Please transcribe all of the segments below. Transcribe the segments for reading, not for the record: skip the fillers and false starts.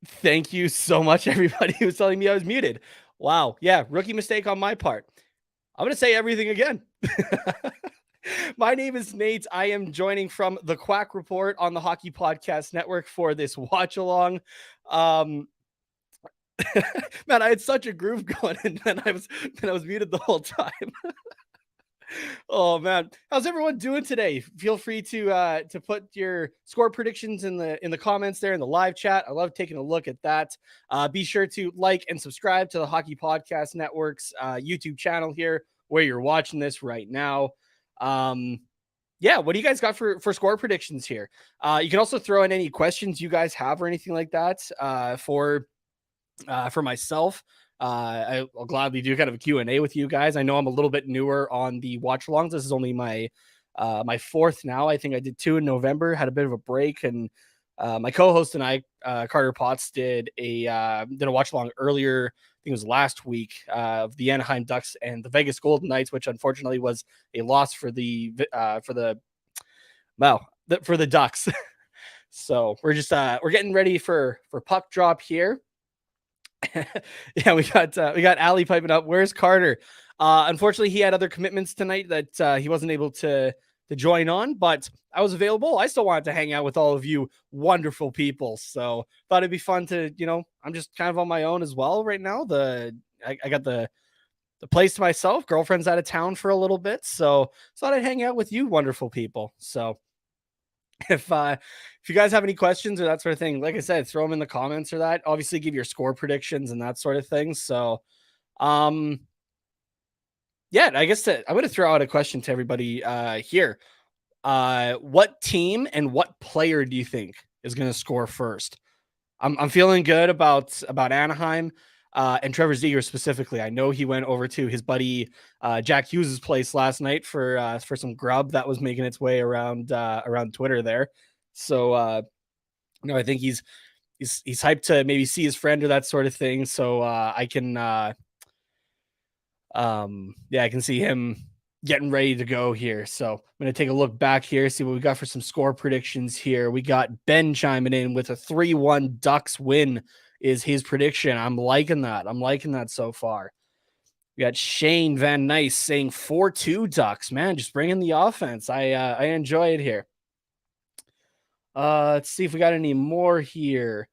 Thank you so much, everybody who was telling me I was muted. Wow. Yeah. Rookie mistake on my part. I'm going to say everything again. My name is Nate. I am joining from the Quack Report on the Hockey Podcast Network for this watch along. Man, I had such a groove going, and then I was muted the whole time. Oh man, how's everyone doing today? Feel free to put your score predictions in the comments there in the live chat. I love taking a look at that. Be sure to like and subscribe to the Hockey Podcast Network's YouTube channel here where you're watching this right now. Yeah, what do you guys got for score predictions here? You can also throw in any questions you guys have or anything like that for myself. I'll gladly do kind of a Q&A with you guys. I know I'm a little bit newer on the watchalongs. This is only my fourth now. I think I did 2 in November, had a bit of a break, and my co-host and I, Carter Potts, did a watch along earlier. I think it was last week of the Anaheim Ducks and the Vegas Golden Knights, which unfortunately was a loss for the Ducks. So we're just we're getting ready for puck drop here. Yeah, we got Ali piping up. Where's Carter? Unfortunately, he had other commitments tonight that he wasn't able to join on, but I was available. I still wanted to hang out with all of you wonderful people, so thought it'd be fun to, I'm just kind of on my own as well right now. I got the place to myself. Girlfriend's out of town for a little bit, so thought I'd hang out with you wonderful people. So if you guys have any questions or that sort of thing, like I said, throw them in the comments or that. Obviously, give your score predictions and that sort of thing. So, yeah, I guess I'm going to throw out a question to everybody here. What team and what player do you think is going to score first? I'm feeling good about Anaheim and Trevor Zegras specifically. I know he went over to his buddy Jack Hughes's place last night for some grub that was making its way around Twitter there. So I think he's hyped to maybe see his friend or that sort of thing. So I can I can see him getting ready to go here. So I'm going to take a look back here, see what we got for some score predictions here. We got Ben chiming in with a 3-1 Ducks win is his prediction. I'm liking that. I'm liking that so far. We got Shane Van Nice saying 4-2 Ducks. Man, just bring in the offense. I enjoy it here. Let's see if we got any more here.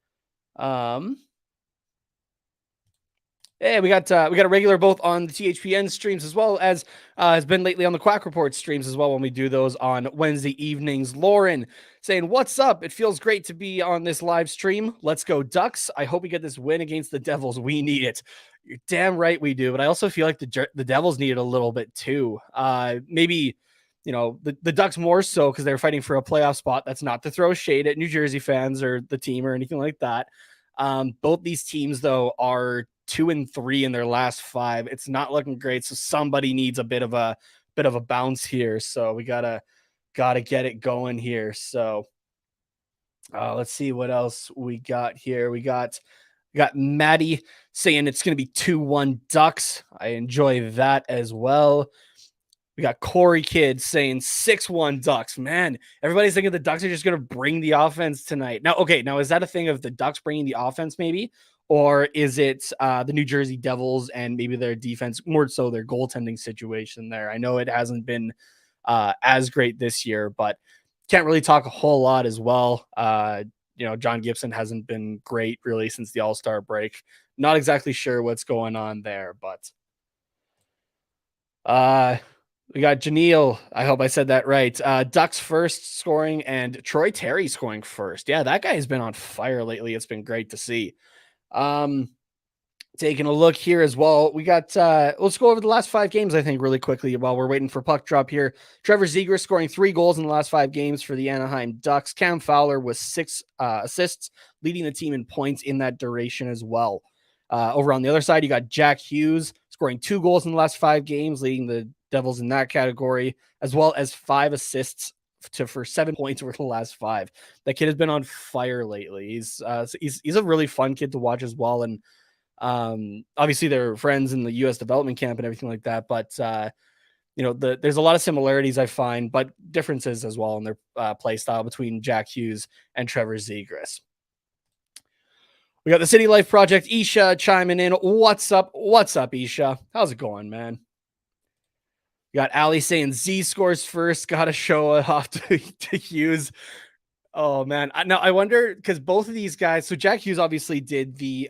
Hey, we got a regular both on the THPN streams as well as has been lately on the Quack Report streams as well when we do those on Wednesday evenings. Lauren saying, "What's up? It feels great to be on this live stream. Let's go Ducks. I hope we get this win against the Devils. We need it." You're damn right we do, but I also feel like the Devils need it a little bit too. Maybe the Ducks more so because they're fighting for a playoff spot. That's not to throw shade at New Jersey fans or the team or anything like that. Both these teams, though, are 2-3 in their last five. It's not looking great. So somebody needs a bit of a bounce here. So we gotta get it going here. So let's see what else we got here. We got Maddie saying it's gonna be 2-1 Ducks. I enjoy that as well. We got Corey Kidd saying 6-1 Ducks. Man, everybody's thinking the Ducks are just going to bring the offense tonight. Now, okay, now is that a thing of the Ducks bringing the offense maybe? Or is it the New Jersey Devils and maybe their defense, more so their goaltending situation there? I know it hasn't been as great this year, but can't really talk a whole lot as well. John Gibson hasn't been great really since the All-Star break. Not exactly sure what's going on there, but we got Janelle. I hope I said that right. Ducks first scoring and Troy Terry scoring first. Yeah, that guy has been on fire lately. It's been great to see. Taking a look here as well. We got let's go over the last 5 games, I think, really quickly while we're waiting for puck drop here. Trevor Zegras scoring 3 goals in the last 5 games for the Anaheim Ducks. Cam Fowler with 6 assists, leading the team in points in that duration as well. Over on the other side, you got Jack Hughes scoring 2 goals in the last 5 games, leading the Devils in that category, as well as 5 assists for 7 points over the last 5. That kid has been on fire lately. He's a really fun kid to watch as well, and obviously they're friends in the U.S. development camp and everything like that. But there's a lot of similarities I find, but differences as well in their play style between Jack Hughes and Trevor Zegras. We got the City Life Project, Isha chiming in. What's up? What's up, Isha? How's it going, man? We got Ali saying Z scores first. Got to show it off to Hughes. Oh man, now I wonder because both of these guys. So Jack Hughes obviously did the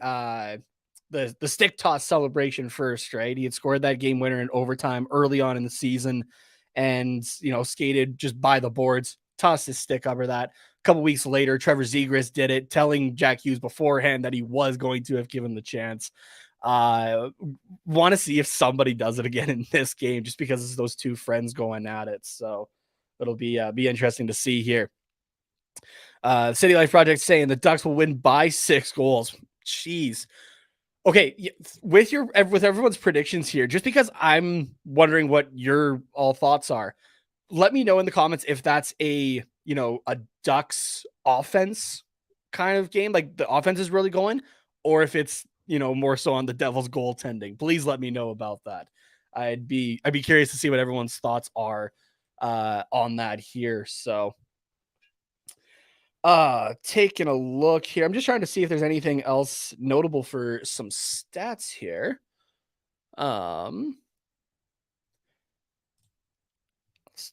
stick toss celebration first, right? He had scored that game winner in overtime early on in the season, and skated just by the boards, tossed his stick over that. A couple weeks later, Trevor Zegras did it, telling Jack Hughes beforehand that he was going to have given the chance. Want to see if somebody does it again in this game, just because it's those two friends going at it. So it'll be interesting to see here. City Life Project saying the Ducks will win by 6 goals. Jeez. Okay, with everyone's predictions here, just because I'm wondering what your all thoughts are, let me know in the comments if that's a Ducks offense kind of game, like the offense is really going, or if it's more so on the Devils goaltending. Please let me know about that. I'd be curious to see what everyone's thoughts are on that here. So taking a look here. I'm just trying to see if there's anything else notable for some stats here. Let's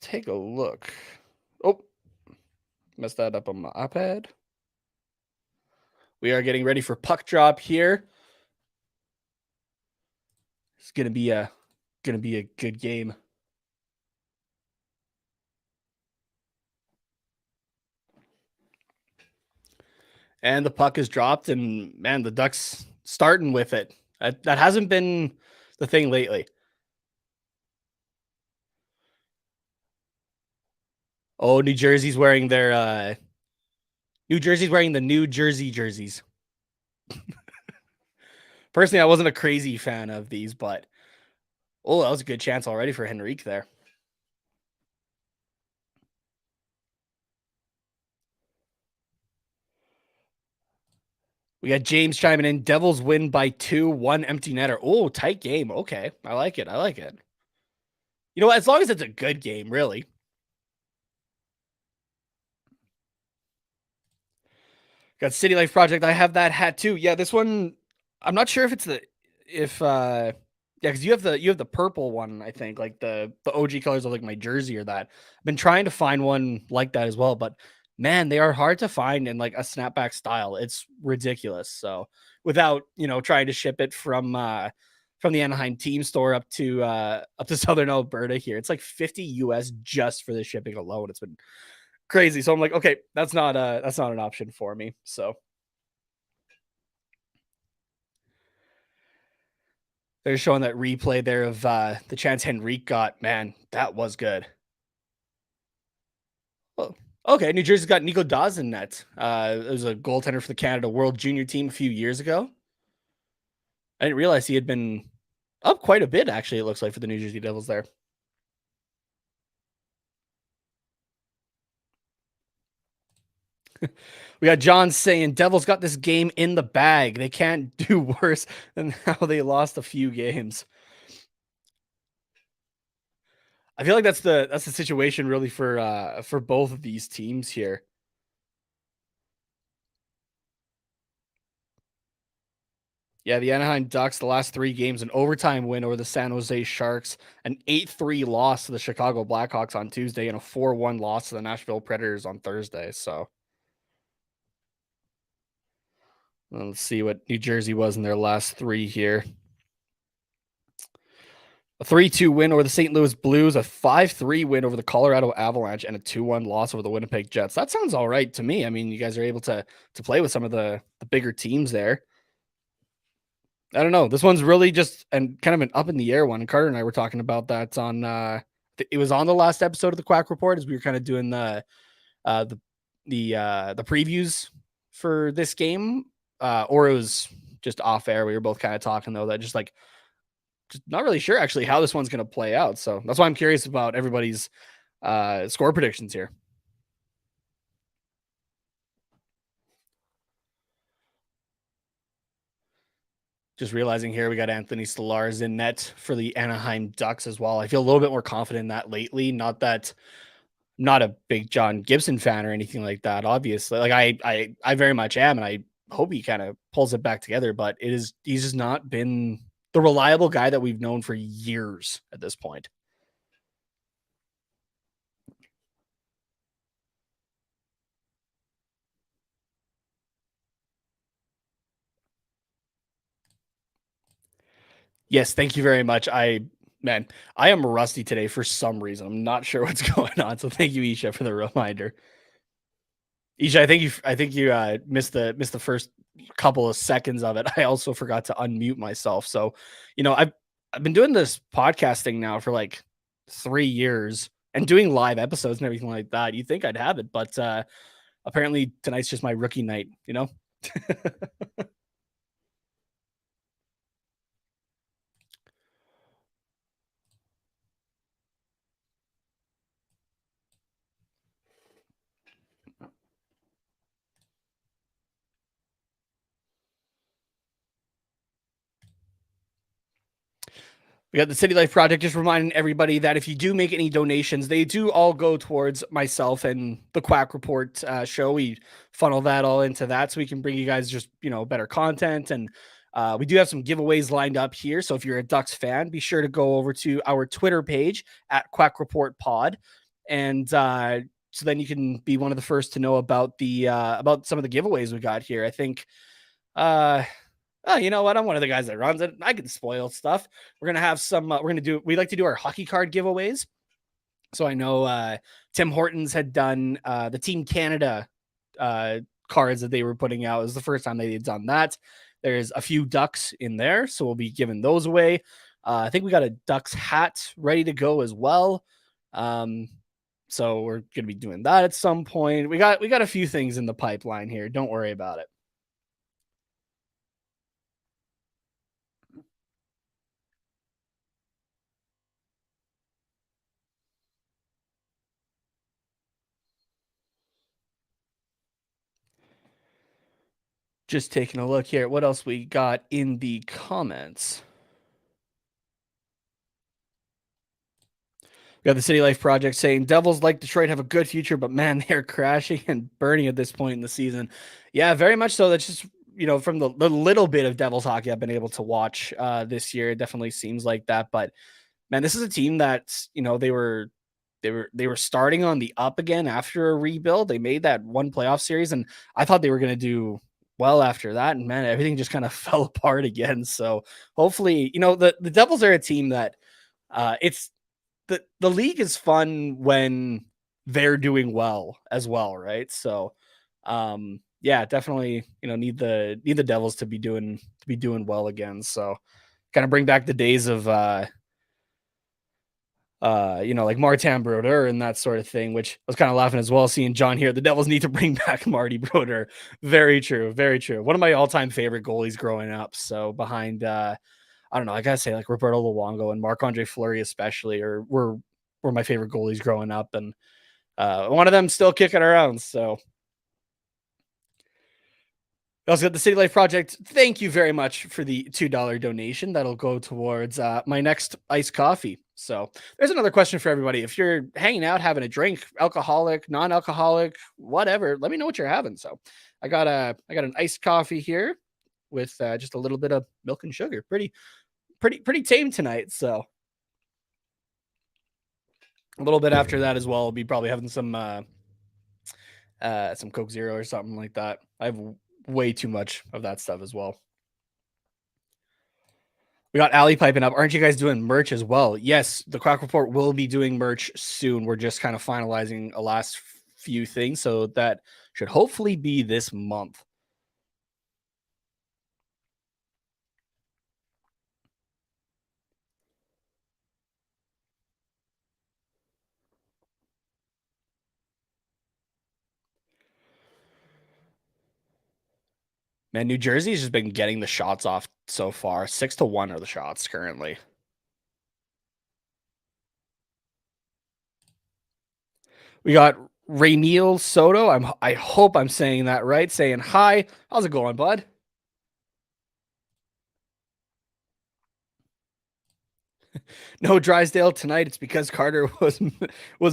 take a look. Oh, messed that up on my iPad. We are getting ready for puck drop here. It's gonna be a good game. And the puck is dropped, and man, the Ducks starting with it. That hasn't been the thing lately. Oh, New Jersey's wearing the New Jersey jerseys. Personally, I wasn't a crazy fan of these, but that was a good chance already for Henrique there. We got James chiming in. Devils win by 2, 1 empty netter. Oh, tight game. Okay. I like it. You know what? As long as it's a good game, really. Got City Life Project. I have that hat too. Yeah, this one, I'm not sure if because you have the purple one, I think, like the OG colors of like my jersey or that. I've been trying to find one like that as well, but Man, they are hard to find in like a snapback style. It's ridiculous. So without, trying to ship it from the Anaheim team store up to southern Alberta here. It's like 50 US just for the shipping alone. It's been crazy. So I'm like, okay, that's not an option for me. So they're showing that replay there of the chance Henrique got. Man, that was good. Oh, okay. New Jersey's got Nico Dawes in net. It was a goaltender for the Canada World Junior team a few years ago. I didn't realize he had been up quite a bit, actually, it looks like, for the New Jersey Devils there. We got John saying Devils got this game in the bag. They can't do worse than how they lost a few games. I feel like that's the situation really for both of these teams here. Yeah, the Anaheim Ducks, the last 3 games, an overtime win over the San Jose Sharks, an 8-3 loss to the Chicago Blackhawks on Tuesday, and a 4-1 loss to the Nashville Predators on Thursday. So let's see what New Jersey was in their last 3 here. A 3-2 win over the St. Louis Blues, a 5-3 win over the Colorado Avalanche, and a 2-1 loss over the Winnipeg Jets. That sounds all right to me. I mean, you guys are able to play with some of the bigger teams there. I don't know. This one's really just and kind of an up in the air one. And Carter and I were talking about that on it was on the last episode of the Quack Report as we were kind of doing uh the the previews for this game. Or it was just off air. We were both kind of talking though that just not really sure actually how this one's gonna play out. So that's why I'm curious about everybody's score predictions here. Just realizing here we got Anthony Stolarz in net for the Anaheim Ducks as well. I feel a little bit more confident in that lately. Not a big John Gibson fan or anything like that. Obviously, like I very much am, and I hope he kind of pulls it back together. But he's just not been the reliable guy that we've known for years at this point. Yes, thank you very much. Man, I am rusty today for some reason. I'm not sure what's going on. So thank you, Isha, for the reminder. Isha, I think you missed the first couple of seconds of it. I also forgot to unmute myself. So, I've been doing this podcasting now for like 3 years and doing live episodes and everything like that. You'd think I'd have it, but apparently tonight's just my rookie night. We got the City Life Project just reminding everybody that if you do make any donations, they do all go towards myself and the Quack Report show. We funnel that all into that so we can bring you guys just, better content. And we do have some giveaways lined up here. So if you're a Ducks fan, be sure to go over to our Twitter page at Quack Report Pod. And so then you can be one of the first to know about some of the giveaways we got here. I think oh, you know what? I'm one of the guys that runs it. I can spoil stuff. We're gonna have some. We like to do our hockey card giveaways. So I know Tim Hortons had done the Team Canada cards that they were putting out. It was the first time they had done that. There's a few Ducks in there, so we'll be giving those away. I think we got a Ducks hat ready to go as well. So we're gonna be doing that at some point. We got a few things in the pipeline here. Don't worry about it. Just taking a look here. What else we got in the comments? We got the City Life Project saying Devils like Detroit have a good future, but man, they're crashing and burning at this point in the season. Yeah, very much so. That's just from the little bit of Devils hockey I've been able to watch this year. It definitely seems like that. But man, this is a team that they they were starting on the up again after a rebuild. They made that one playoff series, and I thought they were gonna do well after that. And man, everything just kind of fell apart again. So hopefully, the Devils are a team that it's the league is fun when they're doing well as well, right? So yeah, definitely, need the Devils to be doing well again. So kind of bring back the days of like Martin Brodeur and that sort of thing, which I was kind of laughing as well, seeing John here. The Devils need to bring back Marty Brodeur. Very true. Very true. One of my all-time favorite goalies growing up. So behind, I don't know, I gotta say like Roberto Luongo and Marc-Andre Fleury especially were my favorite goalies growing up. And one of them still kicking around. So we also got the City Life Project. Thank you very much for the $2 donation. That'll go towards my next iced coffee. So there's another question for everybody. If you're hanging out, having a drink, alcoholic, non-alcoholic, whatever, let me know what you're having. So I got an iced coffee here with just a little bit of milk and sugar. Pretty tame tonight. So a little bit after that as well, I'll be probably having some Coke Zero or something like that. I have way too much of that stuff as well. We got Ali piping up. Aren't you guys doing merch as well? Yes, the Quack Report will be doing merch soon. We're just kind of finalizing a last few things, so that should hopefully be this month. Man, New Jersey's just been getting the shots off so far. 6-1 are the shots currently. We got Rainiel Soto. I hope I'm saying that right. Saying hi. How's it going, bud? No Drysdale tonight. It's because Carter was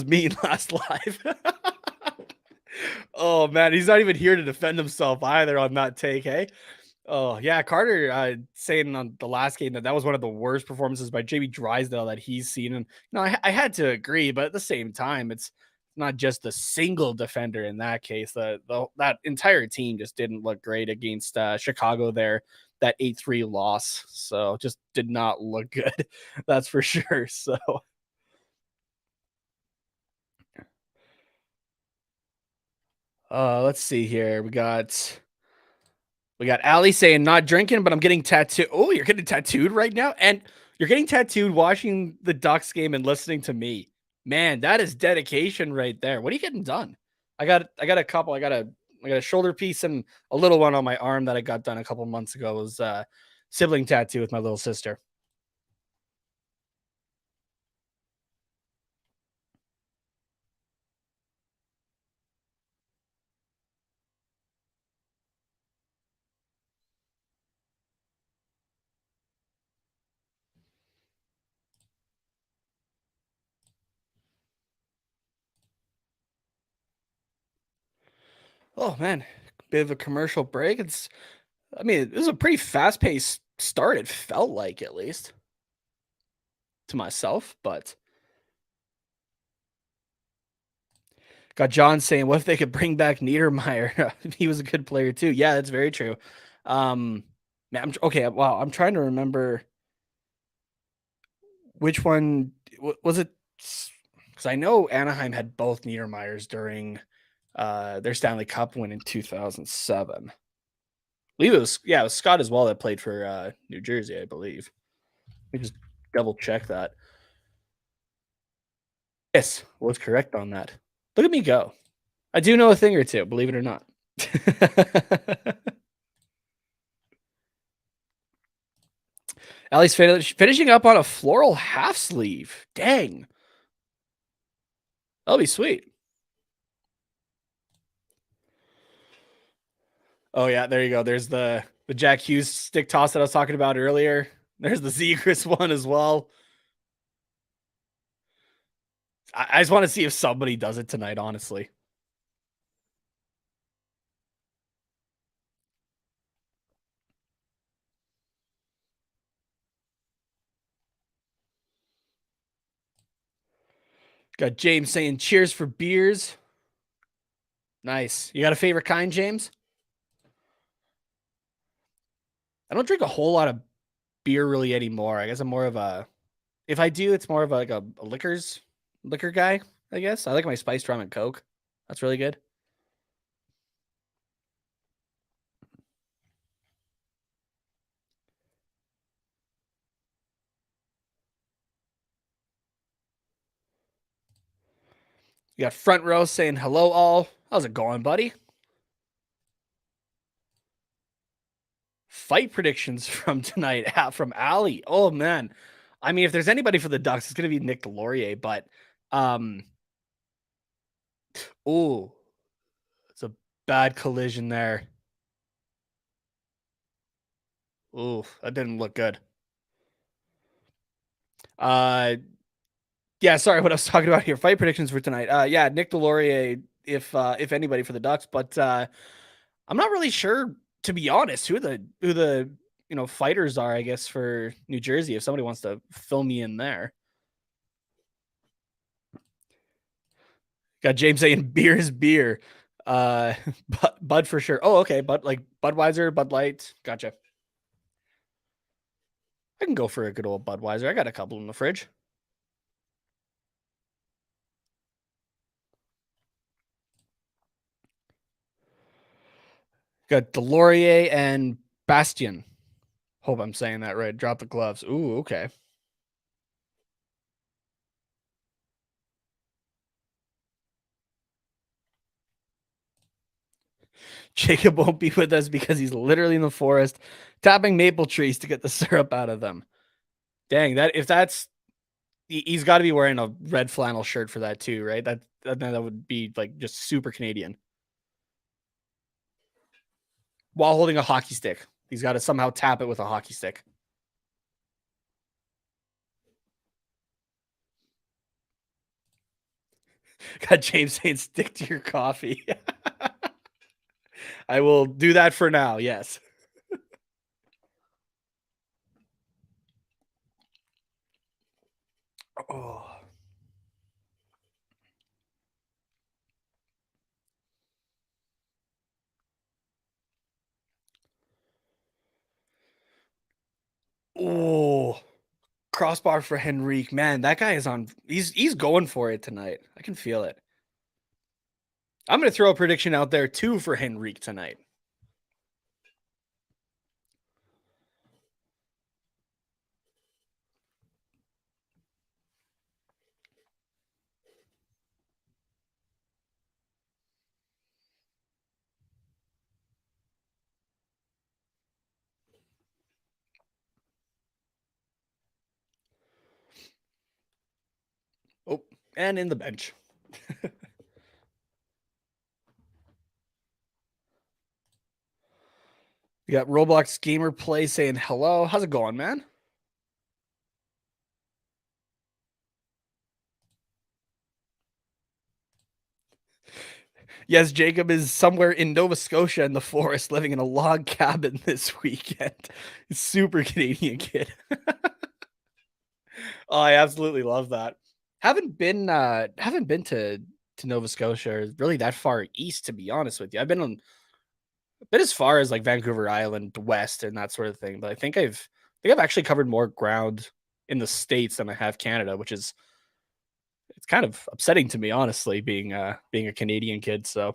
mean last live. Oh man, he's not even here to defend himself either on that take. Hey, oh yeah, Carter saying on the last game that was one of the worst performances by JB Drysdale that he's seen, and I had to agree, but at the same time, it's not just a single defender in that case. That entire team just didn't look great against Chicago there. That 8-3 loss, so just did not look good. That's for sure. So let's see here. We got Ali saying not drinking, but I'm getting tattooed. Oh, you're getting tattooed right now? And you're getting tattooed watching the Ducks game and listening to me. Man, that is dedication right there. What are you getting done? I got a couple. I got a shoulder piece and a little one on my arm that I got done a couple months ago. It was sibling tattoo with my little sister. Oh man, bit of a commercial break. I mean, it was a pretty fast paced start. It felt like, at least to myself, but got John saying, "What if they could bring back Niedermeyer? He was a good player too." Yeah, that's very true. Man, okay. Wow, I'm trying to remember which one was it, because I know Anaheim had both Niedermeyers during their Stanley Cup win in 2007. I believe it was Scott as well that played for New Jersey, I believe. Let me just double check that. Yes, was correct on that. Look at me go. I do know a thing or two, believe it or not. Ali's finishing up on a floral half sleeve. Dang. That'll be sweet. Oh yeah, there you go. There's the Jack Hughes stick toss that I was talking about earlier. There's the Zegras one as well. I just want to see if somebody does it tonight, honestly. Got James saying cheers for beers. Nice. You got a favorite kind, James? I don't drink a whole lot of beer really anymore. I guess I'm more of a, if I do, it's more of like a liquor guy, I guess. I like my spiced rum and Coke. That's really good. You got front row saying hello all. How's it going, buddy? Fight predictions from tonight from Ali. Oh man. I mean, if there's anybody for the Ducks, it's gonna be Nick Delorier, but um oh, it's a bad collision there. Ooh, that didn't look good. Uh yeah, sorry what I was talking about here. Fight predictions for tonight. Yeah, Nick Delorier if anybody for the Ducks, but I'm not really sure, to be honest, who the fighters are, I guess, for New Jersey, if somebody wants to fill me in there. Got James saying beer is beer. Uh Bud for sure. Oh, okay. Bud, like Budweiser, Bud Light. Gotcha. I can go for a good old Budweiser. I got a couple in the fridge. Got Delorier and Bastion. Hope I'm saying that right. Drop the gloves. Ooh, okay. Jacob won't be with us because he's literally in the forest tapping maple trees to get the syrup out of them. Dang, that if that's he's got to be wearing a red flannel shirt for that too, right? That would be like just super Canadian. While holding a hockey stick. He's got to somehow tap it with a hockey stick. Got James saying stick to your coffee. I will do that for now, yes. Oh. Oh. Crossbar for Henrique. Man, that guy is on he's going for it tonight. I can feel it. I'm going to throw a prediction out there too for Henrique tonight. Oh, and in the bench. You got Roblox Gamer Play saying hello. How's it going, man? Yes, Jacob is somewhere in Nova Scotia in the forest living in a log cabin this weekend. Super Canadian kid. Oh, I absolutely love that. Haven't been to Nova Scotia or really that far east, to be honest with you. I've been a bit as far as like Vancouver Island west and that sort of thing, but I think I've actually covered more ground in the States than I have Canada, which is it's kind of upsetting to me, honestly, being a Canadian kid. So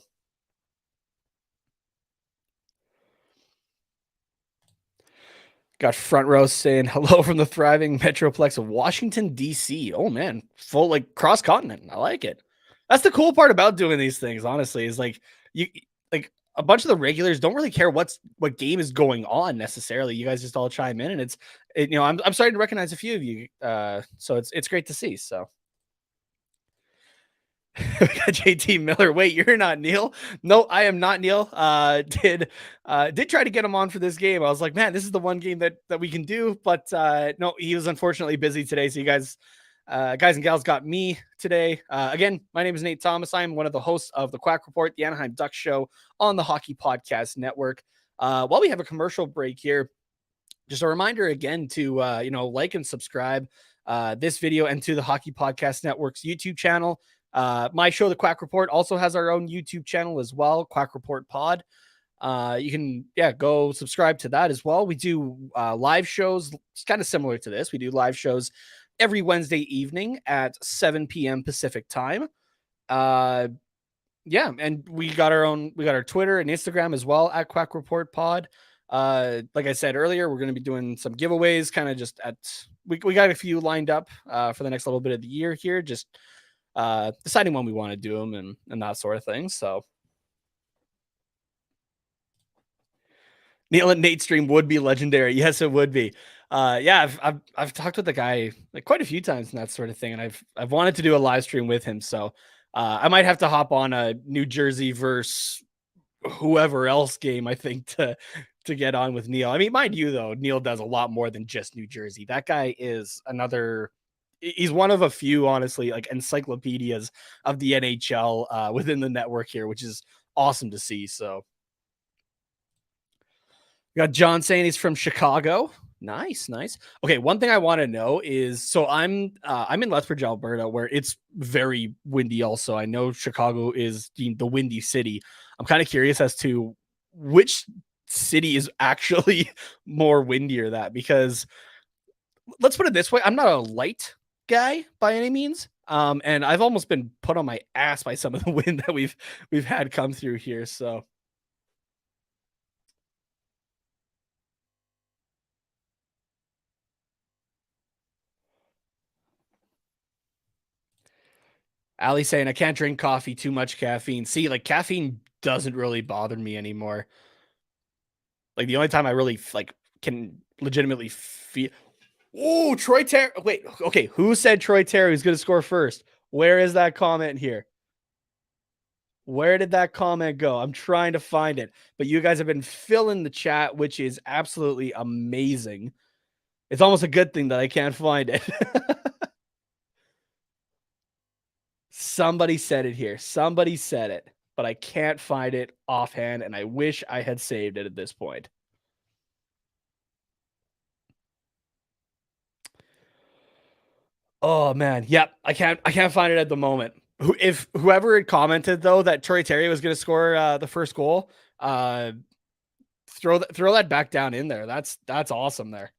got front row saying hello from the thriving metroplex of Washington, D.C. Oh man, full like cross continent. I like it. That's the cool part about doing these things, honestly, is like you like a bunch of the regulars don't really care what game is going on necessarily. You guys just all chime in, and I'm starting to recognize a few of you. So it's great to see. So we got JT Miller. Wait, you're not Neil? No, I am not Neil. Did try to get him on for this game. I was like, man, this is the one game that we can do, but no, he was unfortunately busy today. So you guys and gals got me today. Again, my name is Nate Thomas. I am one of the hosts of the Quack Report, the Anaheim Ducks show on the Hockey Podcast Network. While we have a commercial break here, just a reminder again to like and subscribe. this video and to the Hockey Podcast Network's YouTube channel. My show, The Quack Report, also has our own YouTube channel as well, Quack Report Pod. You can, go subscribe to that as well. We do live shows. It's kind of similar to this. We do live shows every Wednesday evening at 7 p.m. Pacific time. And we got our Twitter and Instagram as well at Quack Report Pod. Like I said earlier, we're going to be doing some giveaways kind of just we got a few lined up for the next little bit of the year here, just deciding when we want to do them and that sort of thing. So Neil and Nate stream would be legendary. Yes, it would be. I've talked with the guy like quite a few times and that sort of thing, and I've wanted to do a live stream with him. So I might have to hop on a New Jersey versus whoever else game, I think, to get on with Neil. I mean, mind you, though, Neil does a lot more than just New Jersey. That guy is he's one of a few, honestly, like encyclopedias of the NHL within the network here, which is awesome to see. So we got John saying he's from Chicago. Nice. Okay, one thing I want to know is, so I'm in Lethbridge, Alberta, where it's very windy also. I know Chicago is the windy city. I'm kind of curious as to which city is actually more windier that, because let's put it this way, I'm not a light guy by any means. And I've almost been put on my ass by some of the wind that we've had come through here. So Ali saying I can't drink coffee, too much caffeine. See, like caffeine doesn't really bother me anymore. Like the only time I really can legitimately feel. Oh, Troy Terry. Wait, okay. Who said Troy Terry was going to score first? Where is that comment here? Where did that comment go? I'm trying to find it, but you guys have been filling the chat, which is absolutely amazing. It's almost a good thing that I can't find it. Somebody said it here. Somebody said it, but I can't find it offhand, and I wish I had saved it at this point. Oh man, yep. I can't find it at the moment. If whoever had commented though that Troy Terry was going to score the first goal, throw that back down in there. That's awesome there.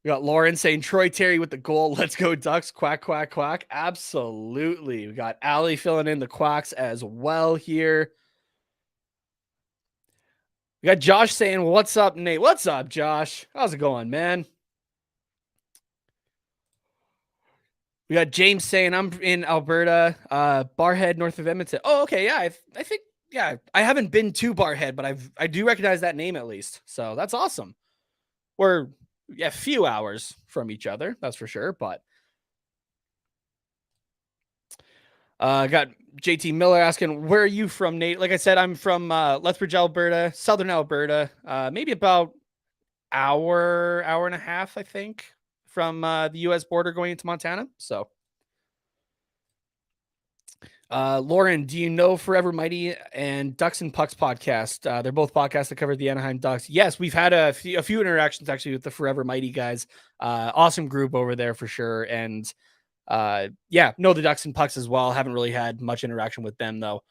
We got Lauren saying Troy Terry with the goal. Let's go Ducks. Quack, quack, quack. Absolutely. We got Allie filling in the quacks as well here. We got Josh saying, what's up, Nate? What's up, Josh? How's it going, man? We got James saying, I'm in Alberta, Barhead, north of Edmonton. Oh, okay. Yeah, I think, I haven't been to Barhead, but I do recognize that name at least. So that's awesome. We're a few hours from each other, that's for sure. But got JT Miller asking, where are you from, Nate? Like I said, I'm from Lethbridge, Alberta, southern Alberta, maybe about hour and a half, I think, from the U.S. border going into Montana. So Lauren, do you know Forever Mighty and Ducks and Pucks podcast? They're both podcasts that cover the Anaheim Ducks. Yes, we've had a few interactions actually with the Forever Mighty guys. Awesome group over there for sure. And know the Ducks and Pucks as well. Haven't really had much interaction with them though.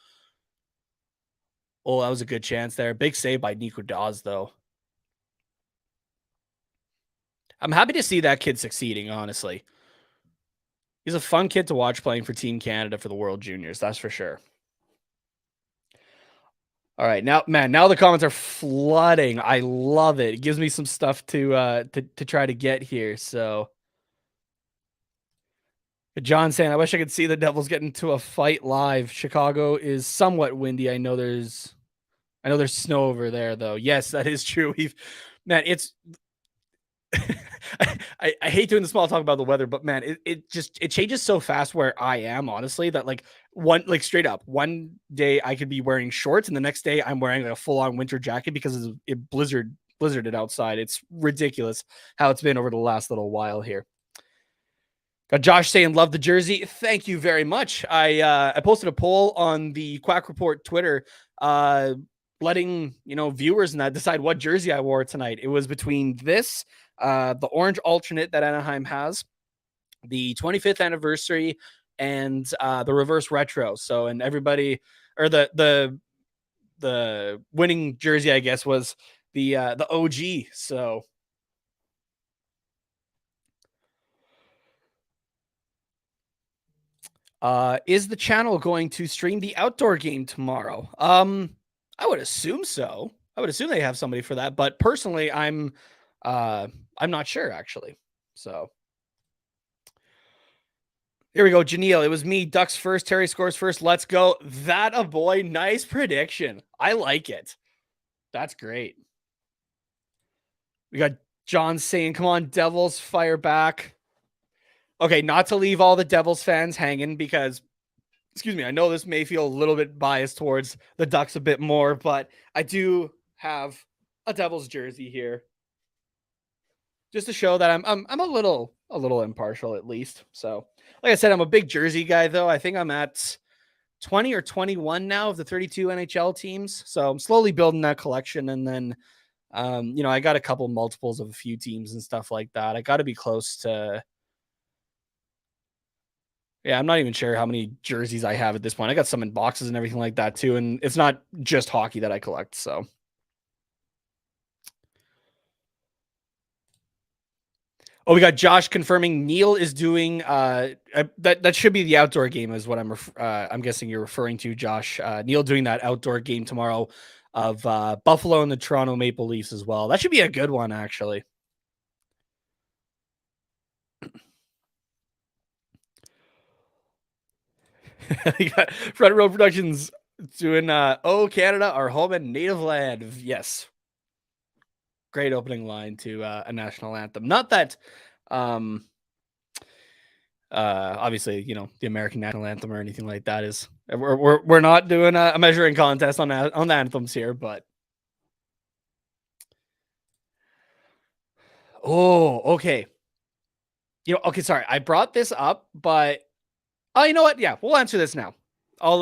Oh, that was a good chance there. Big save by Nico Dawes though. I'm happy to see that kid succeeding, honestly. He's a fun kid to watch playing for Team Canada for the World Juniors. That's for sure. All right, now the comments are flooding. I love it. It gives me some stuff to try to get here. So, John saying, I wish I could see the Devils get into a fight live. Chicago is somewhat windy. I know there's snow over there though. Yes, that is true. It's I hate doing the small talk about the weather, but man, it changes so fast where I am, honestly, that straight up one day I could be wearing shorts and the next day I'm wearing a full on winter jacket because it blizzarded outside. It's ridiculous how it's been over the last little while here. Got Josh saying, love the jersey. Thank you very much. I posted a poll on the Quack Report Twitter, letting viewers and that decide what jersey I wore tonight. It was between this, the orange alternate that Anaheim has, the 25th anniversary, and the reverse retro. So, and everybody, or the winning jersey, I guess, was the OG. So, is the channel going to stream the outdoor game tomorrow? I would assume so. I would assume they have somebody for that, but personally, I'm not sure actually. So here we go, Janelle. It was me. Ducks first. Terry scores first. Let's go. That a boy. Nice prediction. I like it. That's great. We got John saying, "Come on, Devils, fire back." Okay, not to leave all the Devils fans hanging because, excuse me, I know this may feel a little bit biased towards the Ducks a bit more, but I do have a Devils jersey here just to show that I'm a little impartial at least. So, like I said, I'm a big jersey guy though. I think I'm at 20 or 21 now of the 32 NHL teams. So I'm slowly building that collection, and then I got a couple multiples of a few teams and stuff like that. I got to be close to. Yeah, I'm not even sure how many jerseys I have at this point. I got some in boxes and everything like that too, and it's not just hockey that I collect. So, we got Josh confirming Neil is doing that should be the outdoor game is what I'm guessing you're referring to, Josh. Neil doing that outdoor game tomorrow of Buffalo and the Toronto Maple Leafs as well. That should be a good one actually. You got Front Row Productions doing "Oh Canada, our home and native land." Yes, great opening line to a national anthem. Not that, obviously, the American national anthem or anything like that is. We're not doing a measuring contest on the anthems here, but okay. Okay, sorry, I brought this up, but oh, you know what? Yeah, we'll answer this now.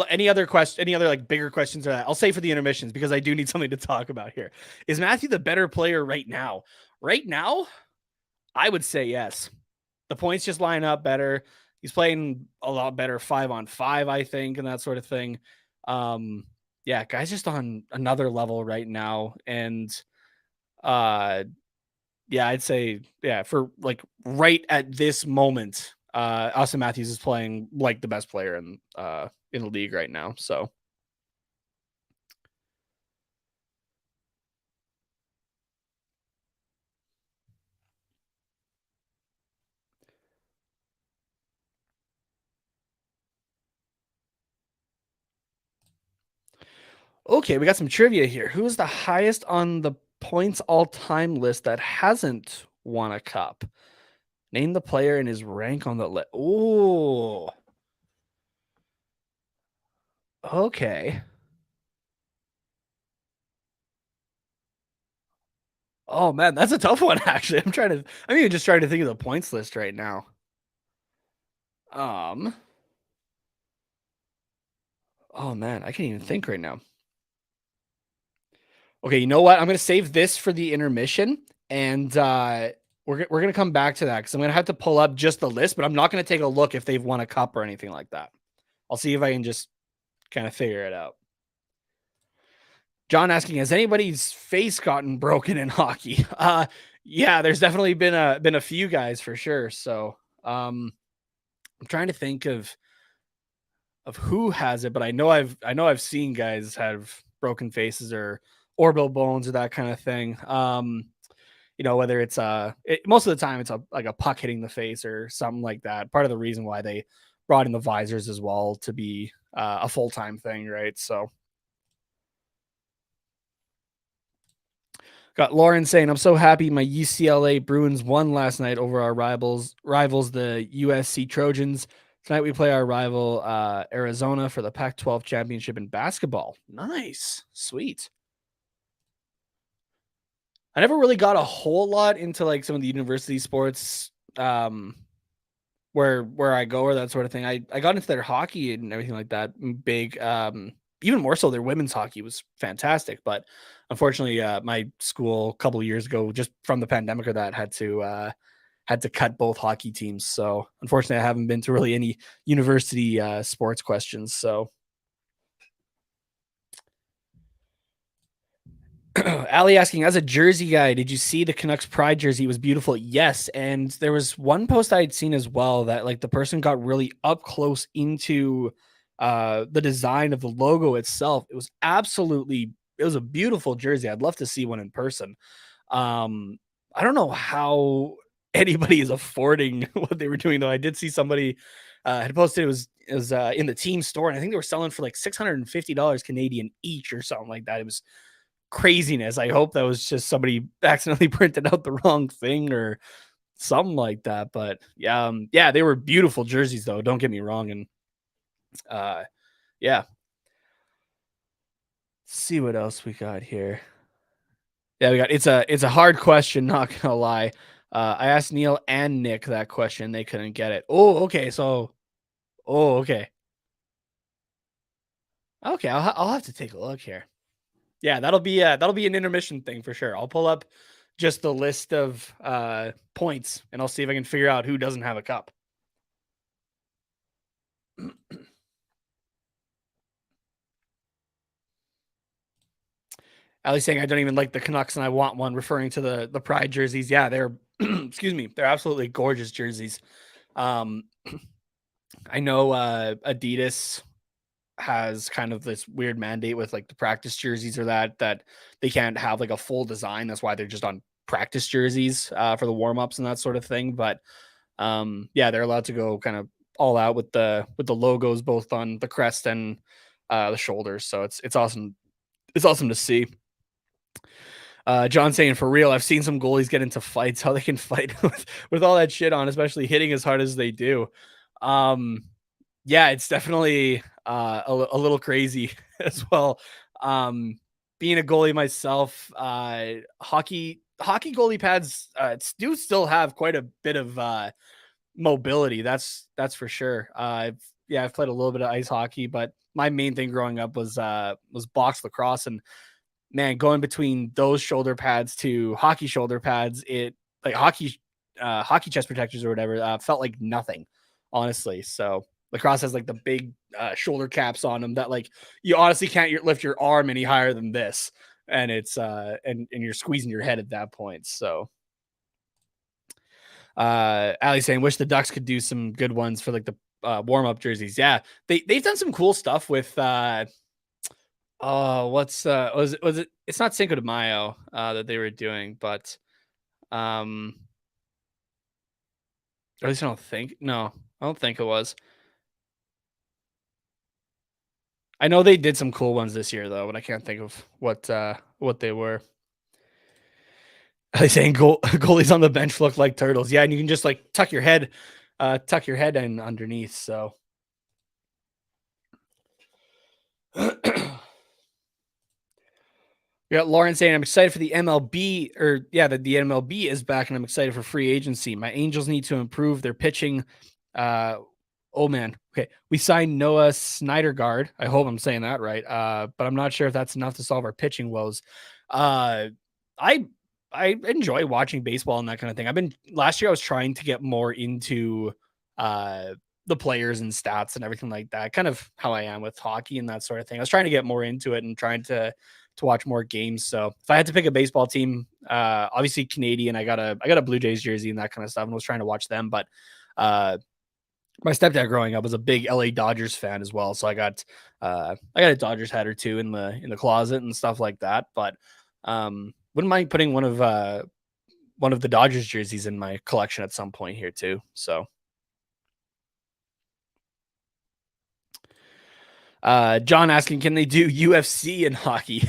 Any other like bigger questions or that I'll say for the intermissions because I do need something to talk about here. Is Matthew the better player right now? Right now, I would say yes. The points just line up better. He's playing a lot better 5-on-5, I think, and that sort of thing. Yeah, guy's just on another level right now. And yeah, I'd say, yeah, for like right at this moment, Austin Matthews is playing like the best player in the league right now. So okay, we got some trivia here. Who is the highest on the points all time list that hasn't won a cup? Name the player and his rank on the list. Oh, okay. Oh man, that's a tough one. Actually, I'm even just trying to think of the points list right now. Um. Oh man, I can't even think right now. Okay, you know what? I'm gonna save this for the intermission, and we're gonna come back to that because I'm gonna have to pull up just the list, but I'm not gonna take a look if they've won a cup or anything like that. I'll see if I can just kind of figure it out. John asking, has anybody's face gotten broken in hockey? Yeah, there's definitely been a few guys for sure. So I'm trying to think of who has it, but I know I've seen guys have broken faces or orbital bones or that kind of thing. Whether it's most of the time it's like a puck hitting the face or something like that. Part of the reason why they brought in the visors as well to be a full-time thing, right? So got Lauren saying, I'm so happy my UCLA Bruins won last night over our rivals, the USC Trojans. Tonight we play our rival Arizona for the Pac-12 championship in basketball. Nice. Sweet. I never really got a whole lot into like some of the university sports where I go or that sort of thing. I got into their hockey and everything like that big. even more so their women's hockey was fantastic. But unfortunately, my school a couple of years ago, just from the pandemic or that, had to cut both hockey teams. So unfortunately, I haven't been to really any university sports questions. So Ali asking, as a jersey guy, did you see the Canucks Pride jersey? It was beautiful. Yes. And there was one post I had seen as well that like the person got really up close into the design of the logo itself. It was a beautiful jersey. I'd love to see one in person. I don't know how anybody is affording what they were doing though. I did see somebody had posted it was in the team store, and I think they were selling for like $650 Canadian each or something like that. It was craziness. I hope that was just somebody accidentally printed out the wrong thing or something like that. But yeah, yeah, they were beautiful jerseys though. Don't get me wrong. And yeah, let's see what else we got here. Yeah, we got it's a hard question, not gonna lie. I asked Neil and Nick that question, they couldn't get it. Oh, okay. So, oh, okay, okay. I'll have to take a look here. Yeah, that'll be an intermission thing for sure. I'll pull up just the list of points and I'll see if I can figure out who doesn't have a cup. Ali saying I don't even like the Canucks and I want one, referring to the Pride jerseys. Yeah, they're excuse me, they're absolutely gorgeous jerseys. Um, I know Adidas has kind of this weird mandate with like the practice jerseys or that they can't have like a full design. That's why they're just on practice jerseys for the warm ups and that sort of thing. But yeah, they're allowed to go kind of all out with the logos both on the crest and the shoulders. So it's awesome. It's awesome to see. John saying for real, I've seen some goalies get into fights, how they can fight with all that shit on, especially hitting as hard as they do. Um, yeah, it's definitely a little crazy as well. Being a goalie myself, hockey goalie pads do still have quite a bit of mobility. That's for sure. I've played a little bit of ice hockey, but my main thing growing up was box lacrosse, and man, going between those shoulder pads to hockey shoulder pads, it like hockey chest protectors or whatever felt like nothing, honestly. So lacrosse has like the big shoulder caps on them that like you honestly can't lift your arm any higher than this, and it's and you're squeezing your head at that point. So Ali saying wish the Ducks could do some good ones for like the warm up jerseys. Yeah, they've done some cool stuff with oh, what's was it? It's not Cinco de Mayo that they were doing, but um, or at least I don't think. No, I don't think it was. I know they did some cool ones this year though, but I can't think of what they were. Are they saying goalies on the bench look like turtles? Yeah, and you can just like tuck your head in underneath. So. Yeah, Lauren saying I'm excited for the MLB, or yeah, the MLB is back, and I'm excited for free agency. My Angels need to improve their pitching. Oh man, okay, we signed Noah Snydergaard. I hope I'm saying that right. But I'm not sure if that's enough to solve our pitching woes. Uh, I I enjoy watching baseball and that kind of thing. Last year I was trying to get more into the players and stats and everything like that. Kind of how I am with hockey and that sort of thing. I was trying to get more into it and trying to watch more games. So if I had to pick a baseball team, obviously Canadian, I got a Blue Jays jersey and that kind of stuff, and was trying to watch them. But uh, my stepdad growing up was a big LA Dodgers fan as well, so I got a Dodgers hat or two in the closet and stuff like that. But wouldn't mind putting one of the Dodgers jerseys in my collection at some point here too. So John asking, can they do UFC in hockey?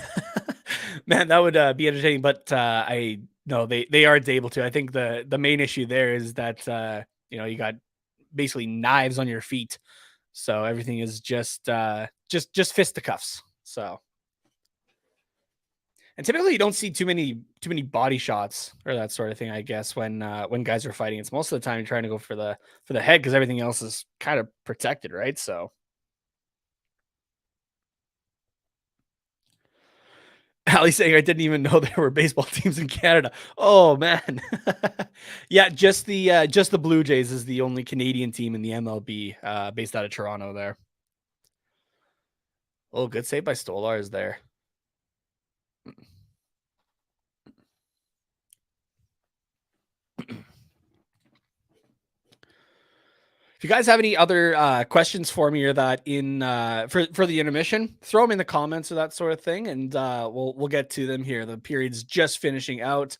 Man, that would be entertaining, but I no, they aren't able to. I think the main issue there is that you got basically knives on your feet, so everything is just fisticuffs. So, and typically you don't see too many body shots or that sort of thing. I guess when guys are fighting, it's most of the time you're trying to go for the head because everything else is kind of protected, right? So. Ali saying I didn't even know there were baseball teams in Canada. Oh man. Yeah, just the Blue Jays is the only Canadian team in the MLB, based out of Toronto there. Oh, good save by Stolar is there. If you guys have any other questions for me or that in for the intermission, throw them in the comments or that sort of thing, and we'll get to them here. The period's just finishing out.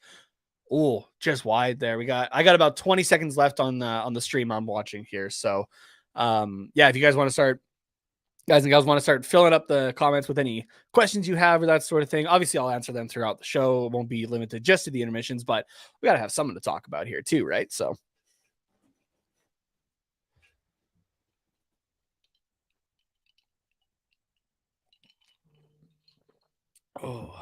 Oh, just wide there. I got about 20 seconds left on the stream I'm watching here. So yeah, if you guys want to start, guys and gals want to start filling up the comments with any questions you have or that sort of thing. Obviously, I'll answer them throughout the show. It won't be limited just to the intermissions, but we got to have something to talk about here too, right? So oh.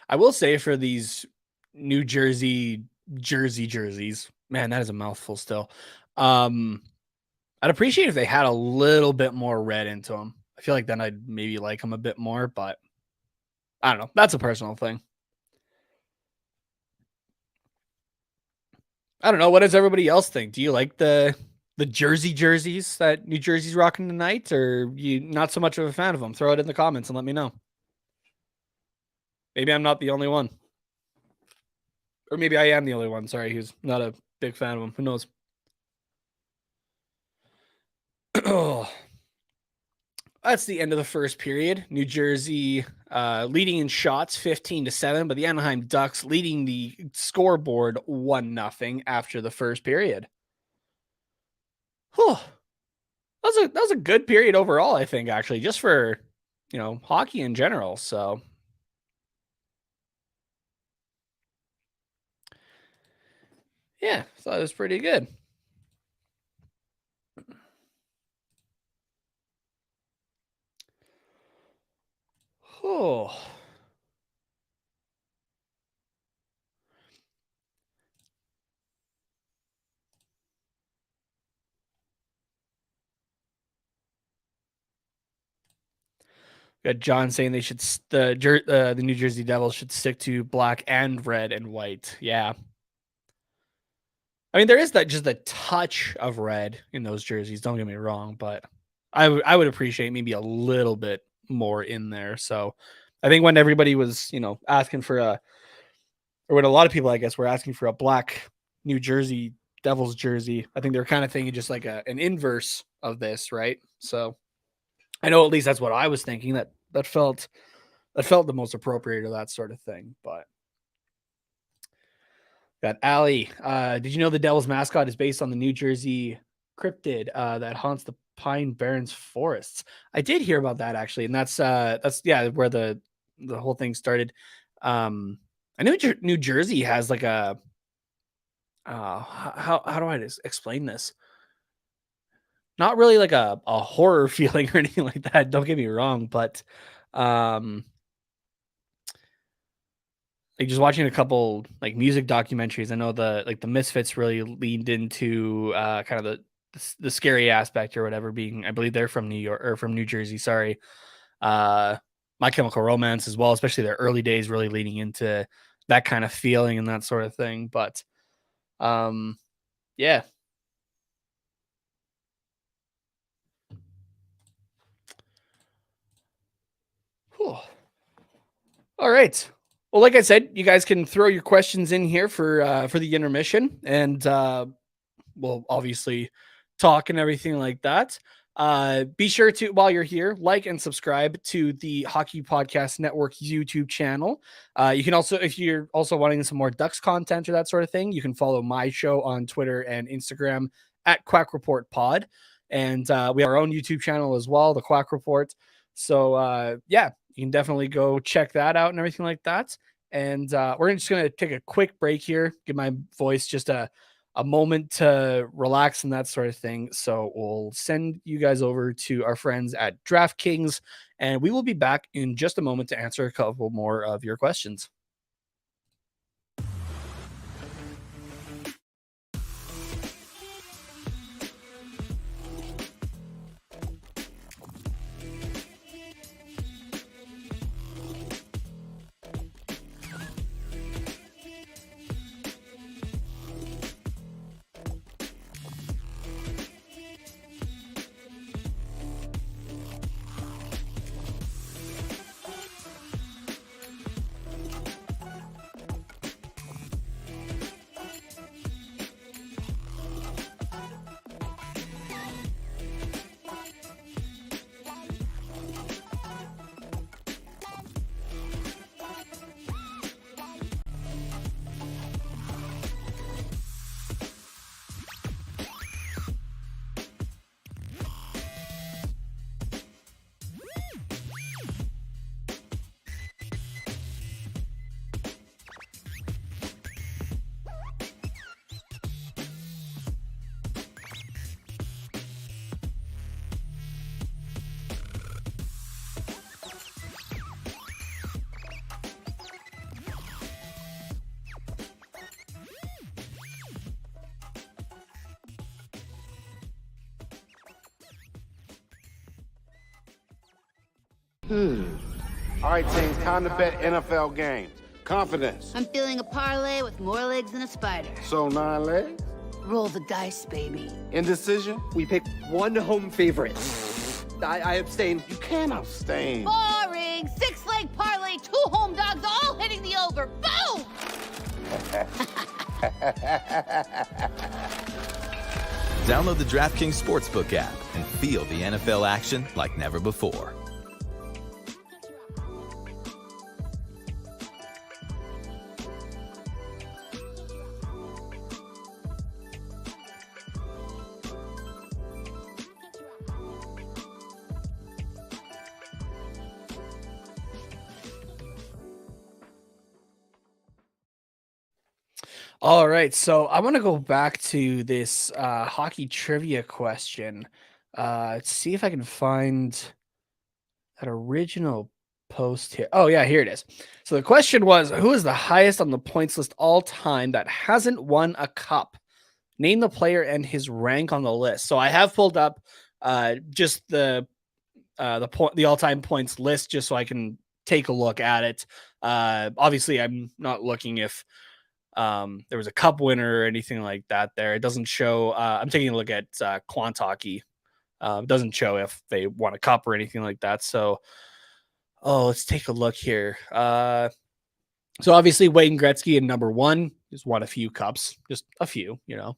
I will say for these New Jersey jerseys, man, that is a mouthful still. I'd appreciate if they had a little bit more red into them. I feel like then I'd maybe like them a bit more, but I don't know. That's a personal thing. I don't know. What does everybody else think? Do you like the jerseys that New Jersey's rocking tonight, or you not so much of a fan of them? Throw it in the comments and let me know. Maybe I'm not the only one. Or maybe I am the only one. Sorry, who's not a big fan of them. Who knows? Oh, that's the end of the first period. New Jersey leading in shots 15-7, but the Anaheim Ducks leading the scoreboard 1-0 after the first period. Whew. That was a good period overall, I think, actually, just for hockey in general. So yeah, thought it was pretty good. Oh. Got John saying they should the New Jersey Devils should stick to black and red and white. Yeah. I mean, there is that just a touch of red in those jerseys. Don't get me wrong, but I would appreciate maybe a little bit more in there. So I think when everybody was asking for or when a lot of people I guess were asking for a black New Jersey Devils jersey, I think they're kind of thinking just like an inverse of this, right? So I know at least that's what I was thinking. That felt the most appropriate or that sort of thing, but. Got Allie. Did you know the Devils mascot is based on the New Jersey cryptid that haunts the Pine Barrens forests? I did hear about that actually, and that's yeah where the whole thing started. I know New Jersey has like a how do I explain this? Not really like a horror feeling or anything like that. Don't get me wrong, but like just watching a couple like music documentaries, I know the Misfits really leaned into kind of the scary aspect or whatever, being I believe they're from New York or from New Jersey, sorry. My Chemical Romance as well, especially their early days, really leaning into that kind of feeling and that sort of thing. But yeah. Whew. All right. Well, like I said, you guys can throw your questions in here for the intermission, and we'll obviously talk and everything like that. Be sure to, while you're here, like and subscribe to the Hockey Podcast Network YouTube channel. You can also, if you're also wanting some more Ducks content or that sort of thing, you can follow my show on Twitter and Instagram at Quack Report Pod. And we have our own YouTube channel as well, the Quack Report. So yeah, you can definitely go check that out and everything like that. And we're just going to take a quick break here, give my voice just a a moment to relax and that sort of thing. So we'll send you guys over to our friends at DraftKings, and we will be back in just a moment to answer a couple more of your questions. All right, teams, time to bet NFL games. Confidence. I'm feeling a parlay with more legs than a spider. So 9 legs. Roll the dice, baby. Indecision. We pick one home favorite. I abstain. You can't abstain. Boring! 6-leg parlay, 2 home dogs, all hitting the over. Boom! Download the DraftKings Sportsbook app and feel the NFL action like never before. All right, so I want to go back to this hockey trivia question. See if I can find that original post here. Oh, yeah, here it is. So the question was, who is the highest on the points list all time that hasn't won a cup? Name the player and his rank on the list. So I have pulled up just the all-time points list just so I can take a look at it. Obviously, I'm not looking if there was a cup winner or anything like that there. It doesn't show. I'm taking a look at Quant Hockey. It doesn't show if they won a cup or anything like that. So, let's take a look here. So obviously Wayne Gretzky in number 1 has won a few cups, just a few, you know.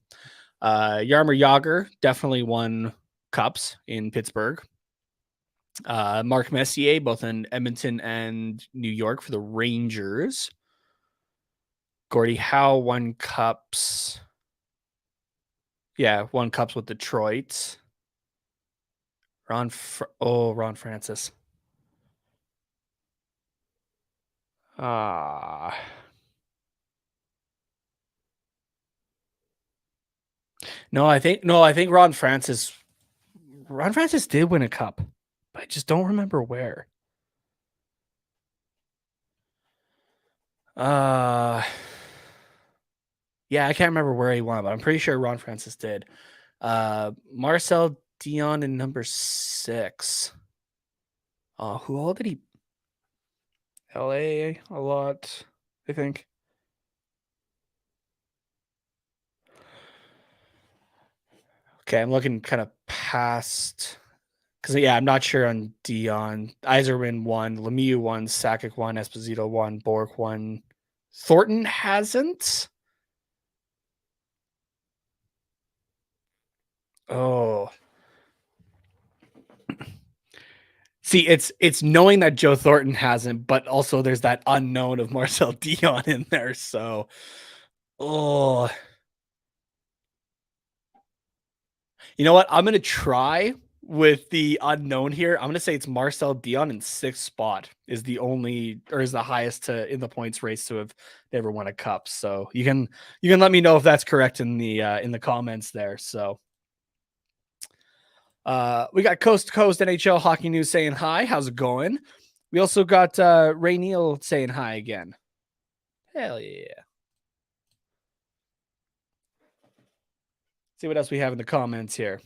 Jaromir Jagr definitely won cups in Pittsburgh. Mark Messier, both in Edmonton and New York for the Rangers. Gordie Howe won cups. Yeah, won cups with Detroit. Ron Francis. No, I think Ron Francis did win a cup, but I just don't remember where. Yeah, I can't remember where he won, but I'm pretty sure Ron Francis did. Marcel Dion in number 6. Who all did he? LA a lot, I think. Okay, I'm looking kind of past because I'm not sure on Dion. Yzerman won, Lemieux won, Sakic won, Esposito won, Bork won. Thornton hasn't. Oh. See, it's knowing that Joe Thornton hasn't, but also there's that unknown of Marcel Dion in there. So, you know what? I'm gonna try with the unknown here. I'm going to say it's Marcel Dion in 6th spot is the only, or is the highest in the points race to have never won a cup. So you can let me know if that's correct in the comments there. So we got Coast to Coast NHL Hockey News saying hi. How's it going? We also got Ray Neal saying hi again. Hell yeah. See what else we have in the comments here.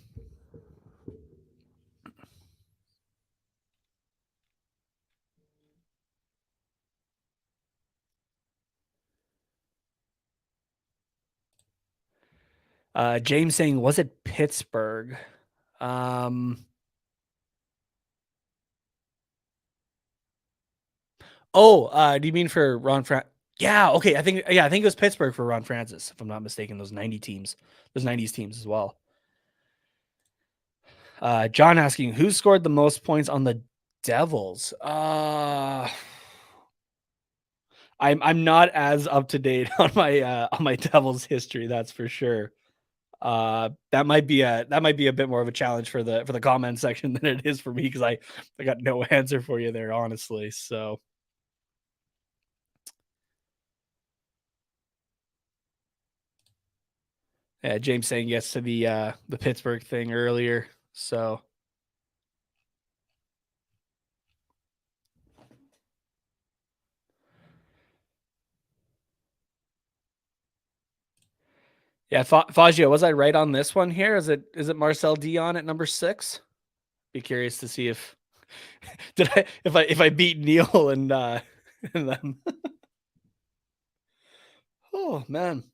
James saying, was it Pittsburgh? Do you mean for Ron Francis? Yeah, okay. I think it was Pittsburgh for Ron Francis, if I'm not mistaken. Those 90s teams as well. John asking, who scored the most points on the Devils? I'm not as up to date on my Devils history, that's for sure. That might be a bit more of a challenge for the comment section than it is for me, because I got no answer for you there, honestly. So yeah, James saying yes to the Pittsburgh thing earlier. So yeah, Fagio, was I right on this one here? Is it Marcel Dion at number 6? Be curious to see if if I beat Neil and them. Oh man.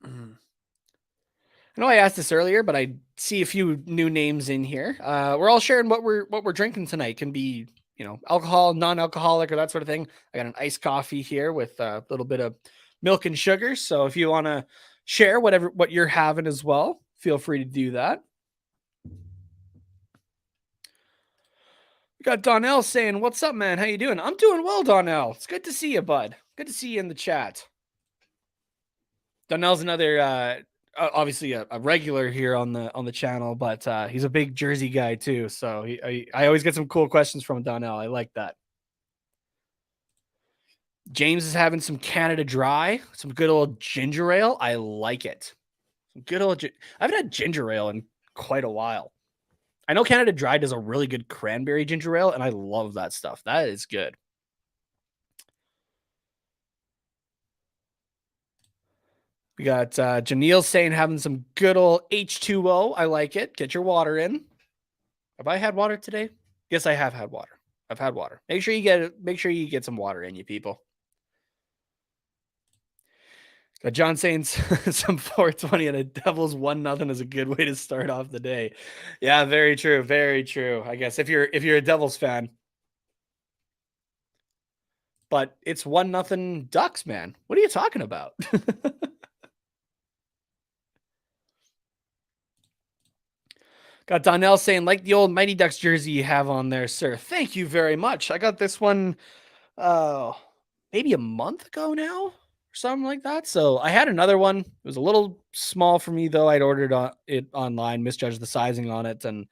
I know I asked this earlier, but I see a few new names in here. We're all sharing what we're drinking tonight. Can be, alcohol, non-alcoholic, or that sort of thing. I got an iced coffee here with a little bit of milk and sugar. So if you want to share what you're having as well, feel free to do that. We got Donnell saying, "What's up, man? How you doing?" I'm doing well, Donnell. It's good to see you, bud. Good to see you in the chat. Donnell's another obviously a regular here on the channel, but he's a big Jersey guy too. So I always get some cool questions from Donnell. I like that. James is having some Canada Dry, some good old ginger ale. I like it. Some good old. I haven't had ginger ale in quite a while. I know Canada Dry does a really good cranberry ginger ale, and I love that stuff. That is good. We got Janelle saying having some good old H2O. I like it. Get your water in. Have I had water today? Yes, I have had water. I've had water. Make sure you get some water in, you people. Got John saying some 420 and a Devils 1-0 is a good way to start off the day. Yeah, very true. Very true. I guess if you're a Devils fan. But it's 1-0 Ducks, man. What are you talking about? Got Donnell saying, like the old Mighty Ducks jersey you have on there, sir. Thank you very much. I got this one maybe a month ago now, or something like that. So I had another one. It was a little small for me, though. I'd ordered it online, misjudged the sizing on it, and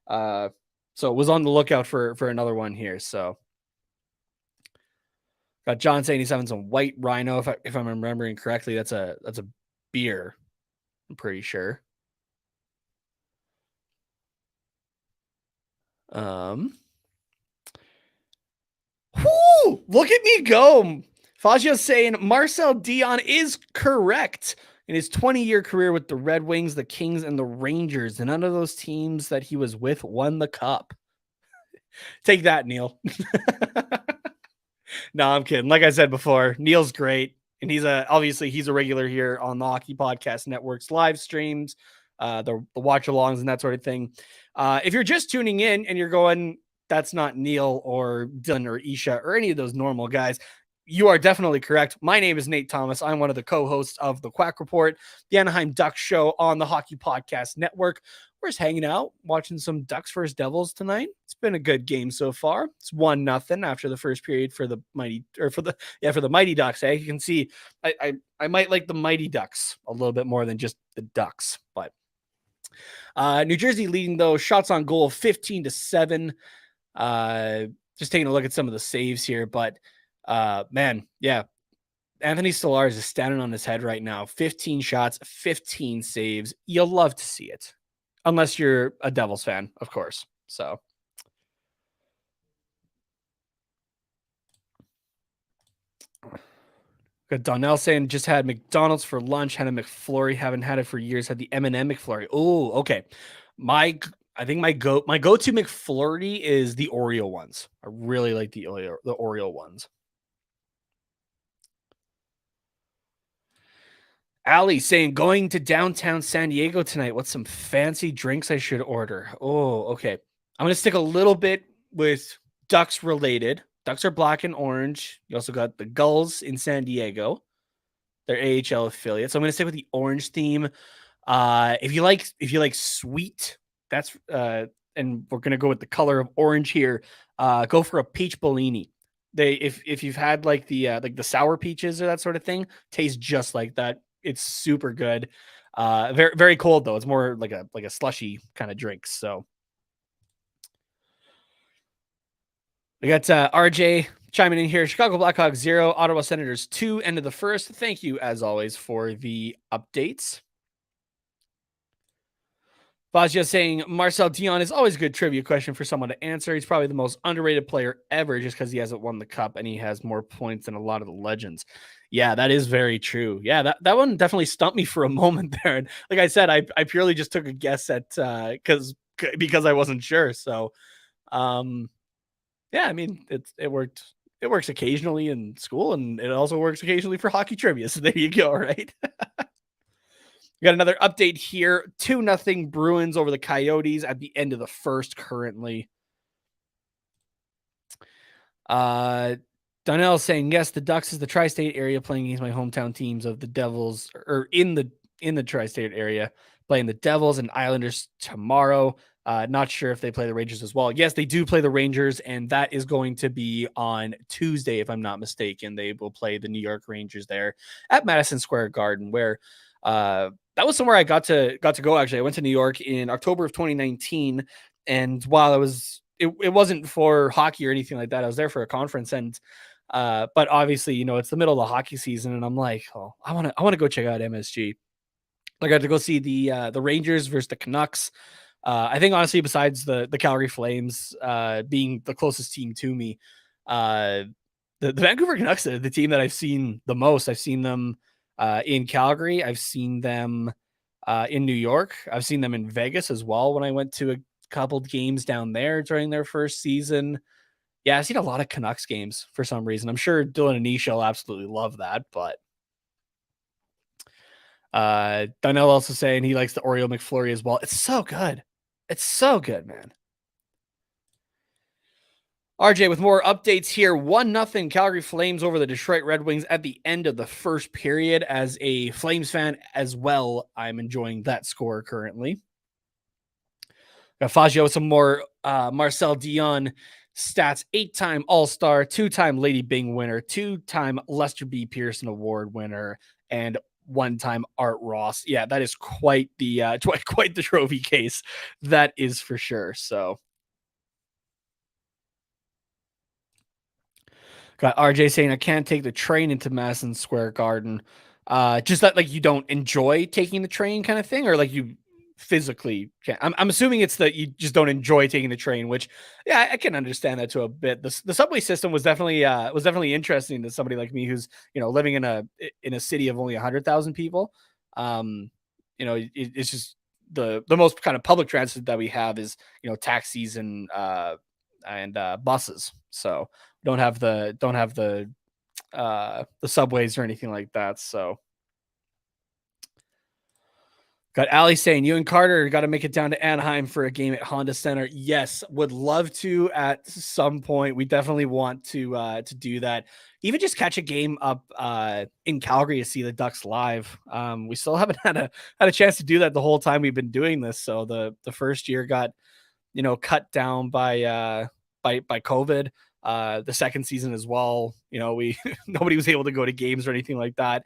so it was on the lookout for another one here. So got John saying he's having some White Rhino. If I'm remembering correctly, that's a beer, I'm pretty sure. Whoo, look at me go. Fagio saying Marcel Dion is correct in his 20-year career with the Red Wings, the Kings, and the Rangers. And none of those teams that he was with won the cup. Take that, Neil. No, I'm kidding. Like I said before, Neil's great. And he's a regular here on the Hockey Podcast Network's live streams, the watchalongs and that sort of thing. If you're just tuning in and you're going, that's not Neil or Dylan or Isha or any of those normal guys, you are definitely correct. My name is Nate Thomas. I'm one of the co-hosts of the Quack Report, the Anaheim Ducks show on the Hockey Podcast Network. We're just hanging out, watching some Ducks versus Devils tonight. It's been a good game so far. It's 1-0 after the first period for the Mighty Ducks. You can see I might like the Mighty Ducks a little bit more than just the Ducks, but New Jersey leading though, shots on goal 15-7. Just taking a look at some of the saves here, but man, yeah, Anthony Stolarz is standing on his head right now. 15 shots, 15 saves. You'll love to see it, unless you're a Devils fan, of course. So. Got Donnell saying just had McDonald's for lunch, had a McFlurry, haven't had it for years, had the M&M McFlurry. Oh, okay. I think my go-to McFlurry is the Oreo ones. I really like the Oreo ones. Ali saying going to downtown San Diego tonight. What's some fancy drinks I should order? Oh, okay. I'm gonna stick a little bit with Ducks related. Ducks are black and orange. You also got the Gulls in San Diego. They're AHL affiliates. So I'm gonna stick with the orange theme. If you like sweet, that's and we're gonna go with the color of orange here. Go for a peach Bellini. If you've had like the sour peaches or that sort of thing, tastes just like that. It's super good. Very very cold though. It's more like a slushy kind of drink. So we got RJ chiming in here. Chicago Blackhawks 0, Ottawa Senators 2, end of the first. Thank you as always for the updates. Fazia saying Marcel Dion is always a good trivia question for someone to answer. He's probably the most underrated player ever just because he hasn't won the cup and he has more points than a lot of the legends. Yeah, that is very true. Yeah, that one definitely stumped me for a moment there. And like I said, I purely just took a guess at because I wasn't sure. So yeah, I mean it worked. It works occasionally in school and it also works occasionally for hockey trivia. So there you go, right? We got another update here. 2-0 Bruins over the Coyotes at the end of the first currently. Donnell saying, yes, the Ducks is the tri-state area playing against my hometown teams of the Devils, or in the tri-state area, playing the Devils and Islanders tomorrow. Not sure if they play the Rangers as well. Yes, they do play the Rangers, and that is going to be on Tuesday, if I'm not mistaken. They will play the New York Rangers there at Madison Square Garden, where that was somewhere I got to go. Actually, I went to New York in October of 2019, and while it wasn't for hockey or anything like that. I was there for a conference, and but obviously, it's the middle of the hockey season, and I'm like, oh, I want to go check out MSG. I got to go see the Rangers versus the Canucks. I think honestly, besides the Calgary Flames being the closest team to me, the Vancouver Canucks are the team that I've seen the most. I've seen them in Calgary. I've seen them in New York. I've seen them in Vegas as well when I went to a couple games down there during their first season. Yeah, I've seen a lot of Canucks games for some reason. I'm sure Dylan and Nisha will absolutely love that, but Donnell also saying he likes the Oreo McFlurry as well. It's so good. It's so good, man. RJ with more updates here. 1-0 Calgary Flames over the Detroit Red Wings at the end of the first period. As a Flames fan as well, I'm enjoying that score currently. Got Fazio with some more Marcel Dion stats. 8-time All-Star, 2-time Lady Bing winner, 2-time Lester B. Pearson Award winner, and 1-time Art Ross. Yeah, that is quite the trophy case. That is for sure. So got RJ saying I can't take the train into Madison Square Garden. Just that like you don't enjoy taking the train kind of thing, or like you physically can't. I'm assuming it's that you just don't enjoy taking the train, which yeah, I can understand that to a bit. The subway system was definitely interesting to somebody like me who's living in a city of only 100,000 people. It's just the most kind of public transit that we have is taxis and buses. So don't have the subways or anything like that. So got Ali saying you and Carter got to make it down to Anaheim for a game at Honda Center. Yes, would love to at some point. We definitely want to do that. Even just catch a game up in Calgary to see the Ducks live. We still haven't had a chance to do that the whole time we've been doing this. So the first year got cut down by COVID. The second season as well, we nobody was able to go to games or anything like that.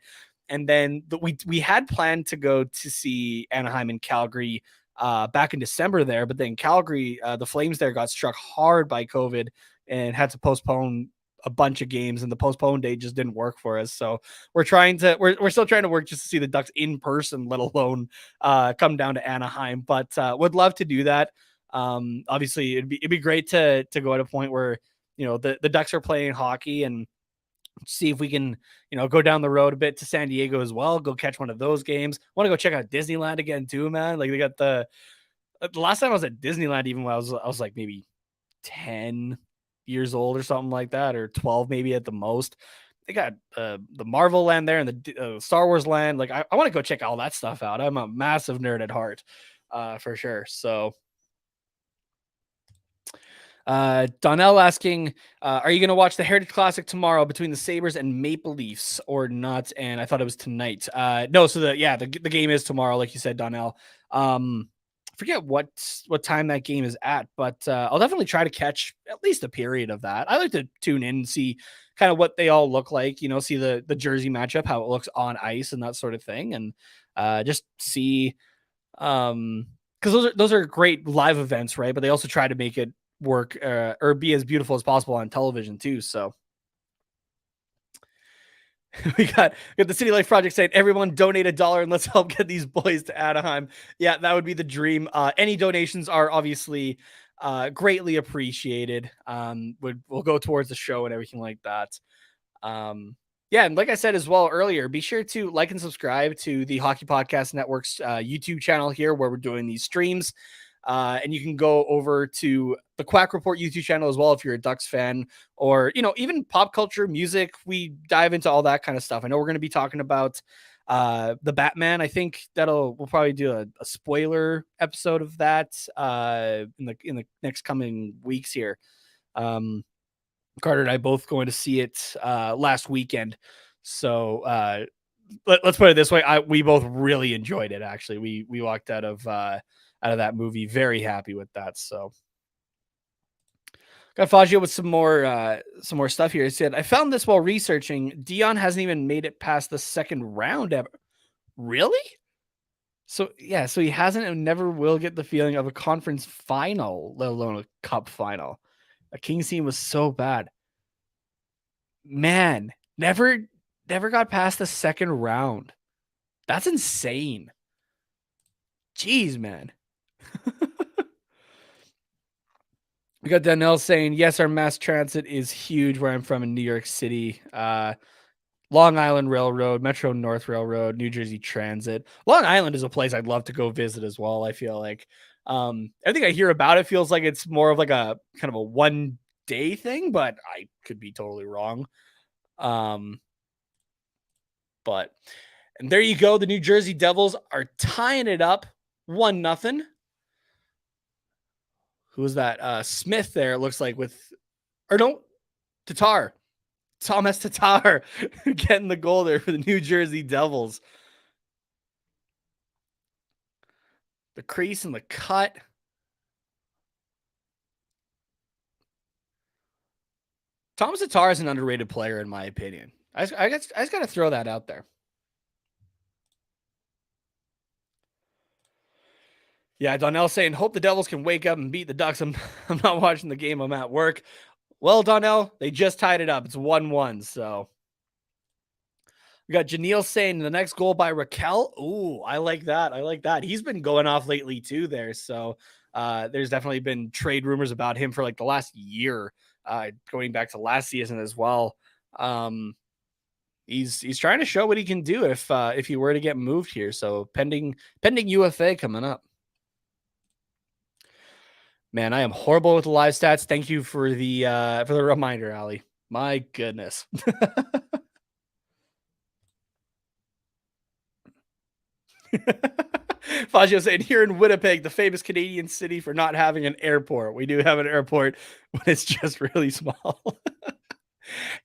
And then we had planned to go to see Anaheim and Calgary back in December there. But then Calgary, the Flames there got struck hard by COVID and had to postpone a bunch of games, and the postponed date just didn't work for us. So we're still trying to work just to see the Ducks in person, let alone come down to Anaheim. But would love to do that. Obviously it'd be great to go at a point where, the Ducks are playing hockey, and see if we can, go down the road a bit to San Diego as well, go catch one of those games. Want to go check out Disneyland again too, man. Like, they got the last time I was at Disneyland, even when I was like maybe 10 years old or something like that, or 12 maybe at the most. They got the Marvel land there and the Star Wars land. Like, I want to go check all that stuff out. I'm a massive nerd at heart, for sure. So Donnell asking, are you going to watch the Heritage Classic tomorrow between the Sabres and Maple Leafs or not? And I thought it was tonight. No, so the game is tomorrow, like you said, Donnell. Forget what time that game is at, but I'll definitely try to catch at least a period of that. I like to tune in and see kind of what they all look like, see the jersey matchup, how it looks on ice and that sort of thing. And just see, because those are great live events, right? But they also try to make it work or be as beautiful as possible on television too. So we got the City Life Project saying, everyone donate $1 and let's help get these boys to Anaheim. Yeah, that would be the dream. Any donations are obviously greatly appreciated. We'll go towards the show and everything like that. Yeah, and like I said as well earlier, be sure to like and subscribe to the Hockey Podcast Network's YouTube channel here, where we're doing these streams. And you can go over to the Quack Report YouTube channel as well if you're a Ducks fan, or even pop culture, music. We dive into all that kind of stuff. I know we're going to be talking about the Batman. I think we'll probably do a spoiler episode of that in the next coming weeks here. Carter and I both going to see it last weekend, so let's put it this way: we both really enjoyed it. Actually, we walked out of that movie very happy with that. So got Fagio with some more stuff here. He said, I found this while researching. Dion hasn't even made it past the second round ever. Really? So yeah, so he hasn't and never will get the feeling of a conference final, let alone a cup final. A Kings team was so bad. Man, never got past the second round. That's insane. Jeez, man. We got Donnell saying, yes, our mass transit is huge where I'm from in New York City. Long Island Railroad, Metro North Railroad, New Jersey Transit. Long Island is a place I'd love to go visit as well. I feel like everything I hear about it feels like it's more of like a kind of a one-day thing, but I could be totally wrong. And there you go. The New Jersey Devils are tying it up 1-0. Who was that? Smith there, it looks like, Tatar. Thomas Tatar getting the goal there for the New Jersey Devils. The crease and the cut. Thomas Tatar is an underrated player, in my opinion. I just got to throw that out there. Yeah, Donnell saying, hope the Devils can wake up and beat the Ducks. I'm not watching the game. I'm at work. Well, Donnell, they just tied it up. It's 1-1. So we got Janelle saying the next goal by Raquel. Ooh, I like that. I like that. He's been going off lately too there. So there's definitely been trade rumors about him for like the last year, going back to last season as well. He's trying to show what he can do if he were to get moved here. So pending UFA coming up. Man, I am horrible with the live stats. Thank you for the reminder, Ali. My goodness. Fagio saying, here in Winnipeg, the famous Canadian city for not having an airport. We do have an airport, but it's just really small.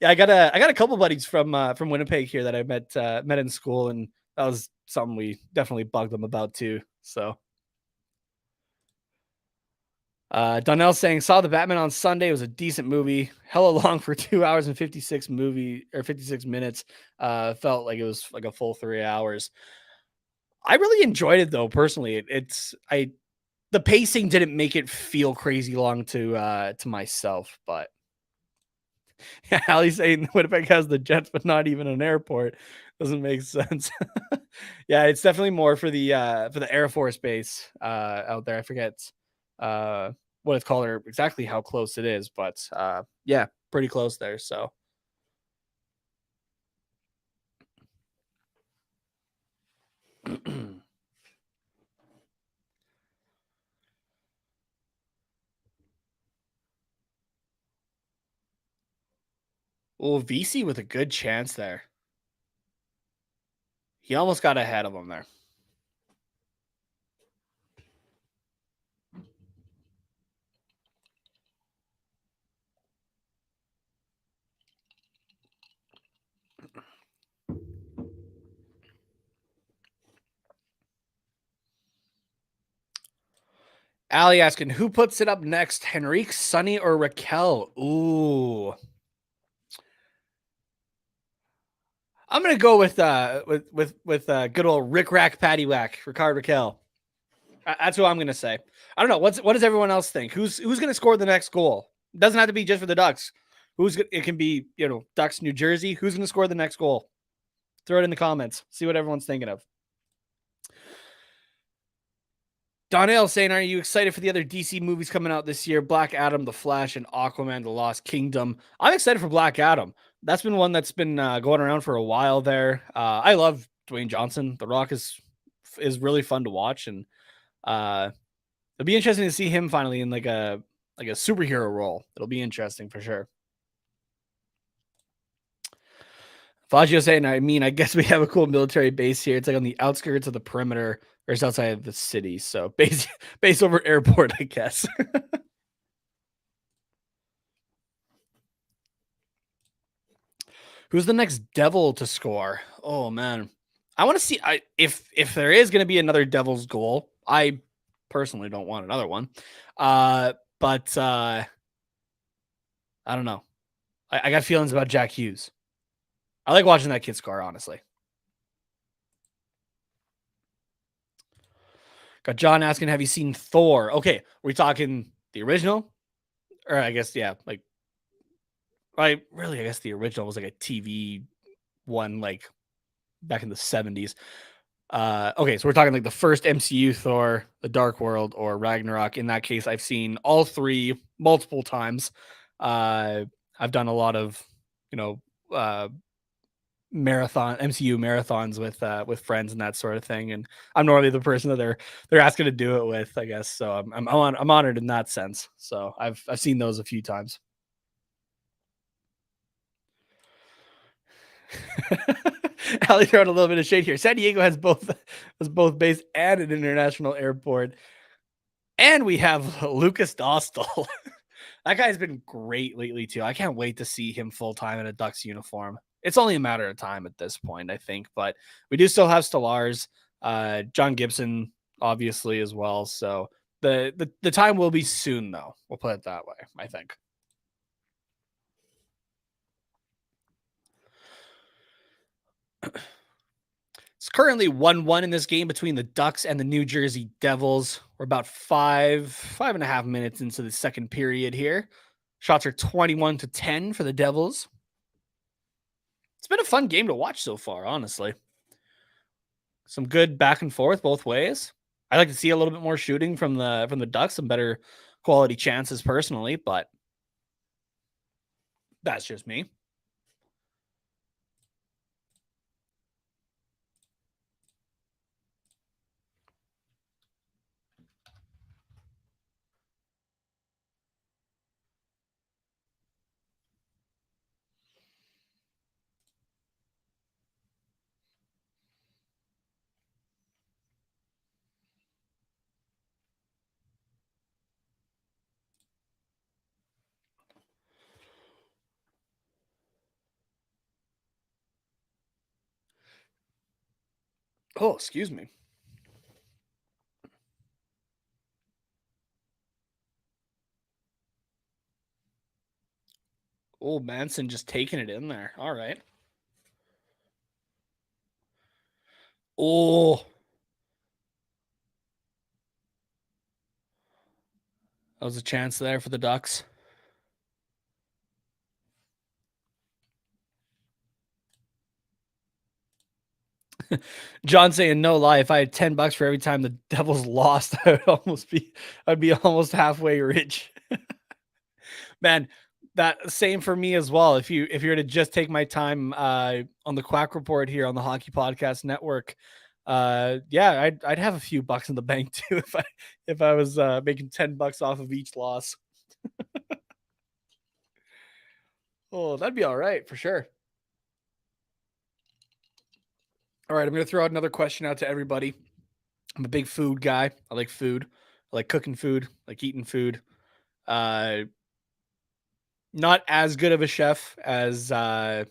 Yeah, I got a couple buddies from Winnipeg here that I met in school, and that was something we definitely bugged them about too. So Donnell saying, saw the Batman on Sunday. It was a decent movie. Hella long for 2 hours and 56 minutes. Felt like it was like a full 3 hours. I really enjoyed it though. Personally, the pacing didn't make it feel crazy long to myself, but yeah, Allie's saying Winnipeg has the Jets, but not even an airport. Doesn't make sense. Yeah, it's definitely more for the Air Force Base out there. I forget what it's called or exactly how close it is, but yeah, pretty close there. So well, VC with a good chance there. He almost got ahead of him there. Allie asking, who puts it up next? Henrique, Sonny, or Raquel? Ooh. I'm gonna go with good old Rick Rack Patty Whack, Ricard Raquel. That's what I'm gonna say. I don't know. What does everyone else think? Who's gonna score the next goal? It doesn't have to be just for the Ducks. It can be, Ducks, New Jersey. Who's gonna score the next goal? Throw it in the comments. See what everyone's thinking of. Donnell saying, are you excited for the other DC movies coming out this year? Black Adam, The Flash, and Aquaman, The Lost Kingdom. I'm excited for Black Adam. That's been one that's been going around for a while there. I love Dwayne Johnson. The Rock is really fun to watch, and it'll be interesting to see him finally in like a superhero role. It'll be interesting for sure. Fagio saying, I guess we have a cool military base here. It's like on the outskirts of the perimeter, or it's outside of the city. So base over airport, I guess. Who's the next Devil to score? Oh man, I want to see. If there is going to be another Devil's goal, I personally don't want another one. But I don't know. I got feelings about Jack Hughes. I like watching that kid score, honestly. Got John asking, have you seen Thor? Okay, we talking the original? Or I guess, yeah, like, I guess the original was like a TV one, like back in the 70s. Okay, so we're talking like the first MCU Thor, The Dark World, or Ragnarok. In that case, I've seen all three multiple times. I've done a lot of, MCU marathons with friends and that sort of thing, and I'm normally the person that they're asking to do it with, I guess. So I'm honored in that sense. So I've seen those a few times. Ali throwing a little bit of shade here. San Diego has both base and an international airport, and we have Lucas Dostal. That guy's been great lately too. I can't wait to see him full time in a Ducks uniform. It's only a matter of time at this point, I think. But we do still have Stellars, John Gibson, obviously as well. So the time will be soon, though. We'll put it that way, I think. It's currently 1-1 in this game between the Ducks and the New Jersey Devils. We're about 5.5 minutes into the second period here. Shots are 21-10 for the Devils. It's been a fun game to watch so far, honestly. Some good back and forth both ways. I like to see a little bit more shooting from the Ducks, some better quality chances personally, but that's just me. Oh, excuse me. Oh, Manson just taking it in there. All right. Oh. That was a chance there for the Ducks. John saying, no lie, if I had $10 for every time the Devils lost, I'd be almost halfway rich. Man, that same for me as well. If you were to just take my time on the Quack Report here on the Hockey Podcast Network, yeah, I'd have a few bucks in the bank too if I was making $10 off of each loss. Oh, that'd be all right for sure. All right, I'm going to throw out another question out to everybody. I'm a big food guy. I like food. I like cooking food, I like eating food. Not as good of a chef as Guy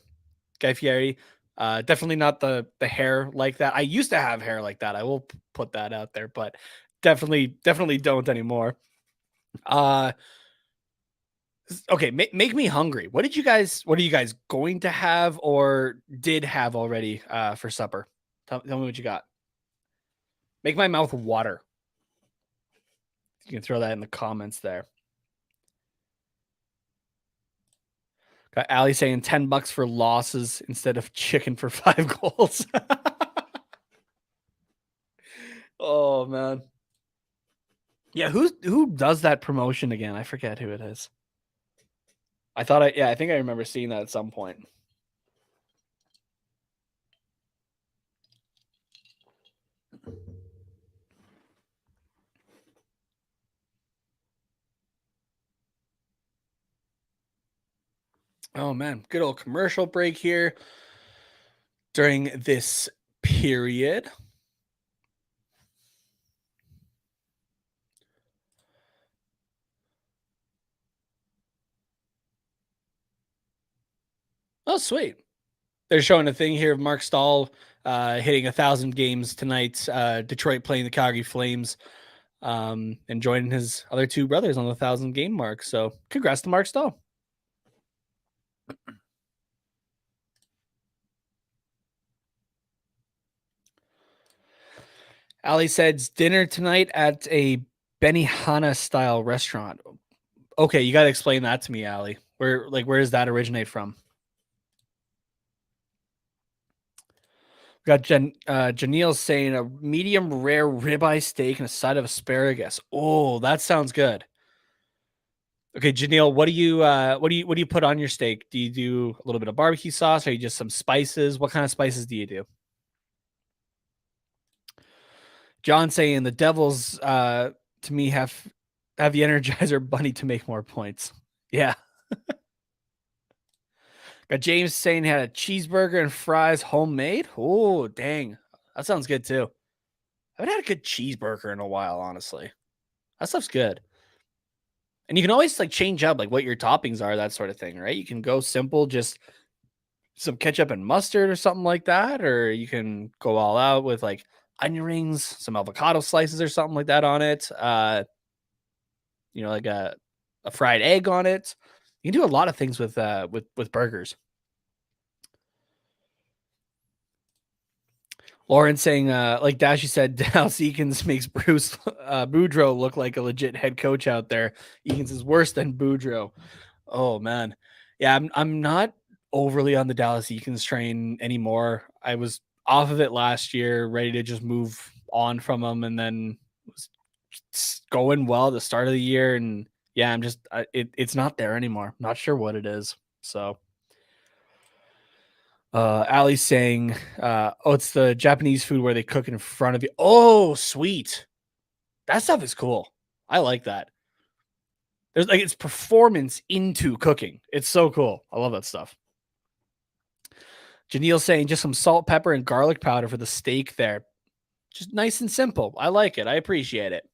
Fieri. Definitely not the hair like that. I used to have hair like that. I will put that out there, but definitely don't anymore. Okay, make me hungry. What are you guys going to have or did have already for supper? Tell me what you got. Make my mouth water. You can throw that in the comments there. Got Ali saying $10 for losses instead of chicken for 5 goals. Oh man. Yeah, who does that promotion again? I forget who it is. I think I remember seeing that at some point. Oh man, good old commercial break here during this period. Oh, sweet. They're showing a thing here of Mark Stahl hitting 1,000 games tonight. Detroit playing the Calgary Flames and joining his other two brothers on the 1,000 game mark. So congrats to Mark Stahl. Ali said dinner tonight at a Benihana style restaurant. Okay, you got to explain that to me, Ali. Where does that originate from? We got Janelle saying a medium rare ribeye steak and a side of asparagus. Oh, that sounds good. Okay, Janelle, what do you put on your steak? Do you do a little bit of barbecue sauce or you just some spices? What kind of spices do you do? John saying the Devils to me have the Energizer Bunny to make more points. Yeah. Got James saying he had a cheeseburger and fries homemade. Oh, dang. That sounds good too. I haven't had a good cheeseburger in a while, honestly. That stuff's good. And you can always like change up like what your toppings are, that sort of thing, right? You can go simple, just some ketchup and mustard or something like that, or you can go all out with like onion rings, some avocado slices or something like that on it. Like a fried egg on it. You can do a lot of things with burgers. Lauren saying, like Dashy said, Dallas Eakins makes Bruce Boudreaux look like a legit head coach out there. Eakins is worse than Boudreaux. Oh man, yeah, I'm not overly on the Dallas Eakins train anymore. I was off of it last year, ready to just move on from him, and then was going well at the start of the year, and yeah, it's not there anymore. Not sure what it is. So. Ali's saying, it's the Japanese food where they cook in front of you. Oh, sweet. That stuff is cool. I like that. There's like it's performance into cooking. It's so cool. I love that stuff. Janelle saying just some salt, pepper, and garlic powder for the steak there. Just nice and simple. I like it. I appreciate it.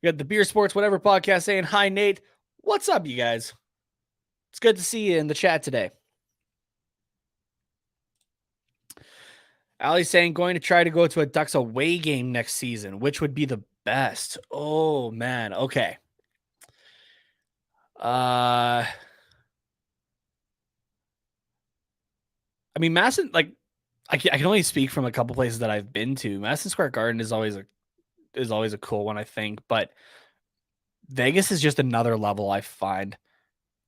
You got the Beer Sports Whatever podcast saying, hi, Nate. What's up, you guys? It's good to see you in the chat today. Ali's saying going to try to go to a Ducks away game next season. Which would be the best? Oh, man. Okay. I mean, Madison, like, I can only speak from a couple places that I've been to. Madison Square Garden is always a cool one, I think. But Vegas is just another level, I find.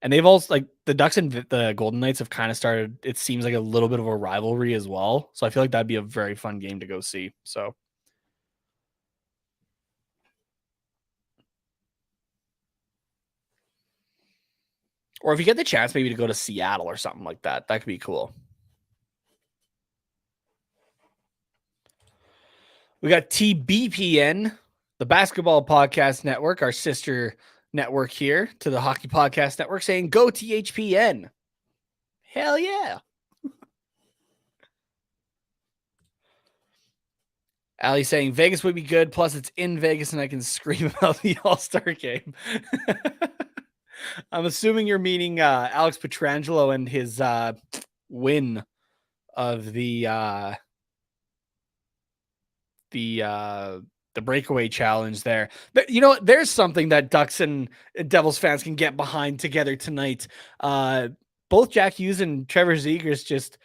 And they've also, like, the Ducks and the Golden Knights have kind of started, it seems like, a little bit of a rivalry as well. So I feel like that'd be a very fun game to go see. So or if you get the chance maybe to go to Seattle or something like that, that could be cool. We got TBPN, the Basketball Podcast Network, our sister network here to the Hockey Podcast Network, saying, go THPN. Hell yeah. Ali saying Vegas would be good. Plus, it's in Vegas and I can scream about the All-Star game. I'm assuming you're meaning Alex Pietrangelo and his win of the breakaway challenge there. But you know what? There's something that Ducks and Devils fans can get behind together tonight. Both Jack Hughes and Trevor Zegras just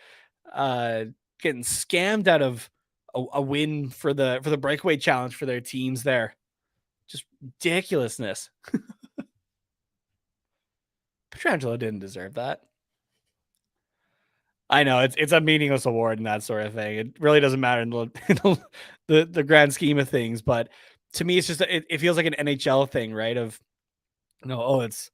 getting scammed out of a win for the breakaway challenge for their teams there. Just ridiculousness. Pietrangelo didn't deserve that. I know it's a meaningless award and that sort of thing. It really doesn't matter in the grand scheme of things. But to me, it's just it feels like an NHL thing, right? Of it's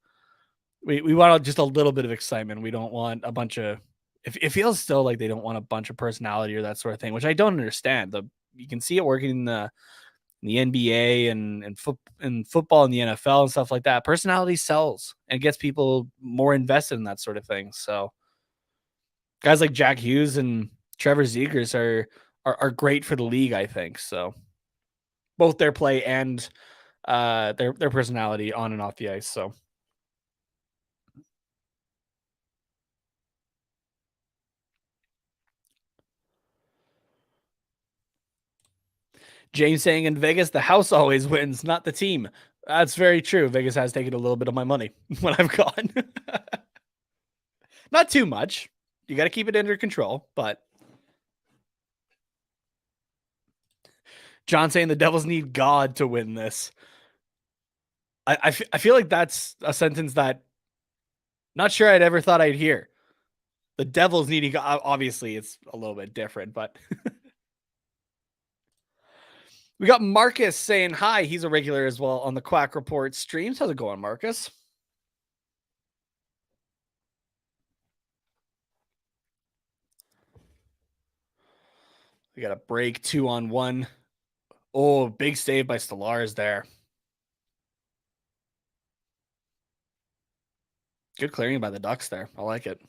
we want just a little bit of excitement. We don't want a bunch of. It feels still like they don't want a bunch of personality or that sort of thing, which I don't understand. You can see it working in the NBA and football and the NFL and stuff like that. Personality sells and gets people more invested in that sort of thing. So guys like Jack Hughes and Trevor Zegras are great for the league, I think. So both their play and their personality on and off the ice. So James saying in Vegas, the house always wins, not the team. That's very true. Vegas has taken a little bit of my money when I've gone. Not too much. You got to keep it under control, but John saying the Devils need God to win this. I feel like that's a sentence that not sure I'd ever thought I'd hear. The Devils needing God. Obviously, it's a little bit different, but we got Marcus saying hi. He's a regular as well on the Quack Report streams. How's it going, Marcus? We got a break 2-on-1. Oh, big save by Stellaris there. Good clearing by the Ducks there. I like it.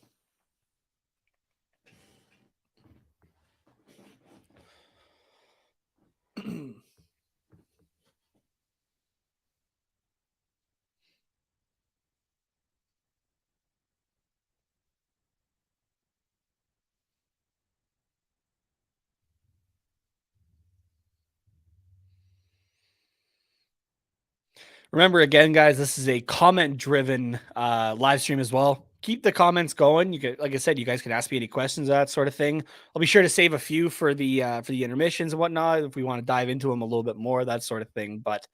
Remember, again, guys, this is a comment-driven live stream as well. Keep the comments going. You can, like I said, you guys can ask me any questions, that sort of thing. I'll be sure to save a few for the intermissions and whatnot if we want to dive into them a little bit more, that sort of thing. But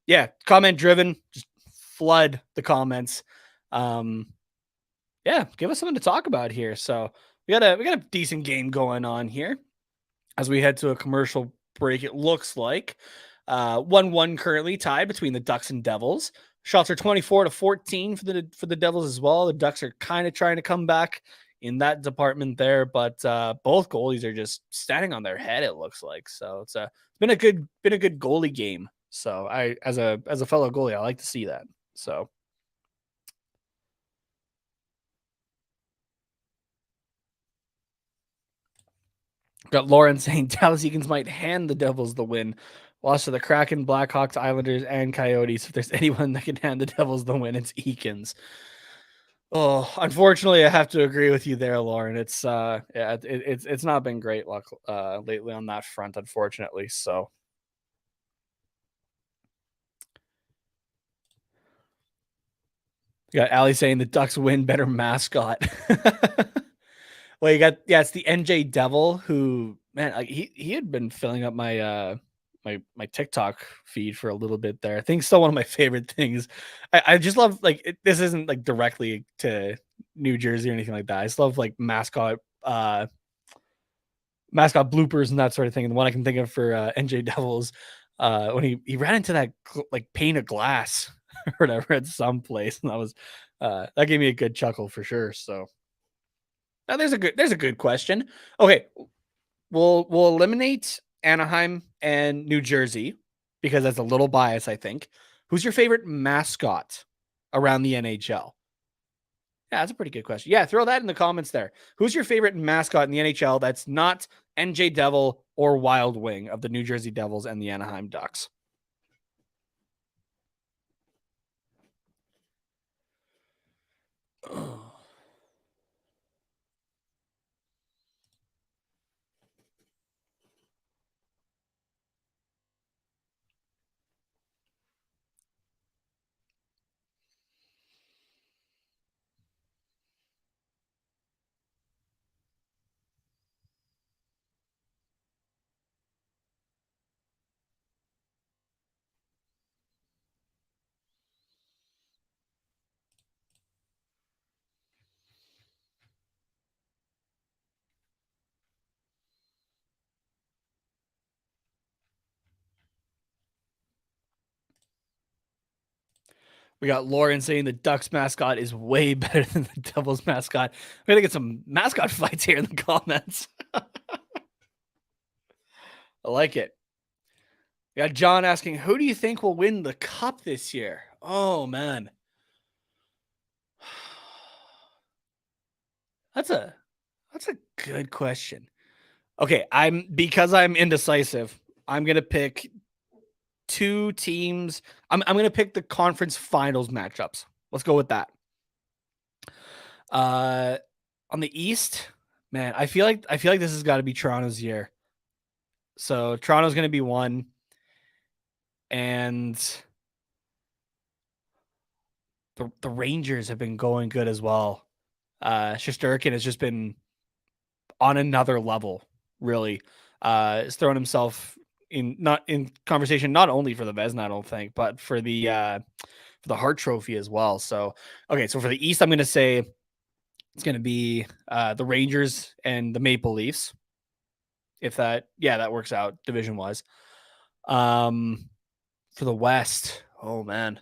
yeah, comment-driven. Just flood the comments. Yeah, give us something to talk about here. So we got a decent game going on here as we head to a commercial break. It looks like 1-1 currently tied between the Ducks and Devils. Shots are 24-14 for the Devils as well. The Ducks are kind of trying to come back in that department there, but both goalies are just standing on their head, it looks like. So it's been a good goalie game. So I, as a fellow goalie, I like to see that. So got Lauren saying Dallas Eakins might hand the Devils the win. Lost to the Kraken, Blackhawks, Islanders, and Coyotes. If there's anyone that can hand the Devils the win, it's Eakins. Oh, unfortunately, I have to agree with you there, Lauren. It's it's not been great luck lately on that front, unfortunately. So you got Ali saying the Ducks win, better mascot. Well, you got it's the NJ Devil who, man, like he had been filling up my my TikTok feed for a little bit there. I think still one of my favorite things. I just love like this isn't like directly to New Jersey or anything like that. I just love like mascot bloopers and that sort of thing. And the one I can think of for NJ Devils, when he ran into that like pane of glass or whatever at some place, and that was that gave me a good chuckle for sure. So now there's a good question. Okay, we'll eliminate Anaheim and New Jersey because that's a little bias, I think. Who's your favorite mascot around the NHL? Yeah, that's a pretty good question. Yeah, throw that in the comments there. Who's your favorite mascot in the NHL that's not NJ Devil or Wild Wing of the New Jersey Devils and the Anaheim Ducks? We got Lauren saying the Ducks mascot is way better than the Devils mascot. We're gonna get some mascot fights here in the comments. I like it. We got John asking, who do you think will win the cup this year? Oh man. That's a good question. Okay, because I'm indecisive, I'm gonna pick two teams. I'm gonna pick the conference finals matchups. Let's go with that. On the East, man, I feel like this has got to be Toronto's year. So Toronto's gonna be one, and the Rangers have been going good as well. Shesterkin has just been on another level, really. Has thrown himself in conversation not only for the Vezina, I don't think, but for the Hart Trophy as well. So okay, so for the East, I'm going to say it's going to be the Rangers and the Maple Leafs. If that works out division wise. For the West, oh man,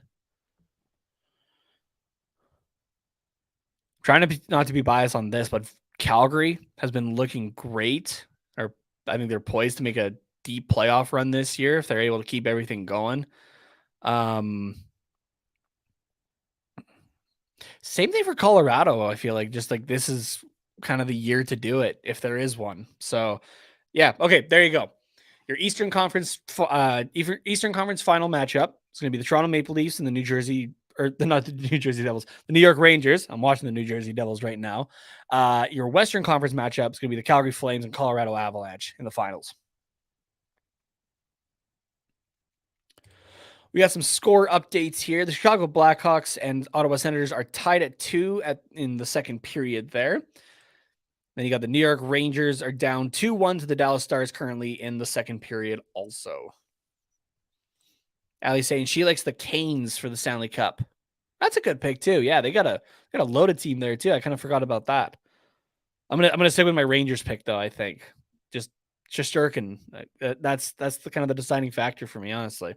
trying to not to be biased on this, but Calgary has been looking great. Or I think they're poised to make a deep playoff run this year if they're able to keep everything going. Same thing for Colorado. I feel like just like this is kind of the year to do it if there is one. So yeah, okay, there you go. Your Eastern Conference final matchup is going to be the Toronto Maple Leafs and the New Jersey not the New Jersey Devils, the New York Rangers. I'm watching the New Jersey Devils right now. Your Western Conference matchup is going to be the Calgary Flames and Colorado Avalanche in the finals. We got some score updates here. The Chicago Blackhawks and Ottawa Senators are tied at 2 in the second period there. Then you got the New York Rangers are down 2-1 to the Dallas Stars currently in the second period also. Allie's saying she likes the Canes for the Stanley Cup. That's a good pick too. Yeah, they got a loaded team there too. I kind of forgot about that. I'm gonna stick with my Rangers pick though. I think just Shesterkin. That's the kind of the deciding factor for me, honestly.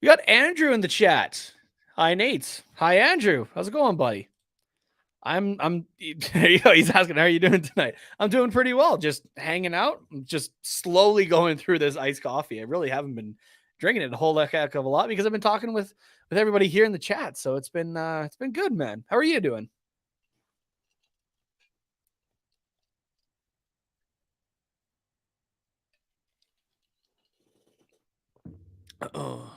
We got Andrew in the chat. Hi Nate. Hi Andrew. How's it going, buddy? I'm there you go. He's asking, how are you doing tonight? I'm doing pretty well. Just hanging out. I'm just slowly going through this iced coffee. I really haven't been drinking it a whole heck of a lot because I've been talking with everybody here in the chat. So it's been good, man. How are you doing? Oh.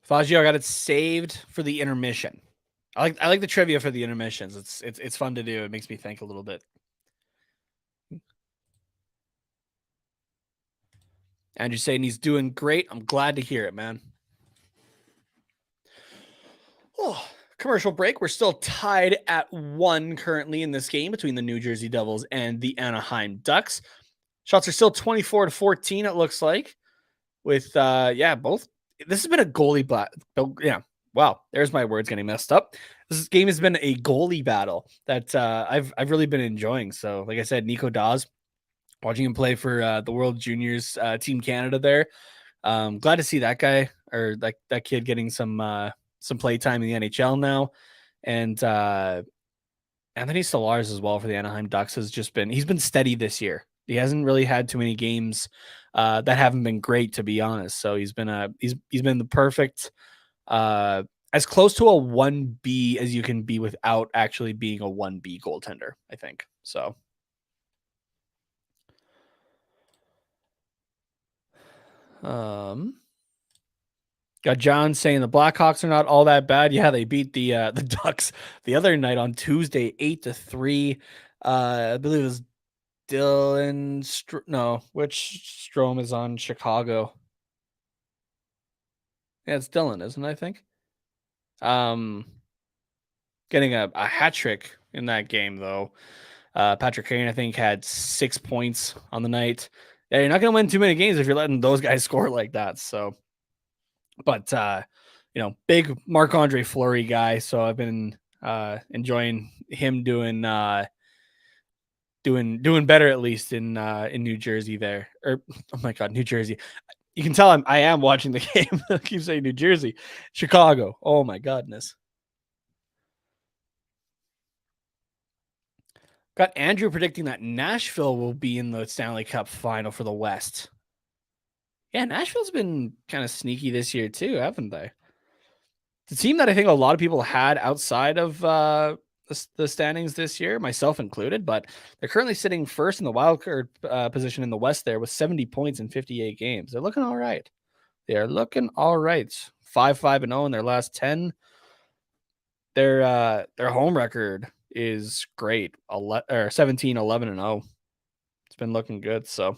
Fazio, I got it saved for the intermission. I like the trivia for the intermissions. It's fun to do. It makes me think a little bit. Andrew's saying he's doing great. I'm glad to hear it, man. Oh, commercial break. We're still tied at 1 currently in this game between the New Jersey Devils and the Anaheim Ducks. Shots are still 24-14, it looks like. With both. This has been a goalie wow, there's my words getting messed up. This game has been a goalie battle that I've really been enjoying. So, like I said, Nico Dawes, watching him play for the World Juniors Team Canada there. Glad to see that guy or that kid getting some play time in the NHL now. And Anthony Stolarz as well for the Anaheim Ducks he's been steady this year. He hasn't really had too many games that haven't been great, to be honest. So he's been the perfect, as close to a 1B as you can be without actually being a 1B goaltender, I think. So got John saying the Blackhawks are not all that bad. Yeah, they beat the Ducks the other night on Tuesday, 8-3. I believe it was which Strome is on Chicago? Yeah, it's Dylan, isn't it, I think? Getting a hat trick in that game, though. Patrick Kane, I think, had 6 points on the night. Yeah, you're not going to win too many games if you're letting those guys score like that. So, but, big Marc-Andre Fleury guy. So I've been enjoying him doing better, at least in New Jersey there. Or, oh my God, New Jersey. You can tell I am watching the game. I keep saying New Jersey. Chicago. Oh my goodness. Got Andrew predicting that Nashville will be in the Stanley Cup final for the West. Yeah, Nashville's been kind of sneaky this year too, haven't they? The team that I think a lot of people had outside of the standings this year, myself included, but they're currently sitting first in the wild card position in the West there with 70 points in 58 games. They're looking all right. They are looking all right. 5-5-0 in their last 10. Their home record is great. 17-11-0. It's been looking good. So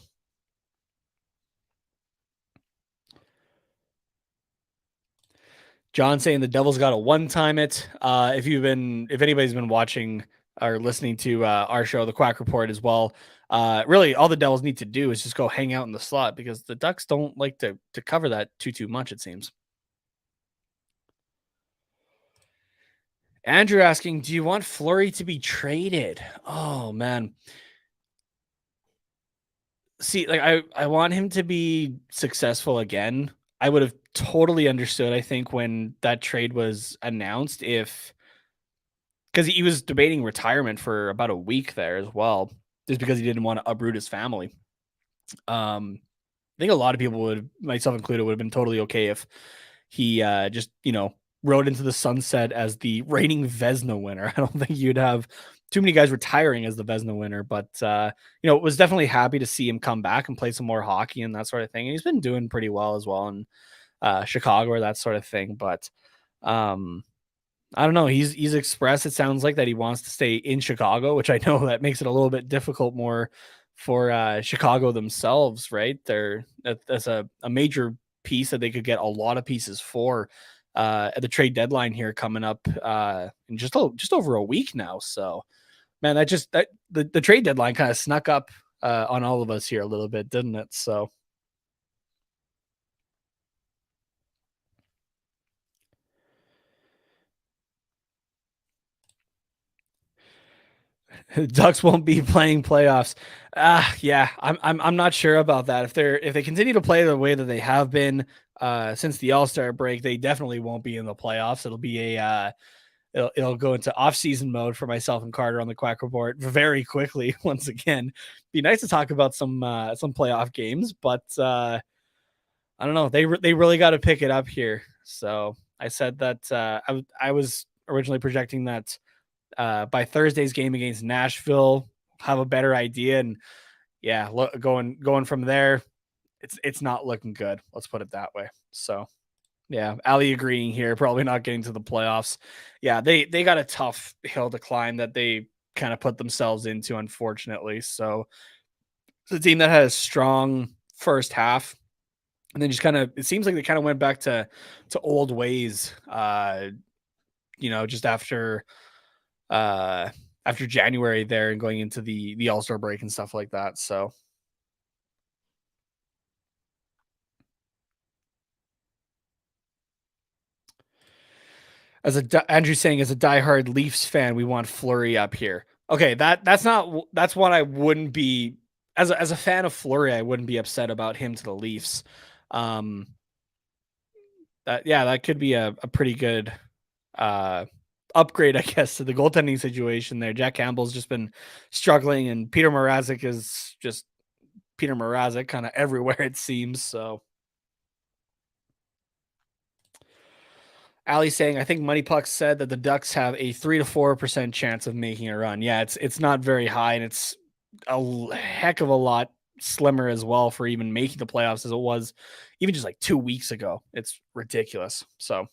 John saying the Devils got to one-time it. If anybody's been watching or listening to our show, The Quack Report, as well, really all the Devils need to do is just go hang out in the slot because the Ducks don't like to cover that too much, it seems. Andrew asking, do you want Fleury to be traded? Oh, man. See, like I want him to be successful again. I would have totally understood, I think, when that trade was announced, because he was debating retirement for about a week there as well, just because he didn't want to uproot his family. I think a lot of people myself included, would have been totally okay if he just, rode into the sunset as the reigning Vezina winner. I don't think you'd have too many guys retiring as the Vezina winner, but was definitely happy to see him come back and play some more hockey and that sort of thing. And he's been doing pretty well as well in Chicago or that sort of thing. But I don't know. He's expressed, it sounds like, that he wants to stay in Chicago, which I know that makes it a little bit difficult more for Chicago themselves, right? That's a major piece that they could get a lot of pieces for at the trade deadline here coming up in just over a week now. So, man, the trade deadline kind of snuck up on all of us here a little bit, didn't it? So. Ducks won't be playing playoffs. Yeah, I'm not sure about that. If they continue to play the way that they have been since the All-Star break, they definitely won't be in the playoffs. It'll be it'll go into off-season mode for myself and Carter on the Quack Report very quickly. Once again, be nice to talk about some playoff games, but I don't know. They really got to pick it up here. So I said that I was originally projecting that by Thursday's game against Nashville, have a better idea. And yeah, going from there, it's not looking good. Let's put it that way. So yeah, Ali agreeing here, probably not getting to the playoffs. Yeah, they got a tough hill to climb that they kind of put themselves into, unfortunately. So it's a team that had a strong first half, and then it seems like they kind of went back to old ways just after January there and going into the All-Star break and stuff like that. So Andrew's saying, as a diehard Leafs fan, we want Fleury up here. Okay, that's one I wouldn't be, as a fan of Fleury, I wouldn't be upset about him to the Leafs. That could be a pretty good upgrade, I guess, to the goaltending situation there. Jack Campbell's just been struggling, and Peter Mrazek is just Peter Mrazek kind of everywhere, it seems. So Ali's saying, I think Money Puck said that the Ducks have a 3 to 4% chance of making a run. Yeah, it's not very high, and it's a heck of a lot slimmer as well for even making the playoffs as it was even just like 2 weeks ago. It's ridiculous. So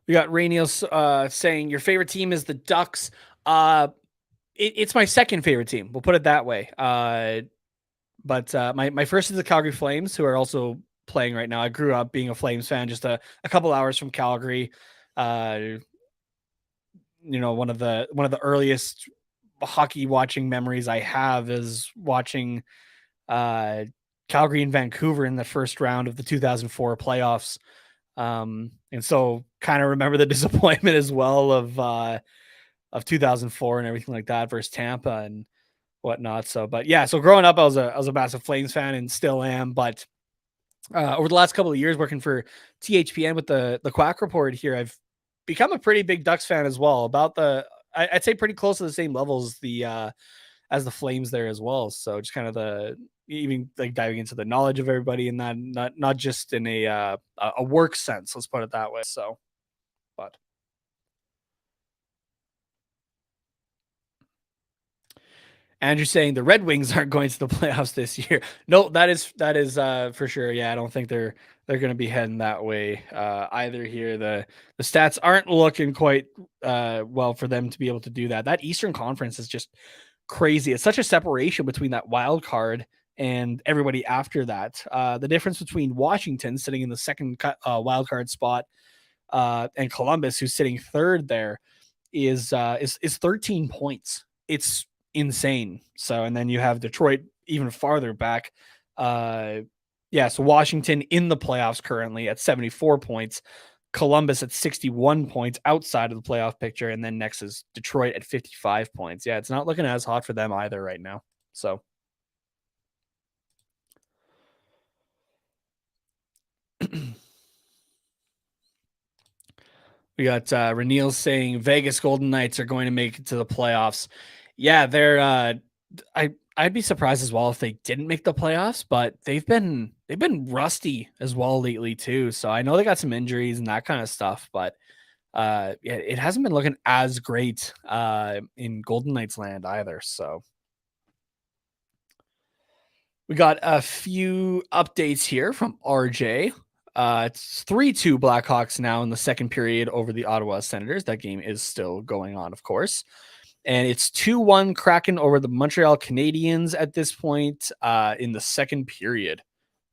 we got Rainiel saying, your favorite team is the Ducks. It's my second favorite team. We'll put it that way. But my first is the Calgary Flames, who are also playing right now. I grew up being a Flames fan, just a couple hours from Calgary. One of the earliest hockey watching memories I have is watching Calgary and Vancouver in the first round of the 2004 playoffs. And so kind of remember the disappointment as well of 2004 and everything like that versus Tampa and whatnot. So growing up, I was a massive Flames fan and still am. But over the last couple of years working for THPN with the Quack Report here, I've become a pretty big Ducks fan as well. I'd say pretty close to the same levels as the Flames there as well. So just kind of even like diving into the knowledge of everybody and that not just in a work sense. Let's put it that way. So, but. Andrew saying the Red Wings aren't going to the playoffs this year. No, that is for sure. Yeah, I don't think they're going to be heading that way either here. The stats aren't looking quite well for them to be able to do that. That Eastern Conference is just crazy. It's such a separation between that wild card and everybody after that. The difference between Washington sitting in the second wild card spot and Columbus, who's sitting third there, is 13 points. It's insane. So, and then you have Detroit even farther back. So Washington in the playoffs currently at 74 points, Columbus at 61 points outside of the playoff picture, and then next is Detroit at 55 points. Yeah, it's not looking as hot for them either right now. So we got Raneal saying Vegas Golden Knights are going to make it to the playoffs. Yeah, they're I'd be surprised as well if they didn't make the playoffs, but they've been rusty as well lately too. So I know they got some injuries and that kind of stuff, but it hasn't been looking as great in Golden Knights land either. So we got a few updates here from RJ. It's 3-2 Blackhawks now in the second period over the Ottawa Senators. That game is still going on, of course. And it's 2-1 Kraken over the Montreal Canadiens at this point in the second period.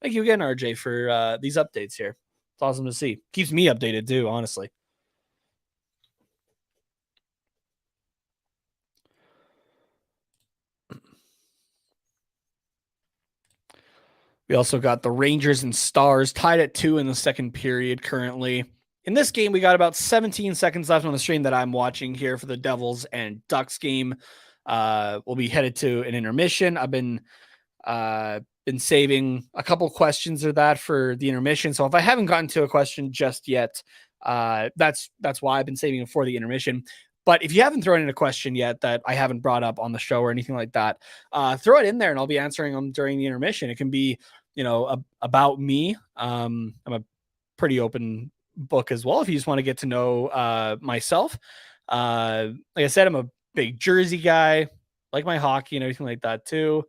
Thank you again, RJ, for these updates here. It's awesome to see. Keeps me updated too, honestly. We also got the Rangers and Stars tied at 2 in the second period currently. In this game, we got about 17 seconds left on the stream that I'm watching here for the Devils and Ducks game. We'll be headed to an intermission. I've been saving a couple questions of that for the intermission. So if I haven't gotten to a question just yet, that's why I've been saving it for the intermission. But if you haven't thrown in a question yet that I haven't brought up on the show or anything like that, throw it in there and I'll be answering them during the intermission. It can be, about me. I'm a pretty open book as well. If you just want to get to know myself, like I said, I'm a big Jersey guy, like my hockey and everything like that too.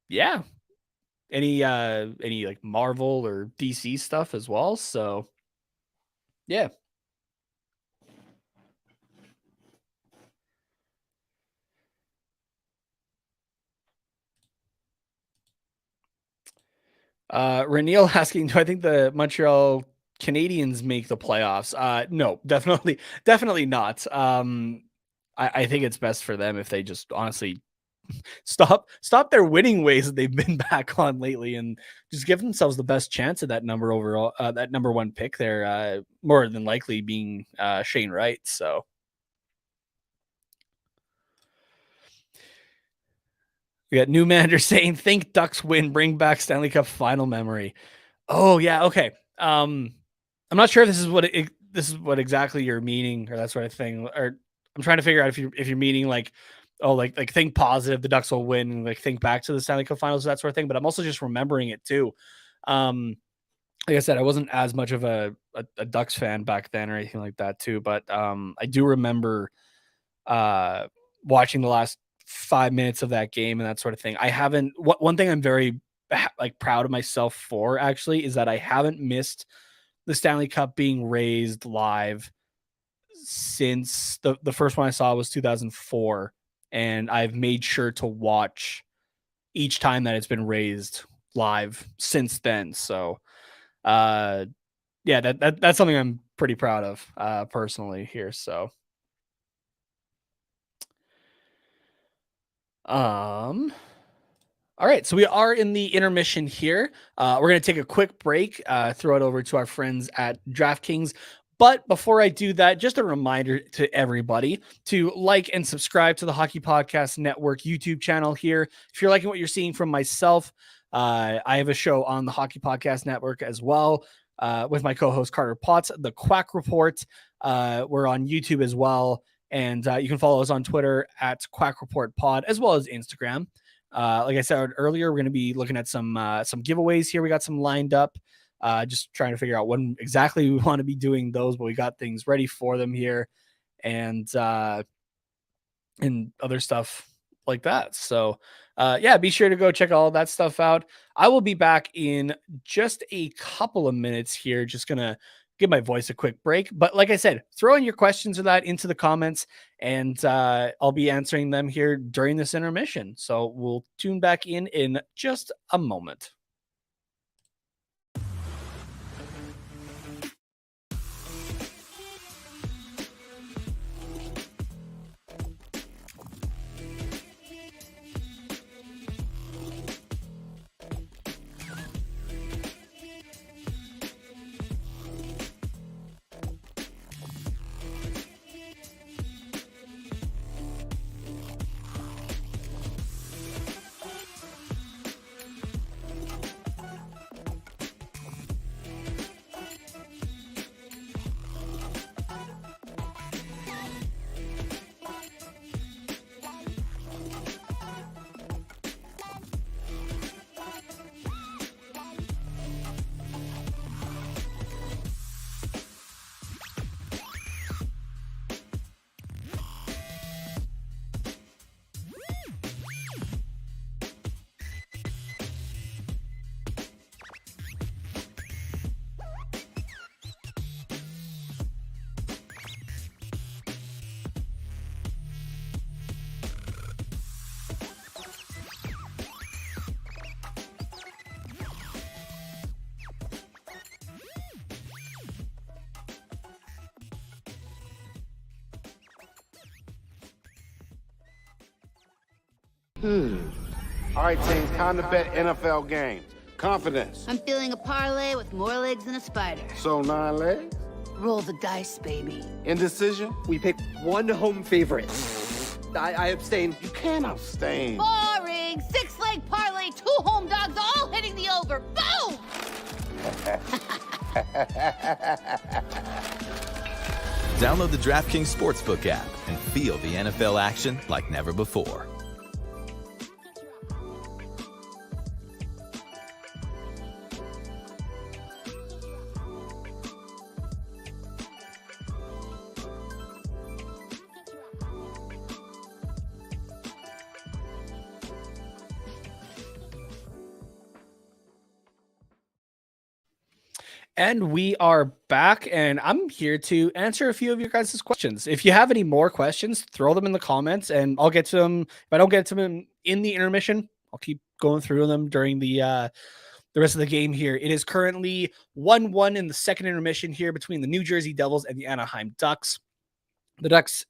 Yeah. Any like Marvel or DC stuff as well. So yeah. Renil asking, do I think the Montreal Canadiens make the playoffs? No, definitely not. I think it's best for them if they just honestly stop their winning ways that they've been back on lately and just give themselves the best chance at that number overall, that number one pick there, more than likely being Shane Wright. So we got Newmander saying, think Ducks win, bring back Stanley Cup final memory. Oh yeah, okay. I'm not sure if this is what exactly you're meaning or that sort of thing. Or I'm trying to figure out if you're meaning like, oh, like think positive, the Ducks will win, and like think back to the Stanley Cup Finals, that sort of thing. But I'm also just remembering it too. Like I said, I wasn't as much of a Ducks fan back then or anything like that too. But I do remember watching the last 5 minutes of that game and that sort of thing. I haven't. One thing I'm very like proud of myself for actually is that I haven't missed the Stanley Cup being raised live since the first one I saw was 2004, and I've made sure to watch each time that it's been raised live since then. So yeah, that's something I'm pretty proud of personally here. So all right, so we are in the intermission here. We're going to take a quick break, throw it over to our friends at DraftKings. But before I do that, just a reminder to everybody to like and subscribe to the Hockey Podcast Network YouTube channel here. If you're liking what you're seeing from myself, I have a show on the Hockey Podcast Network as well with my co-host Carter Potts, The Quack Report. We're on YouTube as well. And you can follow us on Twitter at Quack Report Pod, as well as Instagram. Like I said earlier, we're going to be looking at some giveaways here. We got some lined up. Just trying to figure out when exactly we want to be doing those, but we got things ready for them here, and other stuff like that. So yeah, be sure to go check all that stuff out. I will be back in just a couple of minutes here. Just gonna give my voice a quick break. But like I said, throw in your questions or that into the comments, and I'll be answering them here during this intermission. So we'll tune back in just a moment. All right, team, time to bet NFL games. Confidence. I'm feeling a parlay with more legs than a spider. So 9 legs. Roll the dice, baby. Indecision. We pick one home favorite. I abstain. You can't abstain. Boring. 6-leg parlay, 2 home dogs, all hitting the over. Boom! Download the DraftKings Sportsbook app and feel the NFL action like never before. And we are back, and I'm here to answer a few of your guys' questions. If you have any more questions, throw them in the comments, and I'll get to them. If I don't get to them in the intermission, I'll keep going through them during the the rest of the game here. It is currently 1-1 in the second intermission here between the New Jersey Devils and the Anaheim Ducks. The Ducks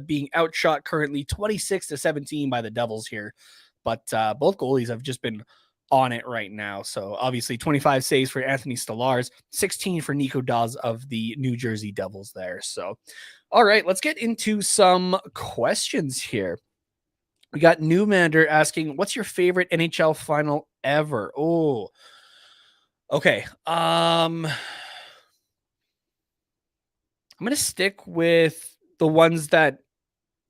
being outshot currently 26-17 by the Devils here. But both goalies have just been on it right now. So obviously 25 saves for Anthony Stolarz, 16 for Nico Daws of the New Jersey Devils there. So, all right, let's get into some questions here. We got Newmander asking, what's your favorite NHL final ever? Oh, okay. I'm going to stick with the ones that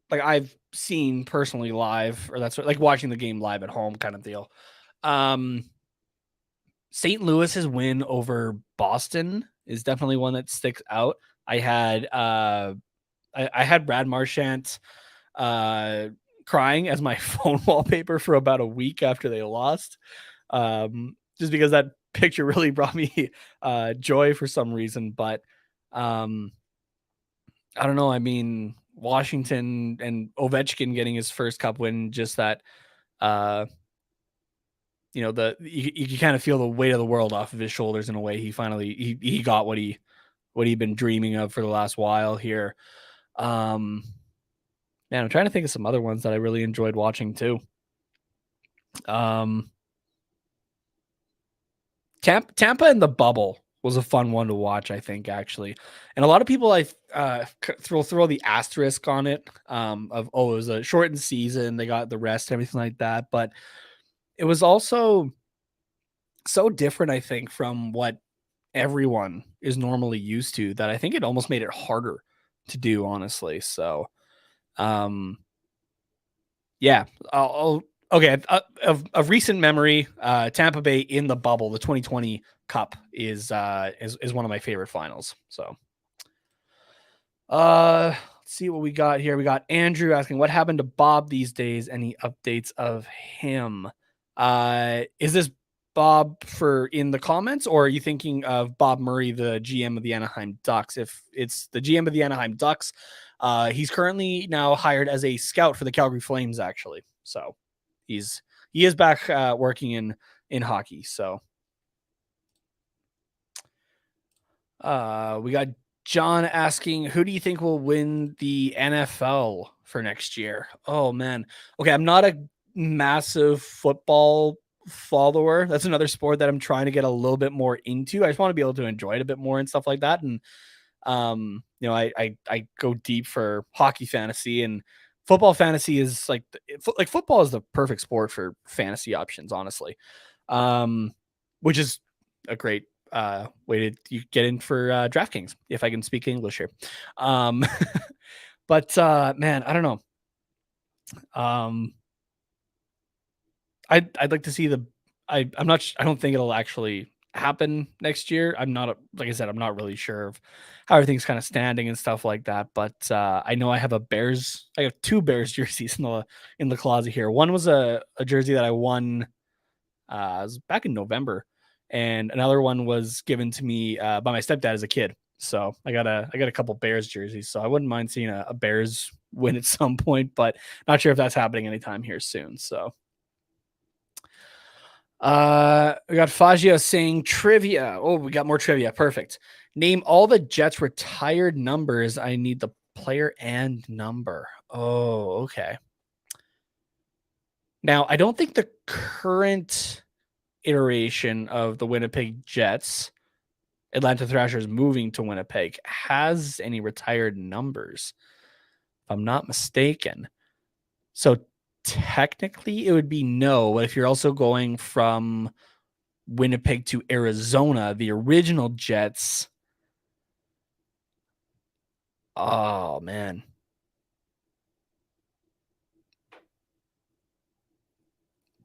like I've seen personally live, or that's like watching the game live at home kind of deal. St. Louis's win over Boston is definitely one that sticks out. I had Brad Marchand crying as my phone wallpaper for about a week after they lost, just because that picture really brought me joy for some reason. But I don't know. I mean, Washington and Ovechkin getting his first cup win, just that, you kind of feel the weight of the world off of his shoulders in a way. He finally he got what he'd been dreaming of for the last while here. Man, I'm trying to think of some other ones that I really enjoyed watching too. Tampa in the bubble was a fun one to watch, I think, actually. And a lot of people throw the asterisk on it of, it was a shortened season, they got the rest, everything like that. But it was also so different, I think, from what everyone is normally used to, that I think it almost made it harder to do, honestly. So, yeah, okay. Of recent memory, Tampa Bay in the bubble, the 2020 Cup is one of my favorite finals. So, let's see what we got here. We got Andrew asking, what happened to Bob these days? Any updates of him? Is this Bob for in the comments, or are you thinking of Bob Murray, the GM of the Anaheim Ducks? If it's the GM of the Anaheim Ducks, he's currently now hired as a scout for the Calgary Flames, actually. So he is back working in hockey. So we got John asking, who do you think will win the NFL for next year? Oh man. Okay, I'm not a massive football follower. That's another sport that I'm trying to get a little bit more into. I just want to be able to enjoy it a bit more and stuff like that. And I go deep for hockey fantasy, and football fantasy is like football is the perfect sport for fantasy options, honestly. Which is a great way to get in for DraftKings, if I can speak English here. But man, I don't know. I'd like to see I don't think it'll actually happen next year. Like I said, I'm not really sure of how everything's kind of standing and stuff like that. But I know I have two Bears jerseys in the closet here. One was a jersey that I won it was back in November, and another one was given to me by my stepdad as a kid. So I got a couple Bears jerseys. So I wouldn't mind seeing a Bears win at some point, but not sure if that's happening anytime here soon. So. We got Fagio saying trivia. Oh, we got more trivia. Perfect. Name all the Jets retired numbers. I need the player and number. Oh, okay. Now, I don't think the current iteration of the Winnipeg Jets, Atlanta Thrashers moving to Winnipeg, has any retired numbers, if I'm not mistaken. So technically it would be no, but if you're also going from Winnipeg to Arizona, the original Jets, oh man.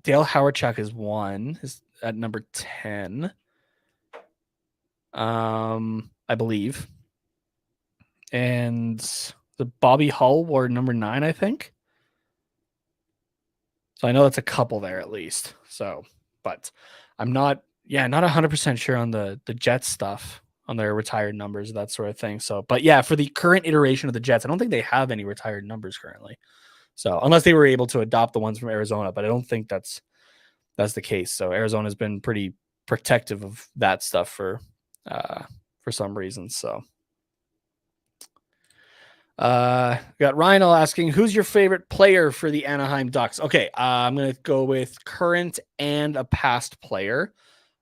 Dale Hawerchuk is one, is at number 10. I believe. And the Bobby Hull wore number 9, I think. So I know that's a couple there at least. So, but I'm not 100% sure on the Jets stuff, on their retired numbers, that sort of thing. So, but yeah, for the current iteration of the Jets, I don't think they have any retired numbers currently. So unless they were able to adopt the ones from Arizona, but I don't think that's the case. So Arizona's been pretty protective of that stuff for some reason. So got Ryan asking, who's your favorite player for the Anaheim Ducks? Okay, I'm gonna go with current and a past player.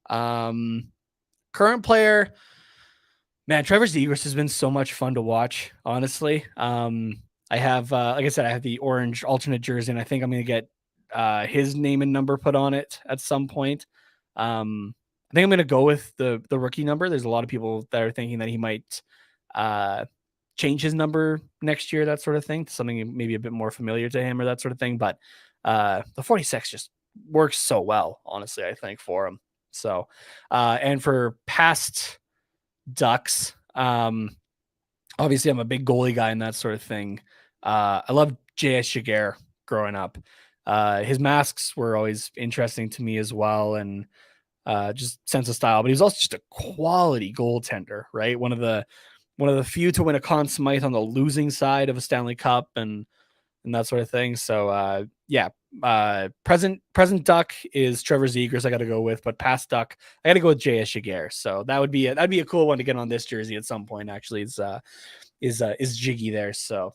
Current player, man, Trevor Zegras has been so much fun to watch, honestly. I have, like I said, I have the orange alternate jersey, and I think I'm going to get his name and number put on it at some point. I think I'm going to go with the rookie number. There's a lot of people that are thinking that he might change his number next year, that sort of thing, to something maybe a bit more familiar to him or that sort of thing. But the 46 just works so well, honestly, I think, for him. So, and for past Ducks, obviously I'm a big goalie guy and that sort of thing. I love J.S. Jaguar growing up. His masks were always interesting to me as well, and just sense of style. But he was also just a quality goaltender, right? One of the few to win a Conn Smythe on the losing side of a Stanley Cup and that sort of thing. So present Duck is Trevor Zegras I got to go with, but past Duck I got to go with J.S. Jaguar. So that'd be a cool one to get on this jersey at some point. Actually, is Jiggy there? So,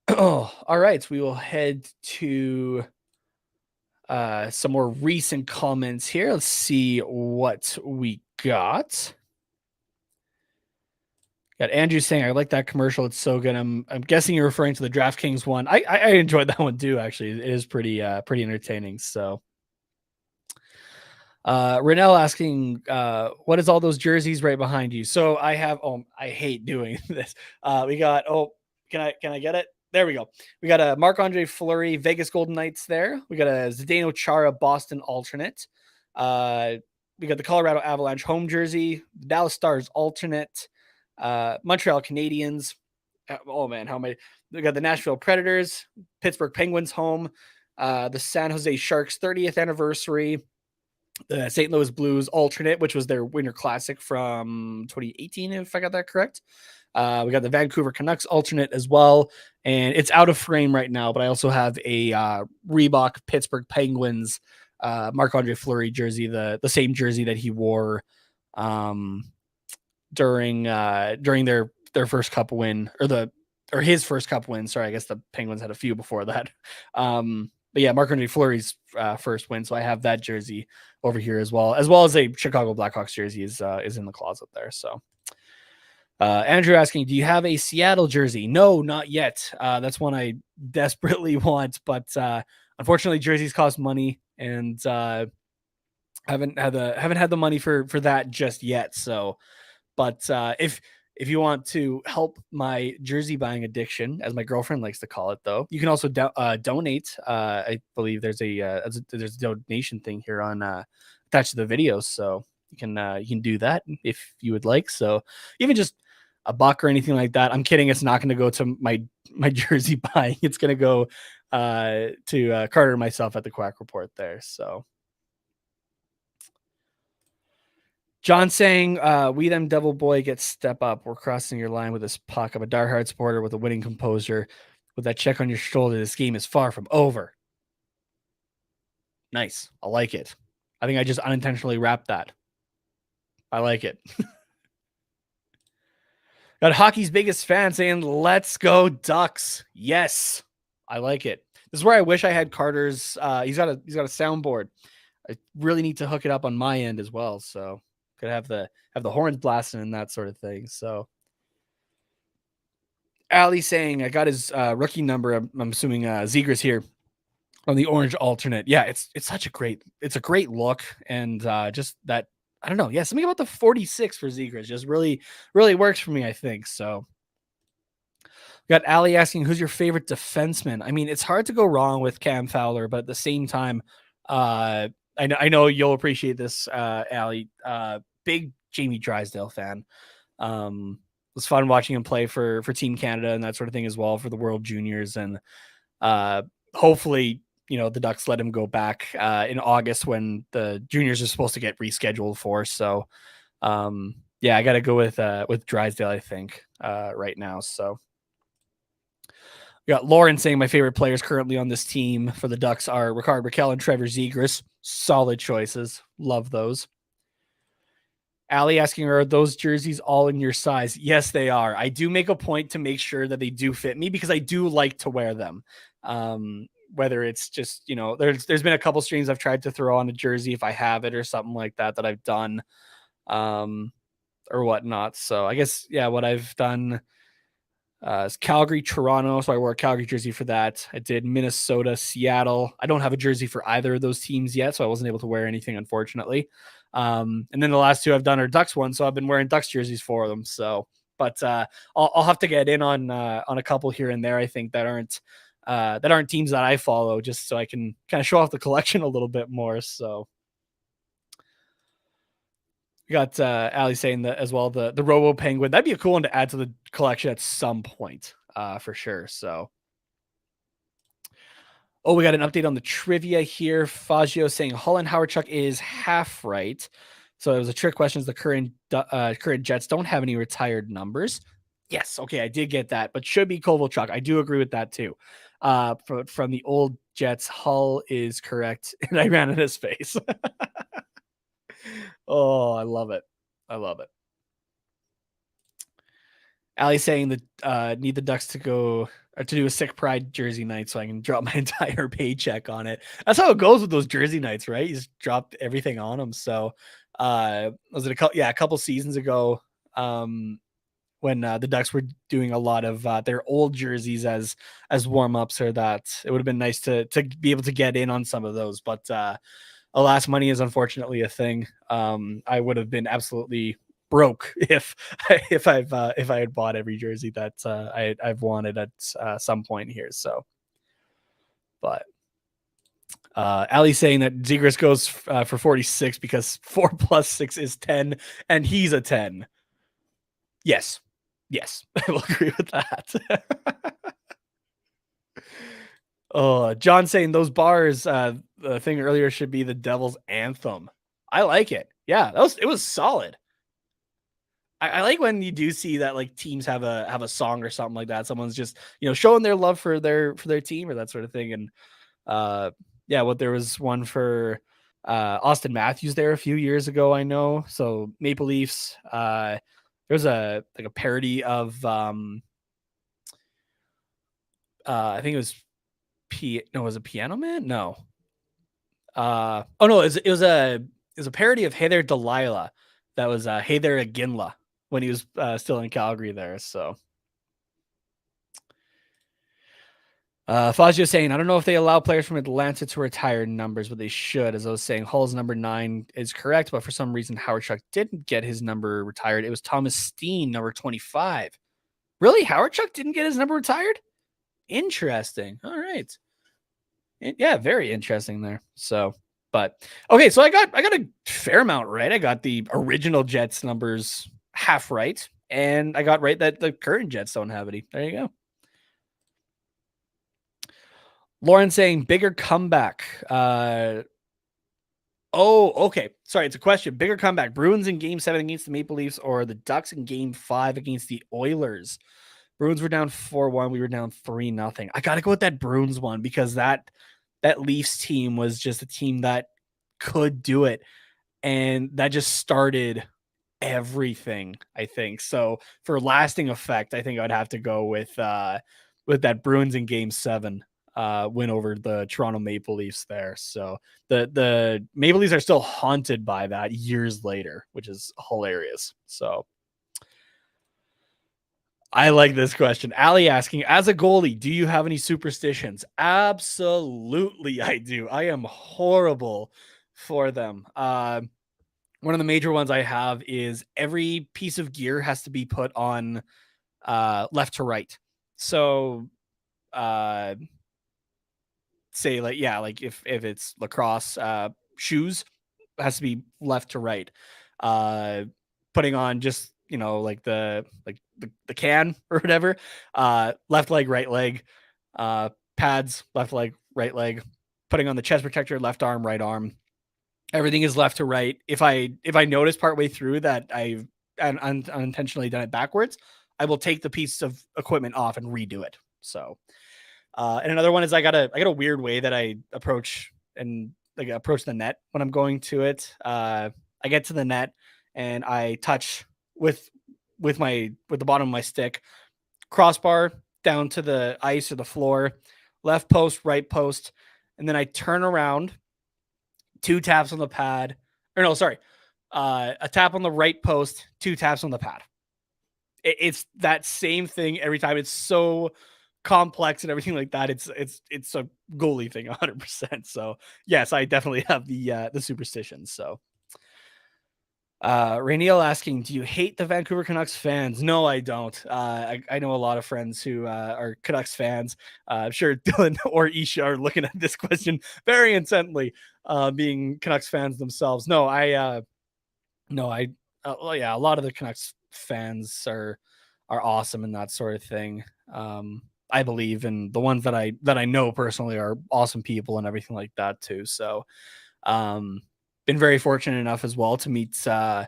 all right, we will head to some more recent comments here. Let's see what we got. Got Andrew saying, I like that commercial. It's so good. I'm guessing you're referring to the DraftKings one. I enjoyed that one too, actually. It is pretty entertaining. So Renell asking, what is all those jerseys right behind you? So I have, I hate doing this. We got, can I get it? There we go. We got a Marc-Andre Fleury Vegas Golden Knights there. We got a Zdeno Chara Boston alternate. We got the Colorado Avalanche home jersey, the Dallas Stars alternate, Montreal Canadiens. Oh man, how many? We got the Nashville Predators, Pittsburgh Penguins home, the San Jose Sharks 30th anniversary, the St. Louis Blues alternate, which was their Winter Classic from 2018, if I got that correct. We got the Vancouver Canucks alternate as well, and it's out of frame right now, but I also have a Reebok Pittsburgh Penguins Marc-Andre Fleury jersey, the same jersey that he wore during their first cup win, or his first cup win. Sorry, I guess the Penguins had a few before that. But yeah, Marc-Andre Fleury's first win, so I have that jersey over here as well as a Chicago Blackhawks jersey is in the closet there. So Andrew asking, do you have a Seattle jersey? No, not yet. That's one I desperately want, but unfortunately jerseys cost money, and haven't had the money for that just yet. So, but if you want to help my jersey buying addiction, as my girlfriend likes to call it, though, you can also donate. I believe there's a donation thing here on attached to the video, so you can do that if you would like. So even just $1 or anything like that. I'm kidding. It's not going to go to my jersey buying. It's going to go to Carter and myself at the Quack Report there. So. John saying, we them devil boy get step up. We're crossing your line with this puck. I'm a diehard supporter with a winning composure. With that check on your shoulder, this game is far from over. Nice. I like it. I think I just unintentionally wrapped that. I like it. Got hockey's biggest fan saying, let's go Ducks. Yes. I like it. This is where I wish I had Carter's. He's got a soundboard. I really need to hook it up on my end as well. So could have the horns blasting and that sort of thing. So Ali saying, I got his rookie number. I'm assuming Zegras here on the orange alternate. Yeah, it's a great look, and just that, I don't know. Yeah, something about the 46 for Zegras just really, really works for me, I think. So we got Ali asking, who's your favorite defenseman? I mean, it's hard to go wrong with Cam Fowler, but at the same time, I know you'll appreciate this, Ali. Big Jamie Drysdale fan. It was fun watching him play for Team Canada and that sort of thing as well for the World Juniors. And hopefully, the Ducks let him go back in August when the juniors are supposed to get rescheduled for. So, yeah, I got to go with Drysdale, I think, right now. So, We got Lauren saying my favorite players currently on this team for the Ducks are Rickard Rakell and Trevor Zegras. Solid choices. Love those. Allie asking, are those jerseys all in your size? Yes, they are. I do make a point to make sure that they do fit me because I do like to wear them. Whether it's just, there's been a couple streams I've tried to throw on a jersey if I have it or something like that I've done or whatnot. So I guess, what I've done is Calgary, Toronto. So I wore a Calgary jersey for that. I did Minnesota, Seattle. I don't have a jersey for either of those teams yet, so I wasn't able to wear anything, unfortunately. And then the last two I've done are Ducks ones, so I've been wearing Ducks jerseys for them. So, but I'll have to get in on a couple here and there. I think that aren't teams that I follow, just so I can kind of show off the collection a little bit more. So, we got Ali saying that as well. The Robo Penguin, that'd be a cool one to add to the collection at some point, for sure. So. Oh, we got an update on the trivia here. Fazio saying Hull and Howard is half right. So it was a trick question. The current Jets don't have any retired numbers. Yes, okay, I did get that, but should be Kovalchuk. I do agree with that too. From the old Jets, Hull is correct, and I ran in his face. Oh, I love it. I love it. Ali saying that need the Ducks to go or to do a sick pride jersey night so I can drop my entire paycheck on it. That's how it goes with those jersey nights, right? You just dropped everything on them. So was it a couple seasons ago when the Ducks were doing a lot of their old jerseys as warm-ups, or that it would have been nice to be able to get in on some of those, but alas, money is unfortunately a thing. I would have been absolutely broke if I had bought every jersey that I've wanted at some point here. So, but Ali's saying that Zegras goes for 46 because 4 + 6 is 10, and he's a 10. Yes, I will agree with that. Oh, John saying those bars, the thing earlier should be the Devil's Anthem. I like it. Yeah, it was solid. I like when you do see that like teams have a song or something like that. Someone's just showing their love for their team or that sort of thing. And there was one for Austin Matthews there a few years ago, I know. So Maple Leafs. There was a parody of I think it was was it Piano Man? No. It was a parody of Hey There Delilah. That was Hey There Aginla when he was still in Calgary there. So Fazio saying, I don't know if they allow players from Atlanta to retire numbers, but they should. As I was saying, Hull's number 9 is correct, but for some reason Howard didn't get his number retired. It was Thomas Steen, number 25. Really? Howard didn't get his number retired? Interesting. All right. Yeah, very interesting there. So, but okay, so I got a fair amount right. I got the original Jets numbers half right, and I got right that the current Jets don't have any. There you go. Lauren saying bigger comeback. Okay. Sorry, it's a question. Bigger comeback. Bruins in Game 7 against the Maple Leafs, or the Ducks in Game 5 against the Oilers? Bruins were down 4-1. We were down 3-0. I got to go with that Bruins one because that Leafs team was just a team that could do it. And that just started everything, I think. So for lasting effect, I think I'd have to go with that Bruins in Game 7 win over the Toronto Maple Leafs there. So the Maple Leafs are still haunted by that years later, which is hilarious. So I like this question. Ali asking, as a goalie, do you have any superstitions? Absolutely, I do. I am horrible for them. One of the major ones I have is every piece of gear has to be put on left to right. So say like if it's lacrosse shoes, has to be left to right. Putting on just like the can or whatever, left leg, right leg, pads, left leg, right leg, putting on the chest protector, left arm, right arm, everything is left to right. If I notice partway through that I've unintentionally done it backwards, I will take the piece of equipment off and redo it. So And another one is I got a weird way that I approach the net when I'm going to it. I get to the net and I touch with the bottom of my stick, crossbar down to the ice or the floor, left post, right post, and then I turn around, 2 taps on the pad. Or no, sorry. A tap on the right post, 2 taps on the pad. It's that same thing every time. It's so complex and everything like that. It's a goalie thing 100%. So yes, I definitely have the superstitions. So Rainiel asking, do you hate the Vancouver Canucks fans? No, I don't. I know a lot of friends who are Canucks fans. I'm sure Dylan or Isha are looking at this question very intently, being Canucks fans themselves. No, a lot of the Canucks fans are awesome and that sort of thing. I believe, and the ones that I know personally are awesome people and everything like that too. So, been very fortunate enough as well to meet some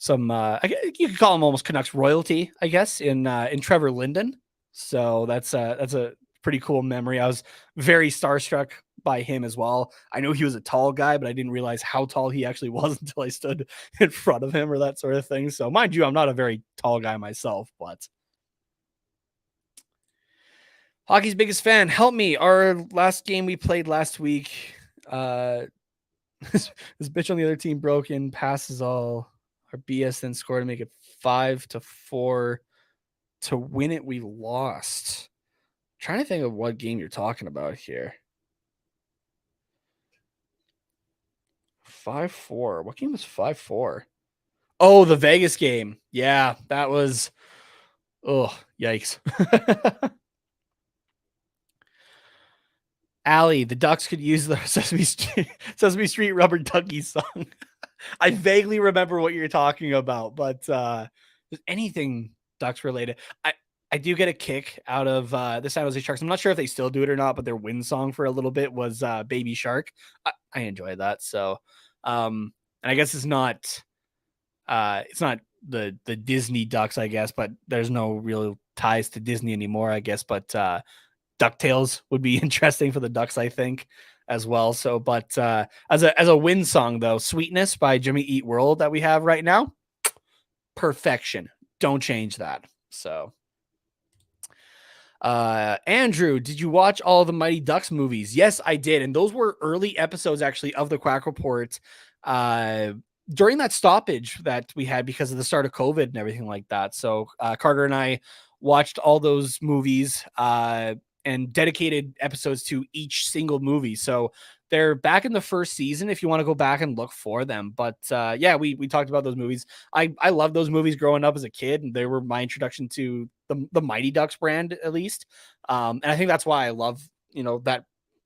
you could call him almost Canucks royalty, I guess, in Trevor Linden. So that's a pretty cool memory. I was very starstruck by him as well. I know he was a tall guy, but I didn't realize how tall he actually was until I stood in front of him or that sort of thing. So mind you, I'm not a very tall guy myself, but hockey's biggest fan. Help me. Our last game we played last week, this bitch on the other team broke in, passes all our BS, then scored to make it 5-4 to win it. We lost. I'm trying to think of what game you're talking about here. 5-4. What game was 5-4? Oh, the Vegas game. Yeah, that was. Oh, yikes. Allie, the Ducks could use the Sesame Street Rubber Ducky song. I vaguely remember what you're talking about, but anything Ducks related. I do get a kick out of the San Jose Sharks. I'm not sure if they still do it or not, but their win song for a little bit was Baby Shark. I enjoy that. So, and I guess it's not the Disney Ducks, I guess, but there's no real ties to Disney anymore, I guess. But DuckTales would be interesting for the Ducks, I think, as well. So, but as a win song though, Sweetness by Jimmy Eat World that we have right now, perfection. Don't change that. So, Andrew, did you watch all the Mighty Ducks movies? Yes, I did, and those were early episodes actually of the Quack Report. During that stoppage that we had because of the start of COVID and everything like that. So Carter and I watched all those movies and dedicated episodes to each single movie. So they're back in the first season if you want to go back and look for them. But yeah, we talked about those movies. I loved those movies growing up as a kid, and they were my introduction to the Mighty Ducks brand, at least. And I think that's why I love, that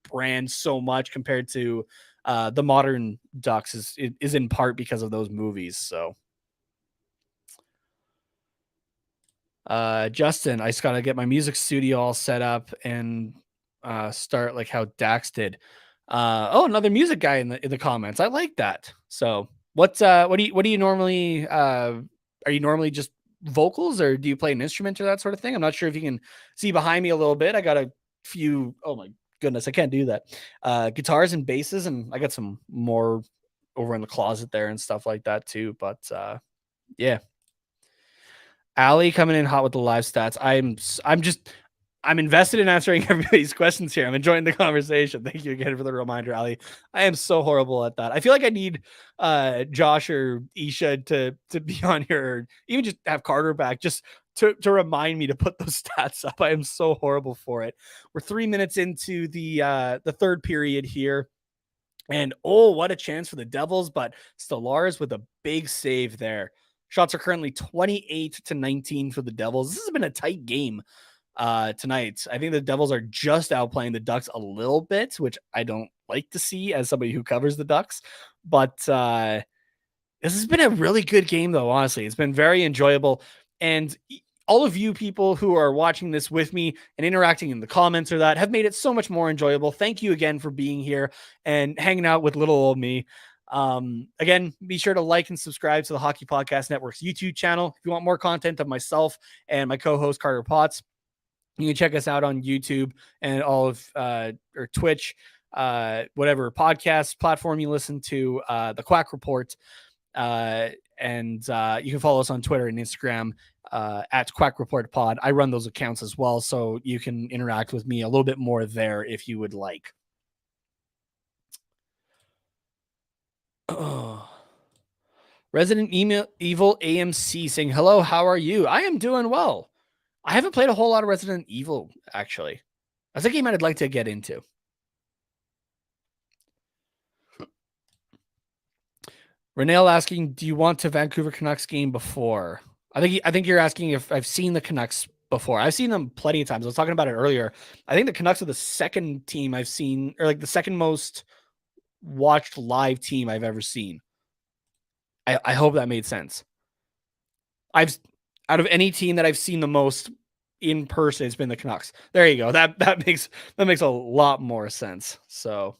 brand so much compared to the modern Ducks is in part because of those movies. So Justin, I just gotta get my music studio all set up and start like how Dax did. Another music guy in the comments. I like that. So what do you normally are you normally just vocals, or do you play an instrument or that sort of thing? I'm not sure if you can see behind me a little bit. I got a few, oh my goodness, I can't do that. Guitars and basses, and I got some more over in the closet there and stuff like that too. But yeah. Allie coming in hot with the live stats. I'm invested in answering everybody's questions here. I'm enjoying the conversation. Thank you again for the reminder, Allie. I am so horrible at that. I feel like I need Josh or Isha to be on here, or even just have Carter back just to remind me to put those stats up. I am so horrible for it. We're 3 minutes into the third period here. And what a chance for the Devils, but Stellaris with a big save there. Shots are currently 28-19 for the Devils. This has been a tight game tonight. I think the Devils are just outplaying the Ducks a little bit, which I don't like to see as somebody who covers the Ducks. But this has been a really good game, though, honestly. It's been very enjoyable. And all of you people who are watching this with me and interacting in the comments or that have made it so much more enjoyable. Thank you again for being here and hanging out with little old me. Again, be sure to like and subscribe to the Hockey Podcast Network's YouTube channel if you want more content of myself and my co-host Carter Potts. You can check us out on YouTube and all of or Twitch, whatever podcast platform you listen to, the Quack Report. And you can follow us on Twitter and Instagram at Quack Report Pod. I run those accounts as well, so you can interact with me a little bit more there if you would like. Resident Evil AMC saying, hello, how are you? I am doing well. I haven't played a whole lot of Resident Evil, actually. That's a game I'd like to get into. Renelle asking, do you want to Vancouver Canucks game before? I think you're asking if I've seen the Canucks before. I've seen them plenty of times. I was talking about it earlier. I think the Canucks are the second team I've seen, or like the second most watched live team I've ever seen. I hope that made sense. Out of any team that I've seen the most in person, it's been the Canucks. There you go. That makes a lot more sense. So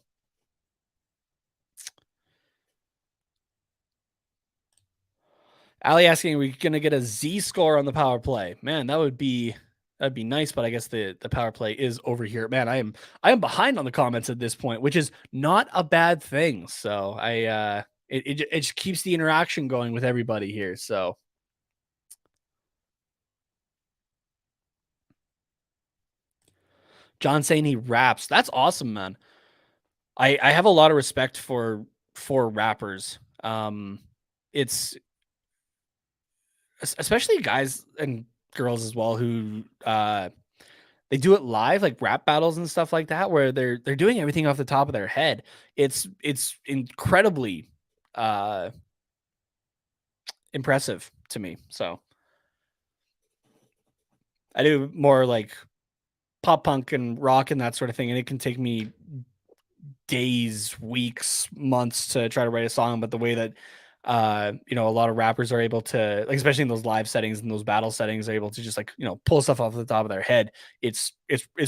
Ali asking, are we gonna get a Z score on the power play? Man, that'd be nice, but I guess the power play is over here. Man, I am behind on the comments at this point, which is not a bad thing. So it just keeps the interaction going with everybody here. So John saying he raps. That's awesome, man. I have a lot of respect for rappers. It's especially guys and girls as well who they do it live, like rap battles and stuff like that, where they're doing everything off the top of their head. It's incredibly impressive to me. So I do more like pop punk and rock and that sort of thing, and it can take me days, weeks, months to try to write a song. But the way that a lot of rappers are able to, like, especially in those live settings and those battle settings, are able to just, like, pull stuff off the top of their head. It's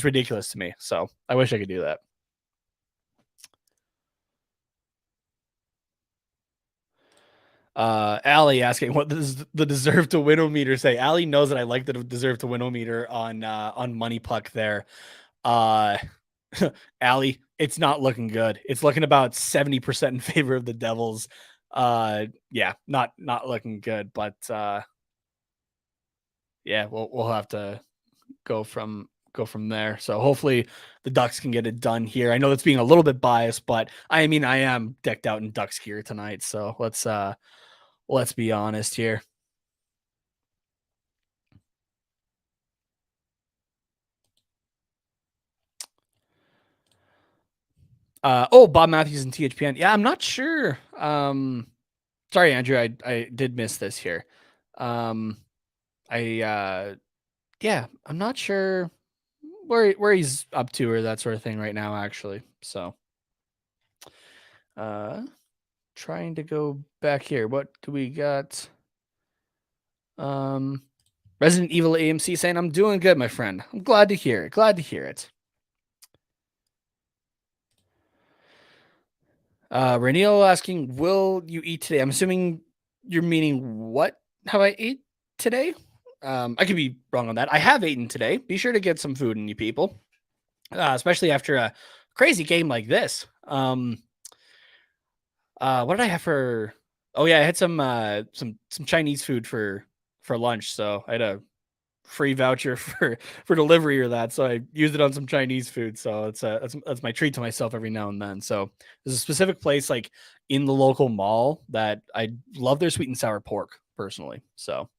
ridiculous to me. So I wish I could do that. Allie asking, what does the deserve to win meter say? Allie knows that I like the deserve to win meter on Money Puck there. Allie, it's not looking good. It's looking about 70% in favor of the Devils. Yeah, not looking good, but yeah, we'll have to go from there. So hopefully the Ducks can get it done here. I know that's being a little bit biased, but I mean, I am decked out in Ducks gear tonight, so let's be honest here. Bob Matthews and THPN. Yeah, I'm not sure. Sorry, Andrew, I did miss this here. I'm not sure where he's up to or that sort of thing right now, actually. So trying to go back here. What do we got? Resident Evil AMC saying, I'm doing good, my friend. I'm glad to hear it. Glad to hear it. Reniel asking, will you eat today? I'm assuming you're meaning what have I ate today? I could be wrong on that. I have eaten today. Be sure to get some food in you people, especially after a crazy game like this. What did I have for? Oh yeah, I had some Chinese food for lunch. So I had a free voucher for delivery or that, so I used it on some Chinese food. So that's my treat to myself every now and then. So there's a specific place like in the local mall that I love their sweet and sour pork personally. So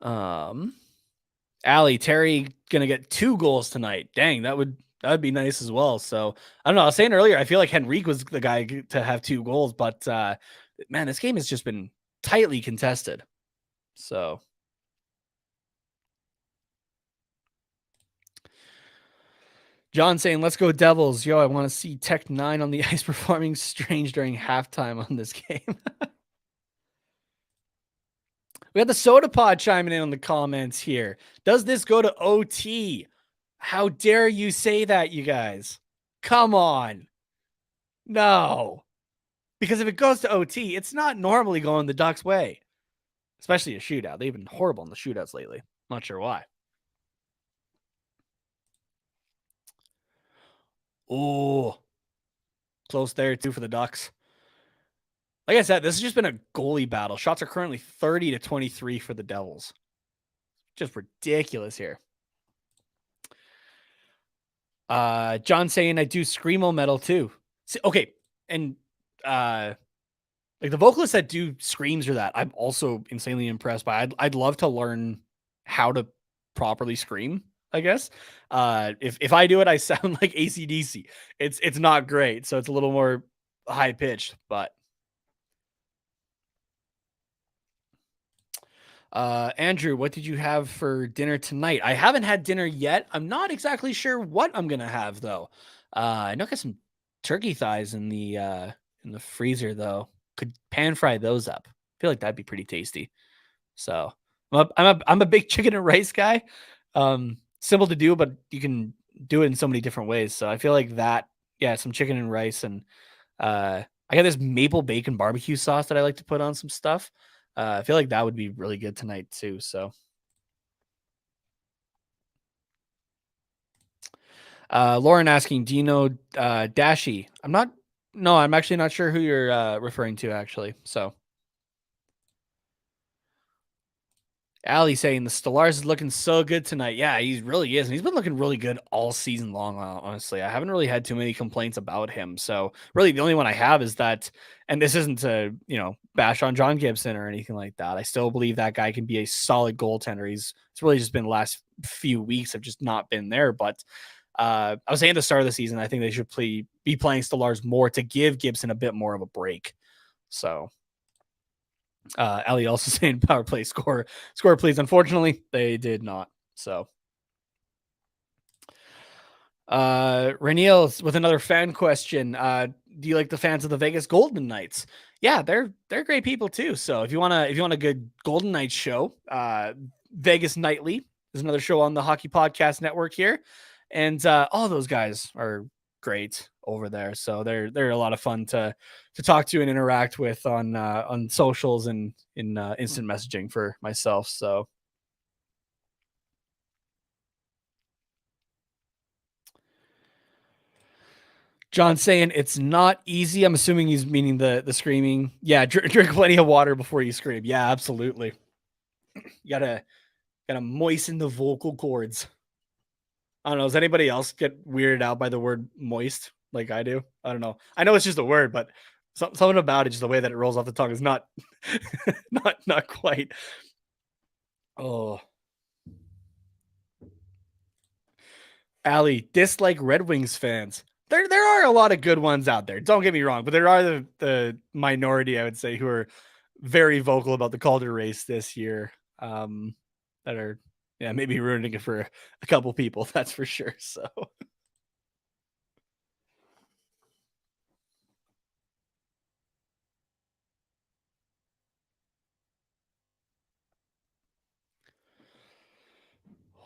Allie, Terry gonna get 2 goals tonight. Dang, that would be nice as well. So I don't know. I was saying earlier, I feel like Henrique was the guy to have 2 goals, but man, this game has just been tightly contested. So John saying, let's go Devils. Yo, I want to see Tech 9 on the ice performing strange during halftime on this game. We got the Soda Pod chiming in on the comments here. Does this go to OT? How dare you say that, you guys? Come on. No. Because if it goes to OT, it's not normally going the Ducks' way. especially a shootout. They've been horrible in the shootouts lately. Not sure why. Oh, close there too for the Ducks. Like I said, this has just been a goalie battle. Shots are currently 30-23 for the Devils. Just ridiculous here. John saying I do screamo metal too. See, okay, and like the vocalists that do screams or that, I'm also insanely impressed by. I'd love to learn how to properly scream, I guess. If I do it, I sound like AC/DC. It's not great, so it's a little more high pitched, but Andrew, what did you have for dinner tonight? I haven't had dinner yet. I'm not exactly sure what I'm gonna have though. I know I got some turkey thighs in the freezer though. Could pan fry those up. I feel like that'd be pretty tasty. So I'm a big chicken and rice guy. Simple to do, but you can do it in so many different ways. So I feel like that, yeah, some chicken and rice, and I got this maple bacon barbecue sauce that I like to put on some stuff. I feel like that would be really good tonight too. So, Lauren asking, do you know Dashi? I'm actually not sure who you're referring to actually. So, Ali saying the Stellaris is looking so good tonight. Yeah, he really is. And he's been looking really good all season long, honestly. I haven't really had too many complaints about him. So really the only one I have is that, and this isn't to, bash on John Gibson or anything like that. I still believe that guy can be a solid goaltender. It's really just been the last few weeks have just not been there. But I was saying at the start of the season, I think they should be playing Stellaris more to give Gibson a bit more of a break. So Ali also saying power play score please. Unfortunately, they did not. So Reniel with another fan question. Do you like the fans of the Vegas Golden Knights? Yeah, they're great people too. So if you want a good Golden Knights show, Vegas Nightly is another show on the Hockey Podcast Network here. And all those guys are great over there. So they're a lot of fun to talk to and interact with on socials and in instant messaging for myself. So John saying it's not easy. I'm assuming he's meaning the screaming. Yeah, drink plenty of water before you scream. Yeah, absolutely. You gotta moisten the vocal cords. I don't know. Does anybody else get weirded out by the word moist like I do? I don't know. I know it's just a word, but something about it, just the way that it rolls off the tongue, is not not quite. Oh, Ali, dislike Red Wings fans. There are a lot of good ones out there. Don't get me wrong, but there are the minority, I would say, who are very vocal about the Calder race this year. That are maybe ruining it for a couple people. That's for sure. So.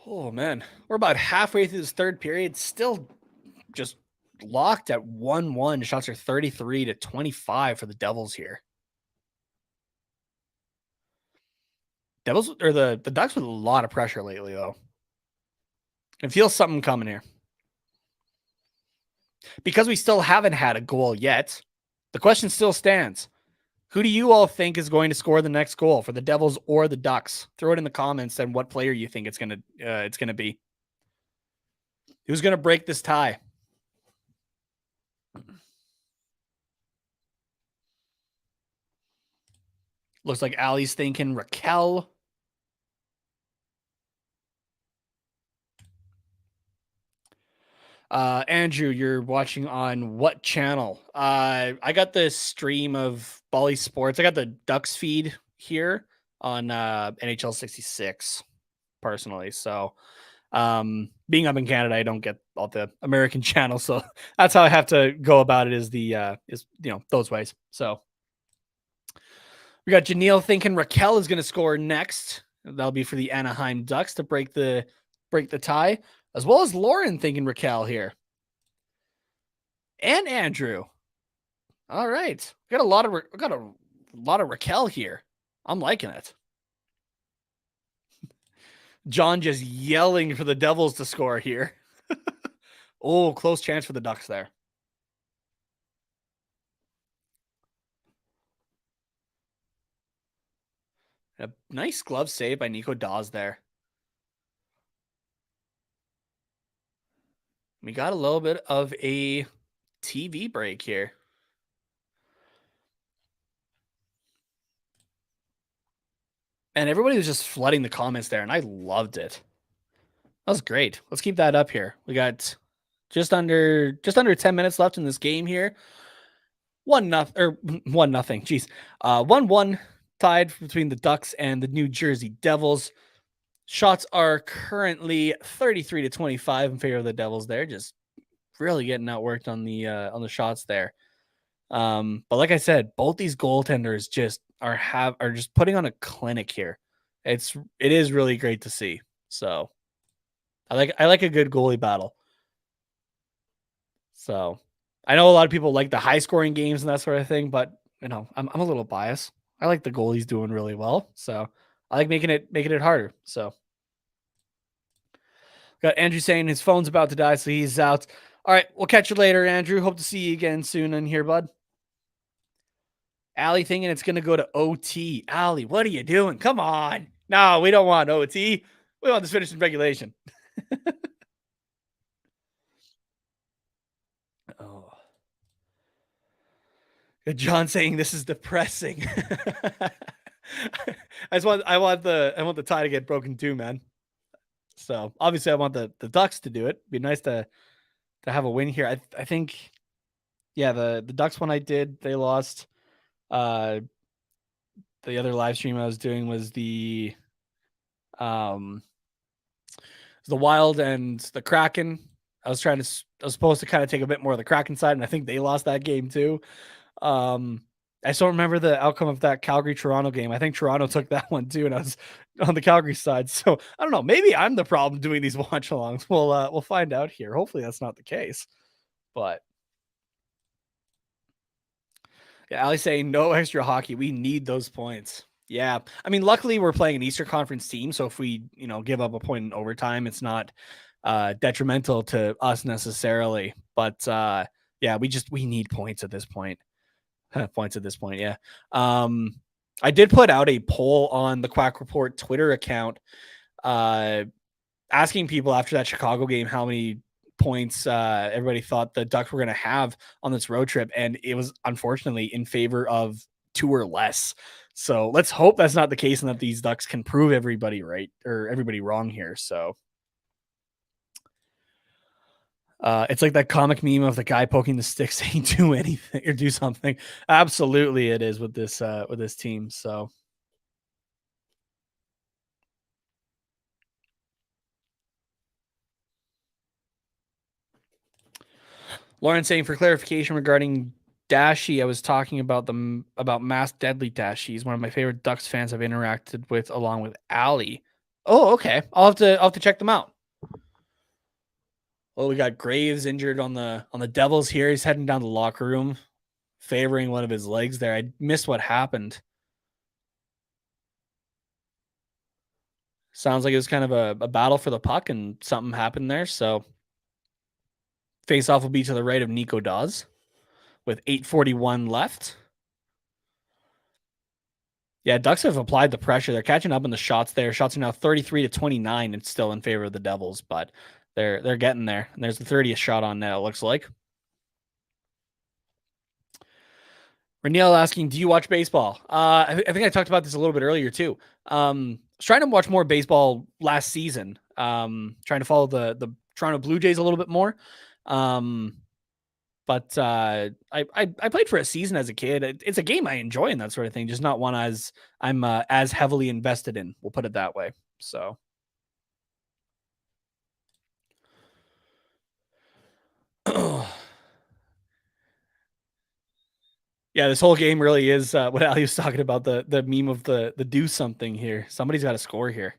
Oh man, we're about halfway through this third period, still just locked at 1-1. Shots are 33-25 for the Devils here. Devils or the Ducks with a lot of pressure lately, though. It feels something coming here. Because we still haven't had a goal yet, the question still stands. Who do you all think is going to score the next goal for the Devils or the Ducks? Throw it in the comments and what player you think it's gonna be. Who's gonna break this tie? Looks like Ali's thinking Raquel. Andrew, you're watching on what channel? I got the stream of Bally Sports. I got the Ducks feed here on NHL 66 personally. So being up in Canada, I don't get all the American channels. So that's how I have to go about it, is those ways. So we got Janelle thinking Raquel is going to score next. That'll be for the Anaheim Ducks to break the tie, as well as Lauren thinking Raquel here. And Andrew. All right. We got a lot of Raquel here. I'm liking it. John just yelling for the Devils to score here. Oh, close chance for the Ducks there. A nice glove save by Nico Dawes there. We got a little bit of a TV break here. And everybody was just flooding the comments there, and I loved it. That was great. Let's keep that up here. We got just under 10 minutes left in this game here. 1-0 or 1-0. Jeez. 1-1 tied between the Ducks and the New Jersey Devils. Shots are currently 33-25 in favor of the Devils there. Just really getting outworked on the shots there. But like I said, both these goaltenders just are just putting on a clinic here. It is really great to see. So I like a good goalie battle. So I know a lot of people like the high scoring games and that sort of thing, but I'm a little biased. I like the goalies doing really well. So I like making it harder. So got Andrew saying his phone's about to die, so he's out. All right, we'll catch you later, Andrew. Hope to see you again soon in here, bud. Allie thinking it's going to go to OT. Allie, what are you doing? Come on. No, we don't want OT. We want this finish in regulation. Oh. John saying this is depressing. I want the tie to get broken too, man. So obviously I want the Ducks to do it. It'd be nice to have a win here. I think, yeah, the Ducks one I did, they lost. The other live stream I was doing was the Wild and the Kraken. I was supposed to kind of take a bit more of the Kraken side, and I think they lost that game too. I still remember the outcome of that Calgary-Toronto game. I think Toronto took that one too, and I was on the Calgary side. So I don't know. Maybe I'm the problem doing these watch-alongs. We'll find out here. Hopefully that's not the case. But yeah, Ali's saying no extra hockey. We need those points. Yeah. I mean, luckily we're playing an Eastern Conference team. So if we, give up a point in overtime, it's not detrimental to us necessarily. But yeah, we need points at this point. Points at this point. Yeah. I did put out a poll on the Quack Report Twitter account asking people after that Chicago game how many points everybody thought the Ducks were going to have on this road trip, and it was unfortunately in favor of 2 or less. So let's hope that's not the case and that these Ducks can prove everybody right or everybody wrong here. So it's like that comic meme of the guy poking the stick saying do anything or do something. Absolutely it is with this team. So Lauren saying for clarification regarding Dashy, I was talking about Mass Deadly Dashy. He's one of my favorite Ducks fans I've interacted with, along with Allie. Oh, okay. I'll have to check them out. Well, we got Graves injured on the Devils here. He's heading down the locker room, favoring one of his legs there. I missed what happened. Sounds like it was kind of a battle for the puck, and something happened there. So face-off will be to the right of Nico Dawes with 8:41 left. Yeah, Ducks have applied the pressure. They're catching up in the shots there. Shots are now 33-29 and still in favor of the Devils, but they're getting there. And there's the 30th shot on net, it looks like. Renelle asking, do you watch baseball? I think I talked about this a little bit earlier too. I was trying to watch more baseball last season. Trying to follow the Toronto Blue Jays a little bit more. But I played for a season as a kid. It's a game I enjoy and that sort of thing, just not one I'm as heavily invested in. We'll put it that way. So. Yeah, this whole game really is what Ali was talking about, the meme of the do something here. Somebody's got to score here.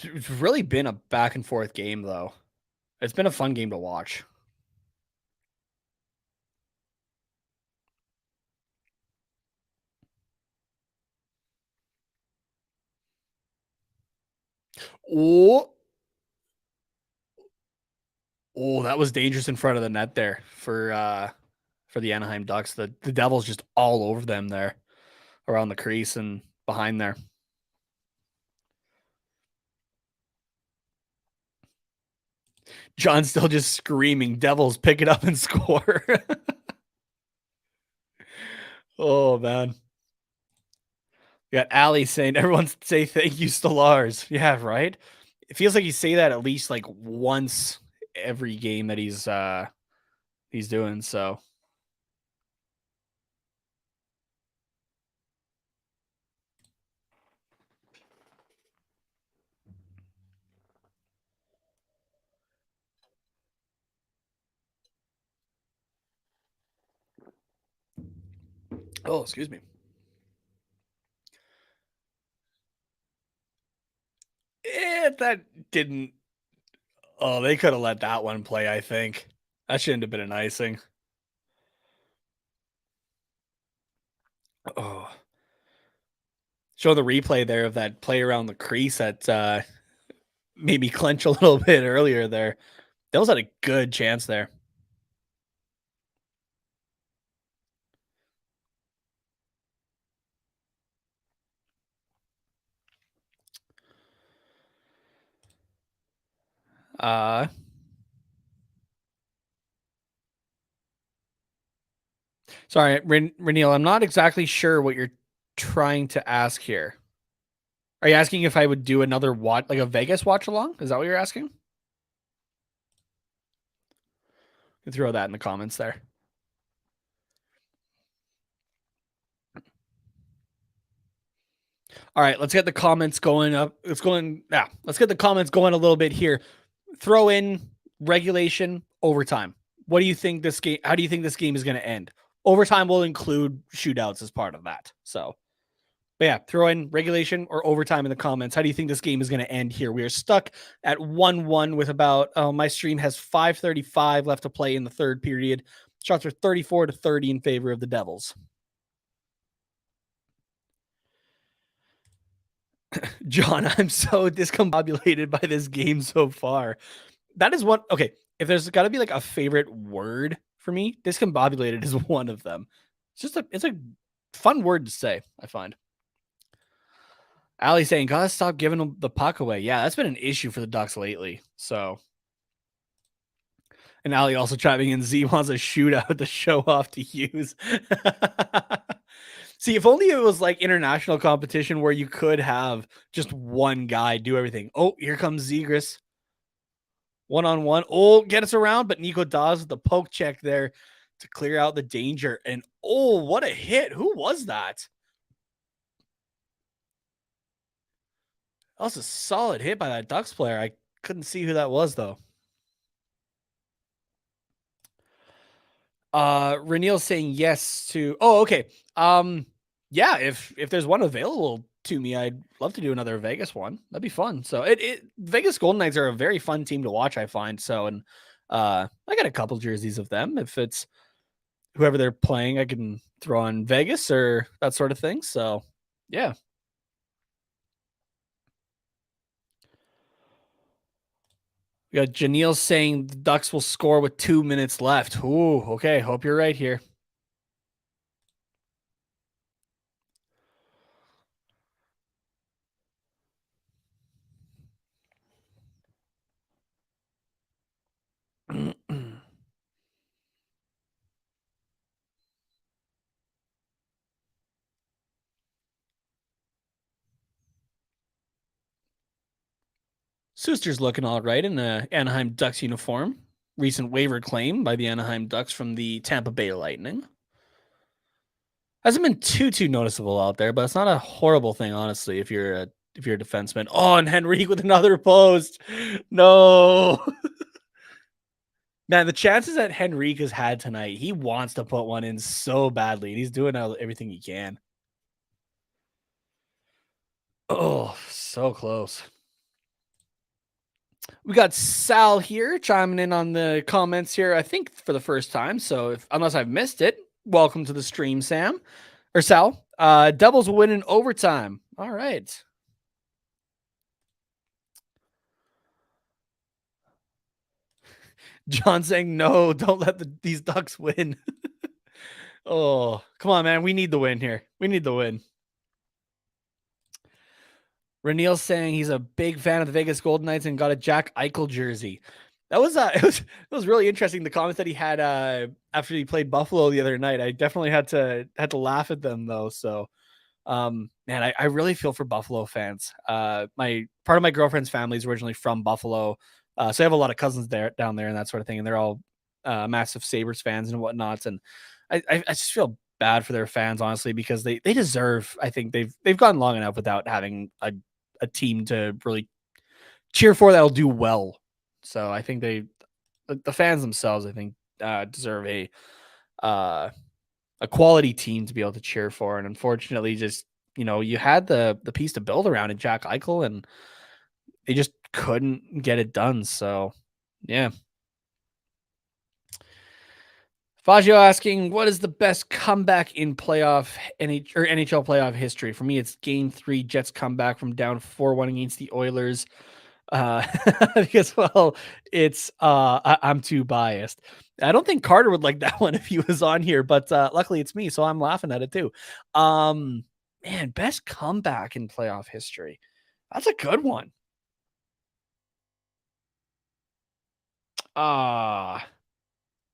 It's really been a back and forth game, though. It's been a fun game to watch. Oh, that was dangerous in front of the net there for the Anaheim Ducks. The Devils just all over them there around the crease and behind there. John's still just screaming, Devils, pick it up and score. Oh, man. We got Ali saying, everyone say thank you, Stellars. Yeah, right? It feels like you say that at least like once every game that he's doing, so. Oh, excuse me. That didn't. Oh, they could have let that one play, I think. That shouldn't have been an icing. Oh. Show the replay there of that play around the crease that made me clench a little bit earlier there. Devils had a good chance there. Sorry, Renil, I'm not exactly sure what you're trying to ask here. Are you asking if I would do another watch, like a Vegas watch along? Is that what you're asking? You can throw that in the comments there. All right, let's get the comments going up. Let's get the comments going a little bit here. Throw in regulation, overtime. What do you think this game? How do you think this game is going to end? Overtime will include shootouts as part of that. So, but yeah, throw in regulation or overtime in the comments. How do you think this game is going to end here? We are stuck at 1-1 with about, my stream has 5:35 left to play in the third period. Shots are 34-30 in favor of the Devils. John, I'm so discombobulated by this game so far. That is what, okay, if there's got to be like a favorite word for me, discombobulated is one of them. It's a fun word to say, I find. Ali saying, gotta stop giving them the puck away. Yeah, that's been an issue for the Ducks lately. So, and Ali also chiming in, Z wants a shootout to show off to use. See, if only it was like international competition where you could have just one guy do everything. Oh, here comes Zegras. One-on-one. Oh, get us around, but Nico Dawes with the poke check there to clear out the danger. And oh, what a hit. Who was that? That was a solid hit by that Ducks player. I couldn't see who that was, though. Renil saying yes to. Oh, okay. Yeah, if there's one available to me, I'd love to do another Vegas one. That'd be fun. So Vegas Golden Knights are a very fun team to watch, I find. So, and I got a couple jerseys of them. If it's whoever they're playing, I can throw on Vegas or that sort of thing. So, yeah. We got Janelle saying the Ducks will score with 2 minutes left. Ooh, okay. Hope you're right here. Suster's looking all right in the Anaheim Ducks uniform. Recent waiver claim by the Anaheim Ducks from the Tampa Bay Lightning. Hasn't been too noticeable out there, but it's not a horrible thing, honestly, if you're a defenseman. Oh, and Henrique with another post. No. Man, the chances that Henrique has had tonight, he wants to put one in so badly, and he's doing everything he can. Oh, so close. We got Sal here chiming in on the comments here, I think for the first time. So unless I've missed it, welcome to the stream, Sam or Sal. Devils win in overtime. All right. John saying, no, don't let these Ducks win. Oh, come on, man. We need the win here. We need the win. Reneel saying he's a big fan of the Vegas Golden Knights and got a Jack Eichel jersey. That was it was really interesting. The comments that he had after he played Buffalo the other night. I definitely had to laugh at them though. So man, I really feel for Buffalo fans. My part of my girlfriend's family is originally from Buffalo. So I have a lot of cousins down there and that sort of thing. And they're all massive Sabres fans and whatnot. And I just feel bad for their fans, honestly, because they deserve, I think they've gone long enough without having a team to really cheer for that'll do well. So I think the fans themselves, I think, deserve a quality team to be able to cheer for. And unfortunately, just, you had the piece to build around in Jack Eichel and they just couldn't get it done. So yeah. Faggio asking, what is the best comeback in NHL playoff history? For me, it's Game 3 Jets comeback from down 4-1 against the Oilers. Because, well, it's I'm too biased. I don't think Carter would like that one if he was on here, but luckily it's me, so I'm laughing at it too. Man, best comeback in playoff history. That's a good one. Part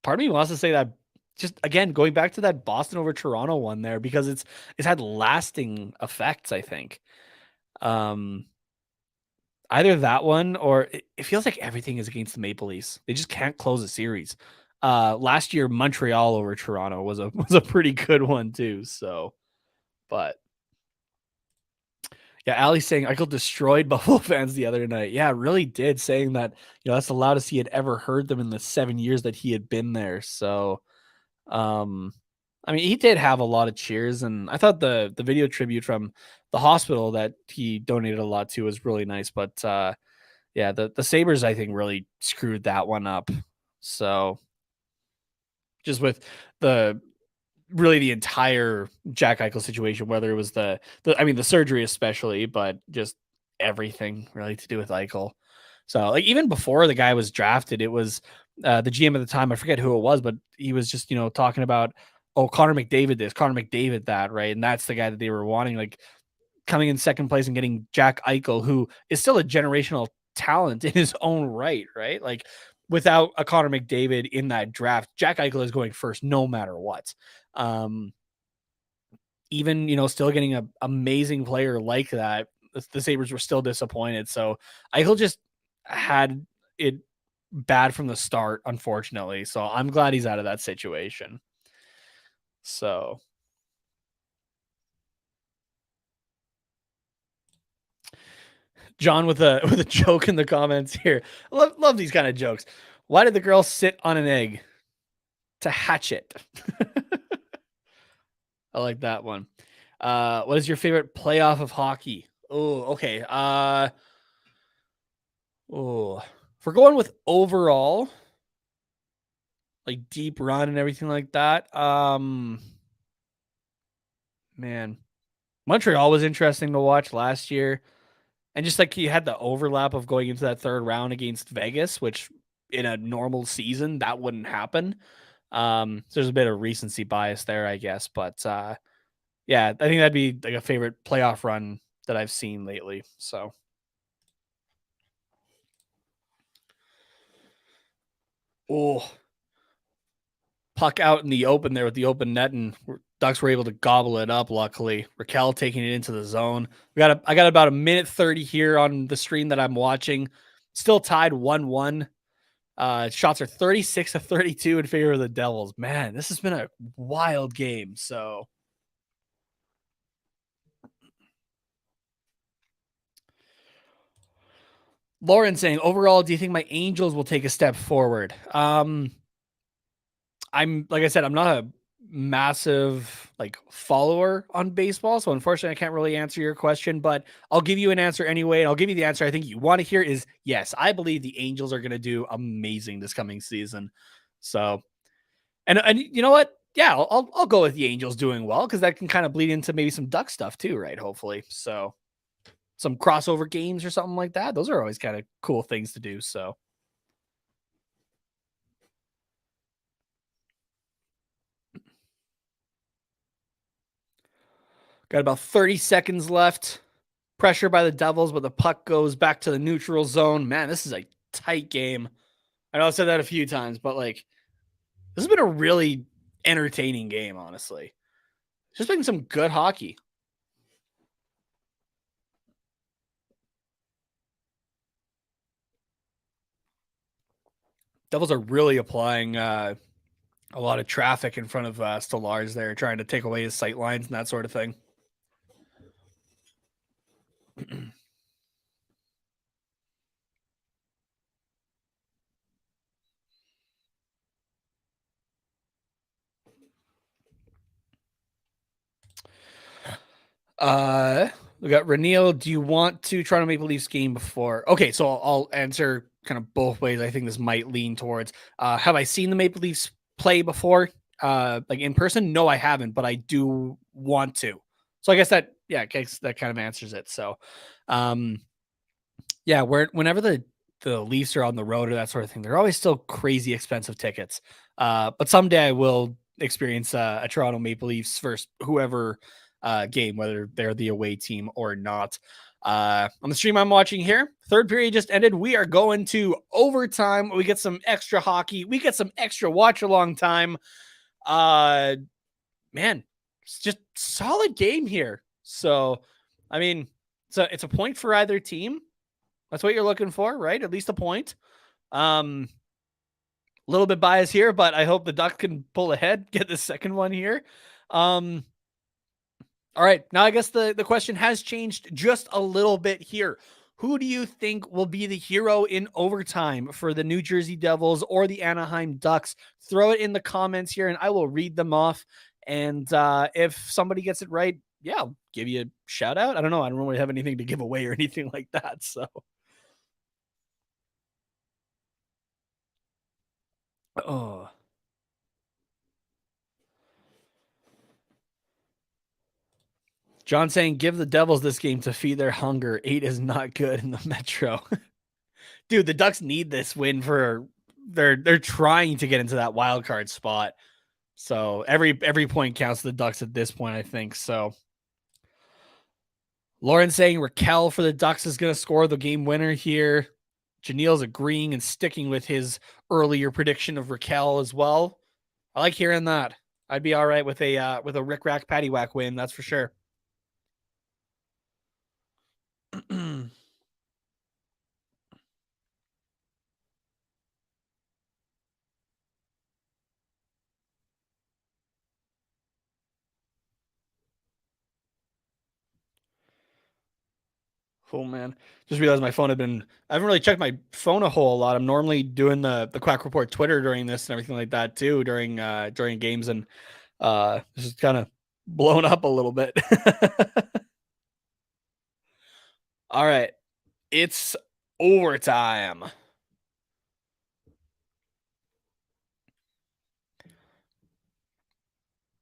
of me wants to say that, just again going back to that Boston over Toronto one there, because it's had lasting effects, I think. Either that one or it feels like everything is against the Maple Leafs. They just can't close a series. Last year Montreal over Toronto was a pretty good one too. So, but yeah, Ali's saying Eichel destroyed Buffalo fans the other night. Yeah, really did, saying that, that's the loudest he had ever heard them in the 7 years that he had been there. So, I mean, he did have a lot of cheers, and I thought the video tribute from the hospital that he donated a lot to was really nice. But yeah, the Sabres, I think, really screwed that one up. So just with the entire Jack Eichel situation, whether it was the surgery especially, but just everything really to do with Eichel. So like even before the guy was drafted, it was the GM at the time, I forget who it was, but he was just, talking about, oh, Connor McDavid this, Connor McDavid that, right? And that's the guy that they were wanting, like coming in second place and getting Jack Eichel, who is still a generational talent in his own right? Like without a Connor McDavid in that draft, Jack Eichel is going first no matter what. Even, still getting an amazing player like that, the Sabres were still disappointed. So Eichel just had it bad from the start, unfortunately. So I'm glad he's out of that situation. So John with a joke in the comments here. Love these kind of jokes. Why did the girl sit on an egg? To hatch it. I like that one. What is your favorite playoff of hockey? Oh, okay. If we're going with overall, like deep run and everything like that, man, Montreal was interesting to watch last year. And just like you had the overlap of going into that third round against Vegas, which in a normal season, that wouldn't happen. So there's a bit of recency bias there, I guess. But yeah, I think that'd be like a favorite playoff run that I've seen lately. So. Oh, puck out in the open there with the open net, and Ducks were able to gobble it up. Luckily, Raquel taking it into the zone. I got about a minute 30 here on the screen that I'm watching. Still tied 1-1. Shots are 36-32 in favor of the Devils. Man, this has been a wild game. So. Lauren saying, overall, do you think my Angels will take a step forward? I'm like I said, I'm not a massive follower on baseball, so unfortunately I can't really answer your question, but I'll give you an answer anyway, and I'll give you the answer I think you want to hear is yes. I believe the Angels are going to do amazing this coming season. So, and you know what? Yeah, I'll go with the Angels doing well, because that can kind of bleed into maybe some Duck stuff too, right? Hopefully, so some crossover games or something like that. Those are always kind of cool things to do. So. Got about 30 seconds left. Pressure by the Devils, but the puck goes back to the neutral zone. Man, this is a tight game. I know I've said that a few times, but like, this has been a really entertaining game, honestly. It's just been some good hockey. Devils are really applying a lot of traffic in front of Stolarz there, trying to take away his sight lines and that sort of thing. We got Reniel. Do you want to Toronto Maple Leafs game before? Okay, so I'll answer kind of both ways. I think this might lean towards. Have I seen the Maple Leafs play before? Like in person? No, I haven't, but I do want to. So I guess that kind of answers it. So, yeah, whenever the Leafs are on the road or that sort of thing, they're always still crazy expensive tickets. But someday I will experience a Toronto Maple Leafs versus whoever game, whether they're the away team or not. On the stream I'm watching here, third period just ended. We are going to overtime. We get some extra hockey. We get some extra watch along time. Man, it's just solid game here. So, I mean, it's a point for either team. That's what you're looking for, right? At least a point. A little bit biased here, but I hope the Ducks can pull ahead, get the second one here. All right, now I guess the question has changed just a little bit here. Who do you think will be the hero in overtime for the New Jersey Devils or the Anaheim Ducks? Throw it in the comments here, and I will read them off. And if somebody gets it right, yeah, I'll give you a shout out. I don't know. I don't really have anything to give away or anything like that. So, oh. John saying, give the Devils this game to feed their hunger. 8 is not good in the Metro. Dude, the Ducks need this win for they're trying to get into that wild card spot. So every point counts to the Ducks at this point, I think. So Lauren saying Raquel for the Ducks is going to score the game winner here. Janelle's agreeing and sticking with his earlier prediction of Raquel as well. I like hearing that. I'd be all right with a Rick Rack Patty Whack win, that's for sure. Oh man, just realized my phone I haven't really checked my phone a whole lot. I'm normally doing the Quack Report Twitter during this and everything like that too during games, and this is kind of blown up a little bit. All right, it's overtime.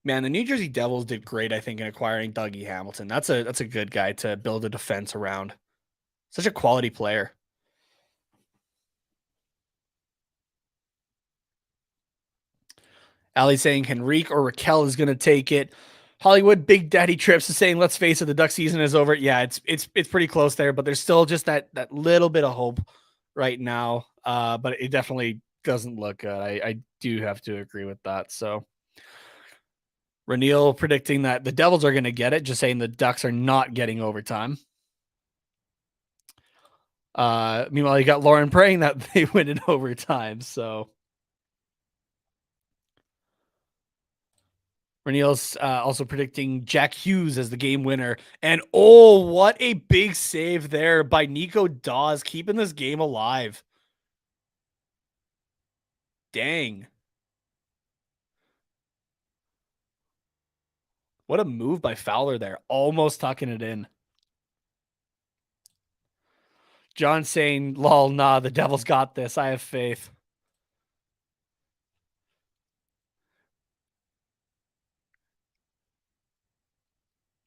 Man, the New Jersey Devils did great, I think, in acquiring Dougie Hamilton. That's a good guy to build a defense around. Such a quality player. Ali saying Henrique or Raquel is going to take it. Hollywood Big Daddy Trips is saying, let's face it, the Duck season is over. Yeah, it's pretty close there, but there's still just that little bit of hope right now. But it definitely doesn't look good. I do have to agree with that. So Reniel predicting that the Devils are going to get it, just saying the Ducks are not getting overtime. Meanwhile, you got Lauren praying that they win in overtime. So Reniel's also predicting Jack Hughes as the game winner. And oh, what a big save there by Nico Dawes, keeping this game alive. Dang. What a move by Fowler there. Almost tucking it in. John saying, lol, nah, the Devils got this. I have faith.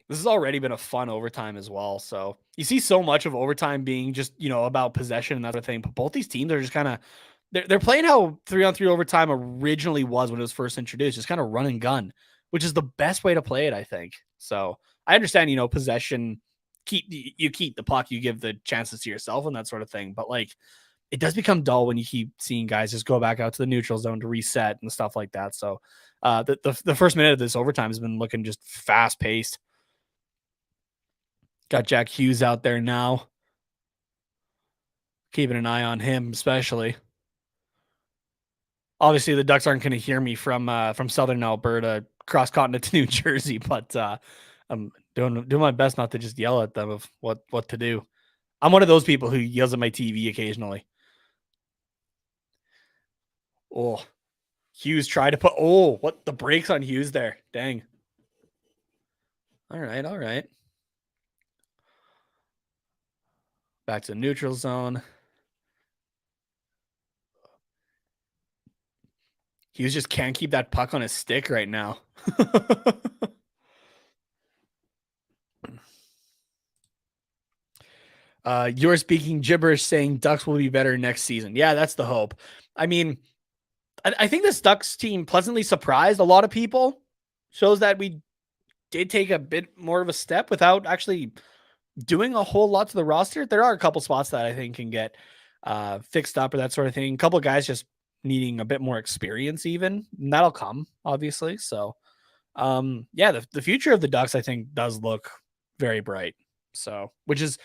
This has already been a fun overtime as well. So you see so much of overtime being just, about possession and that sort of thing. But both these teams are just kind of, they're playing how 3-on-3 overtime originally was when it was first introduced, just kind of run and gun, which is the best way to play it, I think. So I understand, possession, you keep the puck, you give the chances to yourself and that sort of thing. But like, it does become dull when you keep seeing guys just go back out to the neutral zone to reset and stuff like that. So the first minute of this overtime has been looking just fast paced. Got Jack Hughes out there now. Keeping an eye on him, especially. Obviously, the Ducks aren't going to hear me from Southern Alberta, cross continent to New Jersey, but I'm doing my best not to just yell at them of what to do. I'm one of those people who yells at my TV occasionally. Oh, Hughes tried to put. Oh, what the brakes on Hughes there? Dang. All right. Back to the neutral zone. Hughes just can't keep that puck on his stick right now. You're speaking gibberish saying Ducks will be better next season. Yeah, that's the hope. I mean, I think this Ducks team pleasantly surprised a lot of people. Shows that we did take a bit more of a step without actually doing a whole lot to the roster. There are a couple spots that I think can get fixed up or that sort of thing. A couple of guys just needing a bit more experience even. And that'll come, obviously. So, the future of the Ducks, I think, does look very bright. So, which is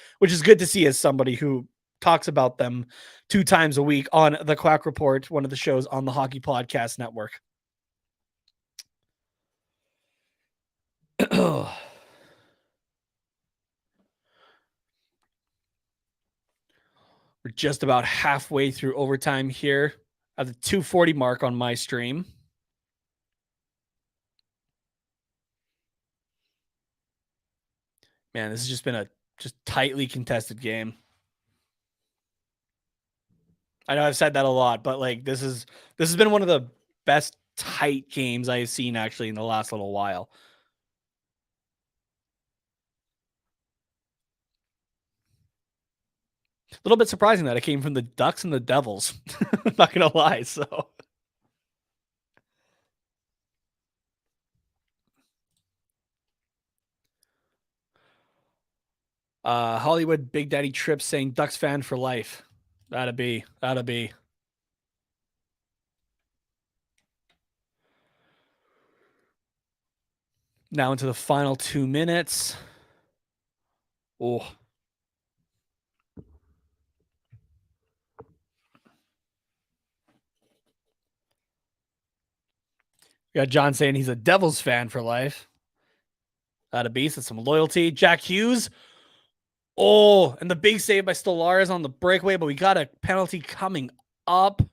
good to see as somebody who talks about them 2 times a week on the Quack Report, one of the shows on the Hockey Podcast Network. We're just about halfway through overtime here at the 2:40 mark on my stream. Man, this has just been a tightly contested game. I know I've said that a lot, but like this has been one of the best tight games I've seen actually in the last little while. A little bit surprising that it came from the Ducks and the Devils. I'm not gonna lie. So Hollywood Big Daddy Trip saying Ducks fan for life. That'd be. Now into the final 2 minutes. Oh. We got John saying he's a Devils fan for life. That'd be some loyalty. Jack Hughes. Oh, and the big save by Stellaris on the breakaway, but we got a penalty coming up.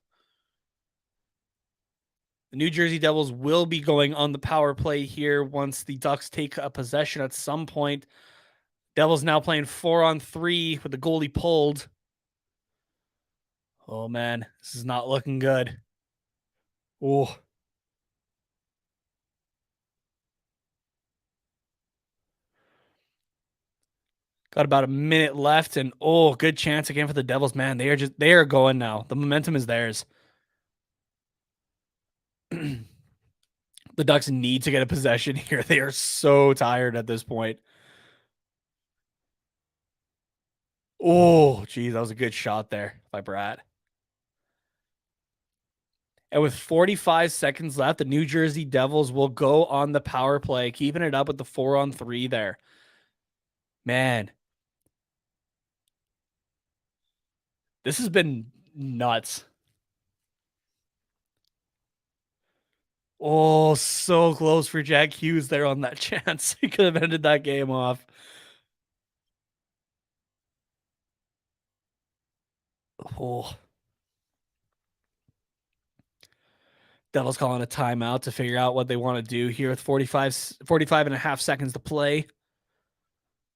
The New Jersey Devils will be going on the power play here once the Ducks take a possession at some point. Devils now playing 4-on-3 with the goalie pulled. Oh, man, this is not looking good. Oh. Got about a minute left, and good chance again for the Devils. Man, they are going now. The momentum is theirs. The Ducks need to get a possession here. They are so tired at this point. Oh, geez, that was a good shot there by Brad. And with 45 seconds left, the New Jersey Devils will go on the power play, keeping it up with the 4-on-3 there. Man, this has been nuts. Oh, so close for Jack Hughes there on that chance. He could have ended that game off. Oh. Devils calling a timeout to figure out what they want to do here with 45 and a half seconds to play.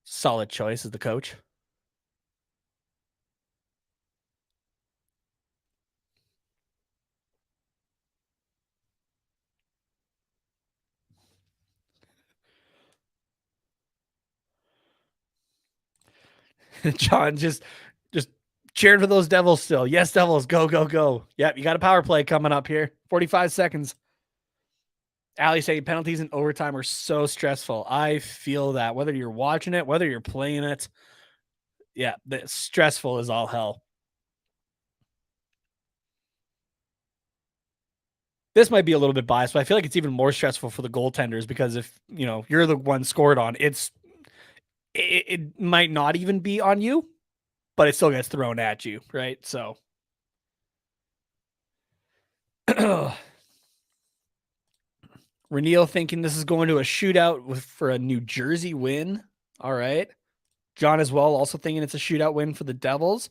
Solid choice as the coach. John just cheered for those Devils still. Yes, Devils, go, go, go. Yep, you got a power play coming up here. 45 seconds. Allie saying penalties in overtime are so stressful. I feel that whether you're watching it, whether you're playing it, yeah, the stressful is all hell. This might be a little bit biased, but I feel like it's even more stressful for the goaltenders because if you're the one scored on, it might not even be on you, but it still gets thrown at you, right? So Renil thinking this is going to a shootout for a New Jersey win. All right. John as well also thinking it's a shootout win for the Devils.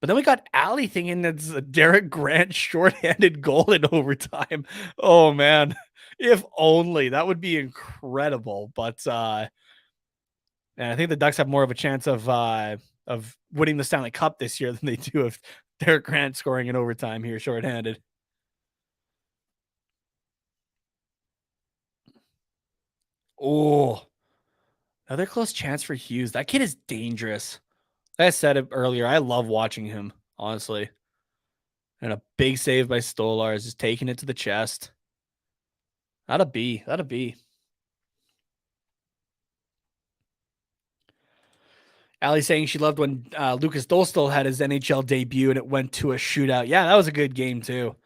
But then we got Allie thinking that's a Derek Grant shorthanded goal in overtime. Oh man, if only. That would be incredible. But and I think the Ducks have more of a chance of winning the Stanley Cup this year than they do of Derek Grant scoring in overtime here shorthanded. Oh, another close chance for Hughes. That kid is dangerous. Like I said it earlier, I love watching him, honestly. And a big save by Stolarz, just taking it to the chest. That'd be. Allie saying she loved when Lucas Dostal had his NHL debut and it went to a shootout. Yeah, that was a good game too.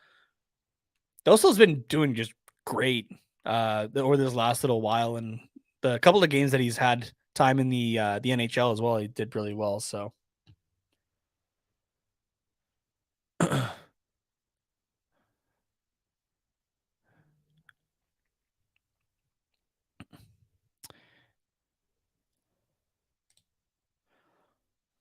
Dostal's been doing just great over this last little while, and the couple of games that he's had time in the NHL as well, he did really well. So.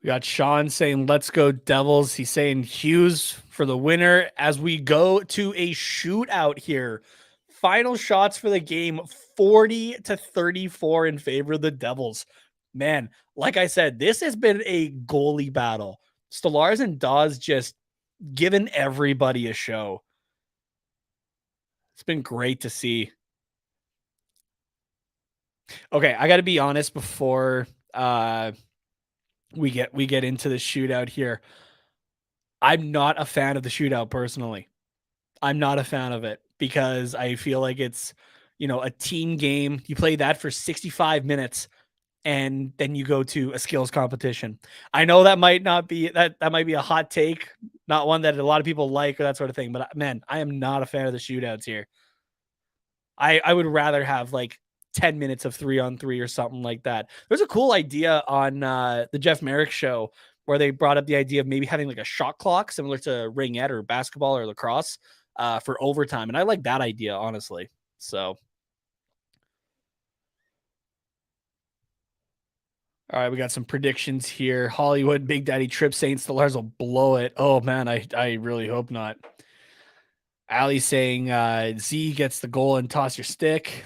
We got Sean saying, let's go Devils. He's saying Hughes for the winner as we go to a shootout here. Final shots for the game, 40-34 in favor of the Devils. Man, like I said, this has been a goalie battle. Stolarz and Dawes just giving everybody a show. It's been great to see. Okay, I got to be honest before we get into the shootout here. I'm not a fan of the shootout personally. I'm not a fan of it because I feel like it's, a team game. You play that for 65 minutes and then you go to a skills competition. I know that might not be that might be a hot take, not one that a lot of people like or that sort of thing, but man, I am not a fan of the shootouts here. I would rather have like 10 minutes of 3-on-3 or something like that. There's a cool idea on the Jeff Merrick show where they brought up the idea of maybe having like a shot clock similar to ringette or basketball or lacrosse for overtime. And I like that idea, honestly. So, all right, we got some predictions here. Hollywood, Big Daddy Trip saying Stolarz will blow it. Oh man, I really hope not. Ali saying Z gets the goal and toss your stick.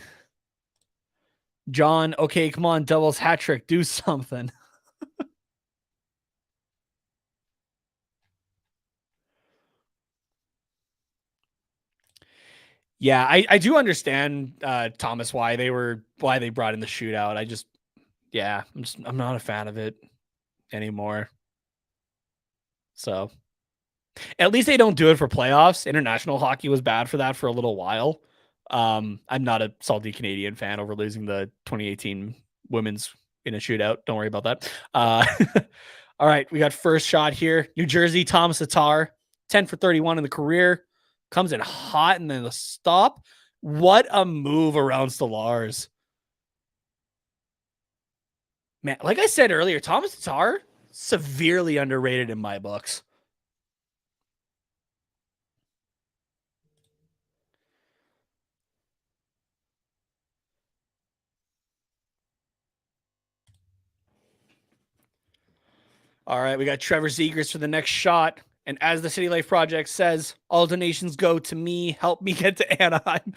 John, okay, come on, Devils hat trick, do something. Yeah, I do understand Thomas why they brought in the shootout. I'm not a fan of it anymore. So at least they don't do it for playoffs. International hockey was bad for that for a little while. I'm not a salty Canadian fan over losing the 2018 women's in a shootout. Don't worry about that. All right, we got first shot here. New Jersey, Thomas Tatar, 10 for 31 in the career. Comes in hot and then the stop. What a move around Stolarz. Man, like I said earlier, Thomas Tatar, severely underrated in my books. All right, we got Trevor Zegras for the next shot. And as the City Life Project says, all donations go to me. Help me get to Anaheim.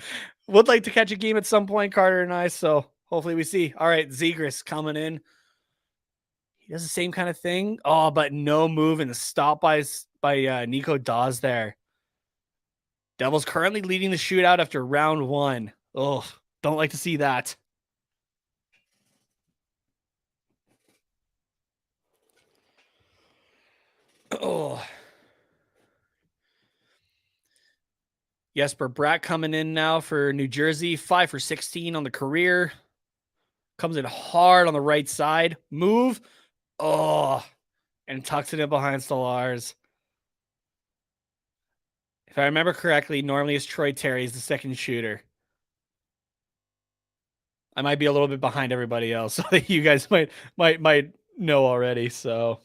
Would like to catch a game at some point, Carter and I. So hopefully we see. All right, Zegras coming in. He does the same kind of thing. Oh, but no move and the stop by Nico Dawes there. Devils currently leading the shootout after round one. Oh, don't like to see that. Oh. Jesper Bratt coming in now for New Jersey, 5 for 16 on the career. Comes in hard on the right side. Move. Oh, and tucks it in behind Stolars. If I remember correctly, normally it's Troy Terry's the second shooter. I might be a little bit behind everybody else, so that you guys might know already. So,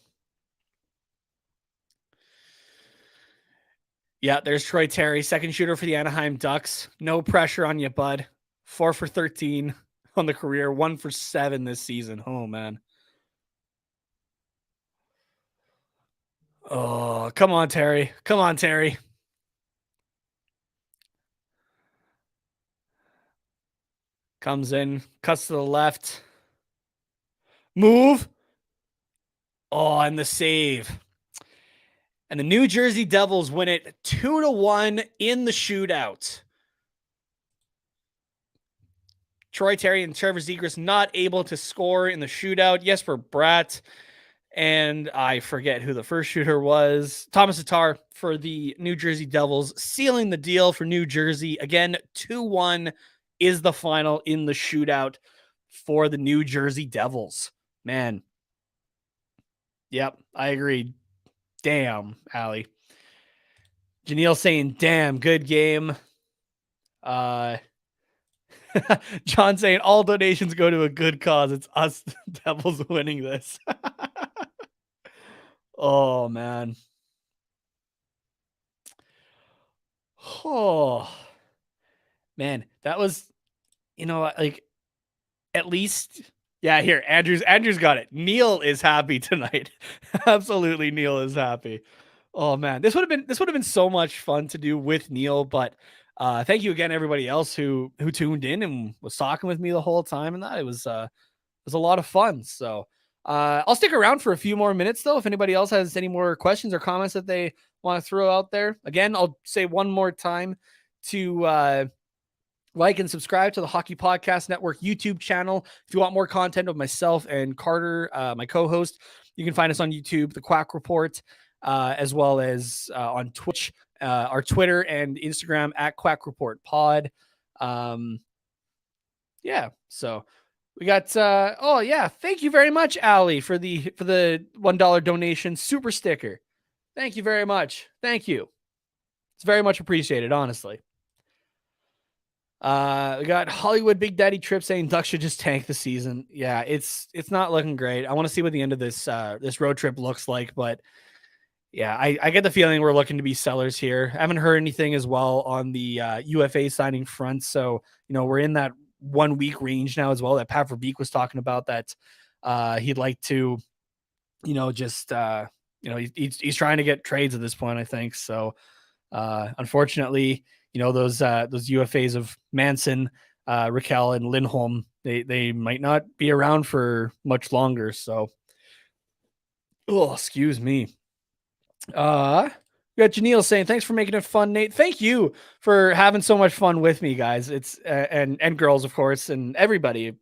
yeah, there's Troy Terry, second shooter for the Anaheim Ducks. No pressure on you, bud. 4 for 13 on the career, 1 for 7 this season. Oh man. Oh, come on, Terry. Come on, Terry. Comes in, cuts to the left. Move. Oh, and the save. And the New Jersey Devils win it 2-1 in the shootout. Troy Terry and Trevor Zegras not able to score in the shootout. Jesper Bratt, and I forget who the first shooter was. Thomas Tatar for the New Jersey Devils, sealing the deal for New Jersey. Again, 2-1 is the final in the shootout for the New Jersey Devils. Man. Yep, I agree. Damn, Allie. Janelle saying, damn, good game. John saying, all donations go to a good cause. It's us Devils winning this. Oh, man. Oh, man, that was, like, at least, yeah, here, Andrew's got it. Neil is happy tonight. Absolutely, Neil is happy. Oh man, this would have been so much fun to do with Neil, but thank you again, everybody else who tuned in and was talking with me the whole time, and that it was a lot of fun. So I'll stick around for a few more minutes though. If anybody else has any more questions or comments that they want to throw out there, again, I'll say one more time to like and subscribe to the Hockey Podcast Network YouTube channel. If you want more content of myself and Carter, my co-host, you can find us on YouTube, The Quack Report, as well as on Twitch, our Twitter and Instagram at Quack Report Pod. Yeah, so we got. Oh yeah, thank you very much, Allie, for the $1 donation super sticker. Thank you very much. Thank you. It's very much appreciated, honestly. We got Hollywood Big Daddy Trip saying Ducks should just tank the season. Yeah, it's not looking great. I want to see what the end of this this road trip looks like, but yeah, I get the feeling we're looking to be sellers here. I haven't heard anything as well on the UFA signing front, so we're in that 1 week range now as well that Pat Verbeek was talking about that he'd like to just he's trying to get trades at this point, I think. So unfortunately, those UFAs of Manson, Raquel, and Lindholm, they might not be around for much longer. So, oh, excuse me. We got Janelle saying, thanks for making it fun, Nate. Thank you for having so much fun with me, guys. It's and girls, of course, and everybody.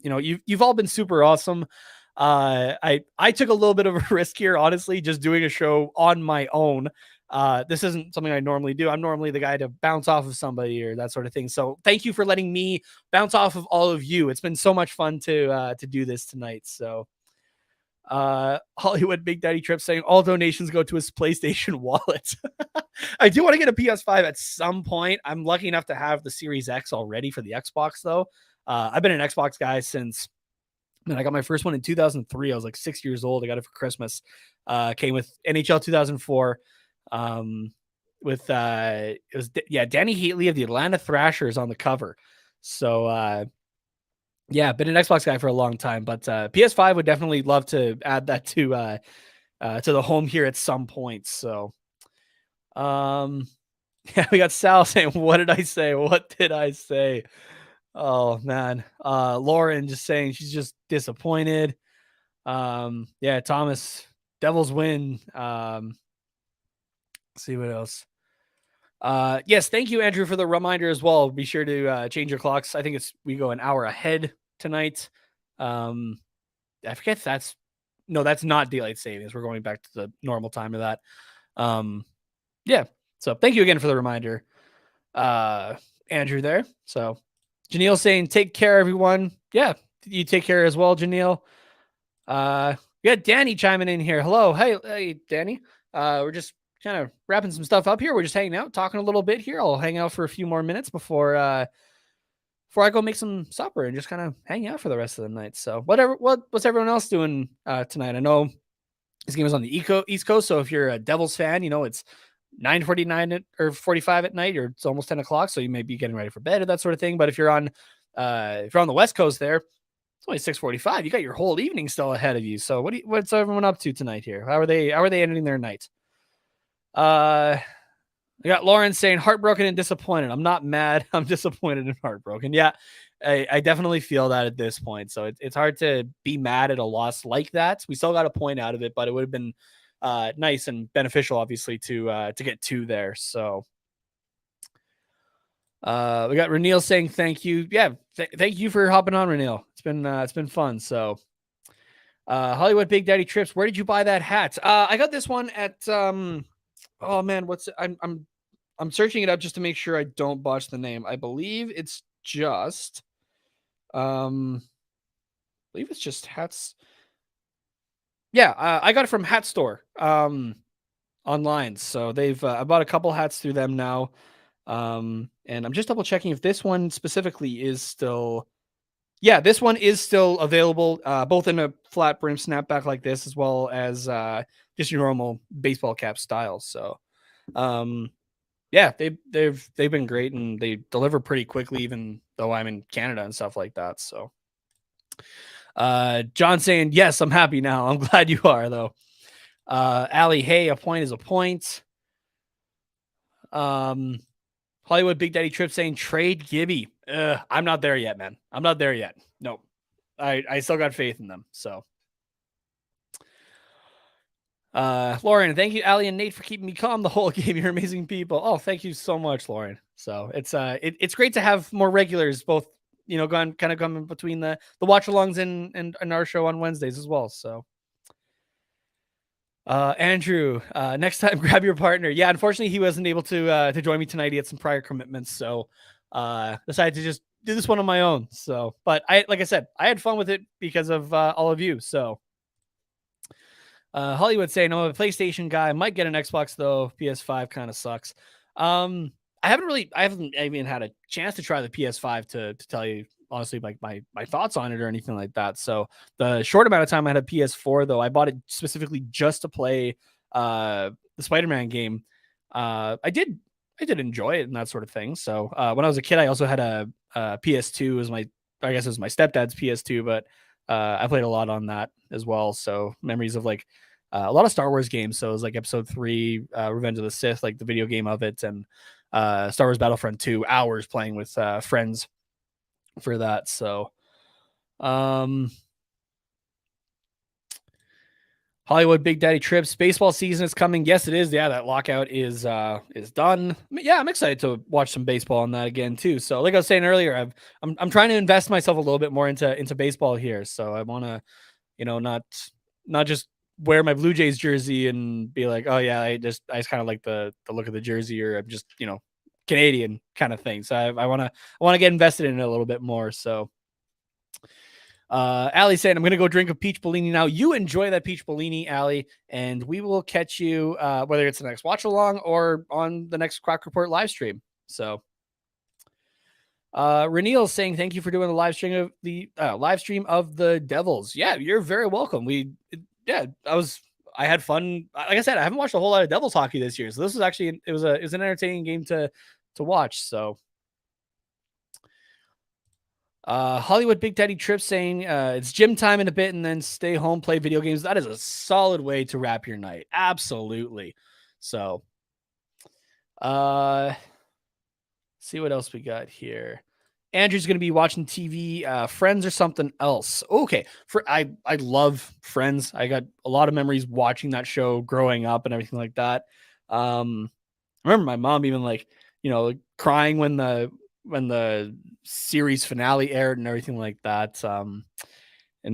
You've all been super awesome. I took a little bit of a risk here, honestly, just doing a show on my own. This isn't something I normally do. I'm normally the guy to bounce off of somebody or that sort of thing. So thank you for letting me bounce off of all of you. It's been so much fun to do this tonight. So Hollywood Big Daddy Trip saying all donations go to his PlayStation wallet. I do want to get a PS5 at some point. I'm lucky enough to have the Series X already for the Xbox though. I've been an Xbox guy since I got my first one in 2003. I was like 6 years old. I got it for Christmas. Came with NHL 2004. With it was Danny Heatley of the Atlanta Thrashers on the cover. So been an Xbox guy for a long time, but PS5 would definitely love to add that to the home here at some point. So we got Sal saying, what did I say? What did I say? Oh man. Lauren just saying she's just disappointed. Thomas, Devils win. See what else. Yes, thank you, Andrew, for the reminder as well. Be sure to change your clocks. I think we go an hour ahead tonight. I forget that's not daylight savings. We're going back to the normal time of that. So thank you again for the reminder. Andrew there. So Janelle saying, take care, everyone. Yeah, you take care as well, Janelle. We got Danny chiming in here. Hello. Hey, Danny. We're just kind of wrapping some stuff up here. We're just hanging out, talking a little bit here. I'll hang out for a few more minutes before I go make some supper and just kind of hang out for the rest of the night. So what's everyone else doing tonight? I know this game is on the East Coast, so if you're a Devils fan, it's 9:49 or 45 at night, or it's almost 10 o'clock, so you may be getting ready for bed or that sort of thing. But if you're on the West Coast there, it's only 6:45. You got your whole evening still ahead of you. So what's everyone up to tonight here? How are they ending their night? I got Lauren saying heartbroken and disappointed. I'm not mad. I'm disappointed and heartbroken. Yeah, I definitely feel that at this point. So it's hard to be mad at a loss like that. We still got a point out of it, but it would have been nice and beneficial, obviously, to get 2 there. So we got Reneel saying thank you. Yeah, thank you for hopping on, Reneel. It's been fun. So Hollywood Big Daddy Trips, where did you buy that hat? I got this one at oh man, what's it? I'm searching it up just to make sure I don't botch the name. I believe it's just hats. Yeah, I got it from Hat Store online. So they've I bought a couple hats through them now. And I'm just double checking if this one specifically is still. Yeah, this one is still available, both in a flat brim snapback like this, as well as just your normal baseball cap style. So, yeah, they've been great, and they deliver pretty quickly, even though I'm in Canada and stuff like that. So, John saying, yes, I'm happy now. I'm glad you are, though. Allie, hey, a point is a point. Hollywood Big Daddy Trip saying trade Gibby. I'm not there yet, man. I'm not there yet. No, I still got faith in them. So, Lauren, thank you, Allie and Nate, for keeping me calm the whole game. You're amazing people. Oh, thank you so much, Lauren. So it's great to have more regulars, both coming between the watchalongs and our show on Wednesdays as well. So. Andrew, next time grab your partner. Yeah, unfortunately he wasn't able to join me tonight. He had some prior commitments, so decided to just do this one on my own. So, but like I said, I had fun with it because of all of you. So, Hollywood saying, I'm a PlayStation guy. Might get an Xbox though. PS5 kind of sucks. I haven't even had a chance to try the PS5 to tell you honestly, like my thoughts on it or anything like that. So the short amount of time I had a PS4, though, I bought it specifically just to play the Spider-Man game. I did enjoy it and that sort of thing. So when I was a kid, I also had a PS2 as I guess it was my stepdad's PS2, but I played a lot on that as well. So memories of like a lot of Star Wars games. So it was like Episode 3, Revenge of the Sith, like the video game of it, and Star Wars Battlefront 2, hours playing with friends for that. So Hollywood Big Daddy Trips, baseball season is coming. Yes, it is. Yeah, that lockout is done. Yeah, I'm excited to watch some baseball on that again too. So like I was saying earlier, I'm trying to invest myself a little bit more into baseball here. So I want to, not just wear my Blue Jays jersey and be like, oh yeah, I just kind of like the look of the jersey, or I'm just, Canadian kind of thing. So I want to get invested in it a little bit more. So Allie saying, I'm going to go drink a peach Bellini now. You enjoy that peach Bellini, Allie, and we will catch you, whether it's the next watch along or on the next Quack Report live stream. So Reneel saying, thank you for doing the live stream of the Devils. Yeah, you're very welcome. I had fun. Like I said, I haven't watched a whole lot of Devils hockey this year, so this was actually it was an entertaining game to watch. So, Hollywood Big Daddy Trip saying it's gym time in a bit and then stay home, play video games. That is a solid way to wrap your night. Absolutely. So, see what else we got here. Andrew's going to be watching TV, Friends or something else. Okay. I love Friends. I got a lot of memories watching that show growing up and everything like that. I remember my mom even crying when the series finale aired and everything like that. And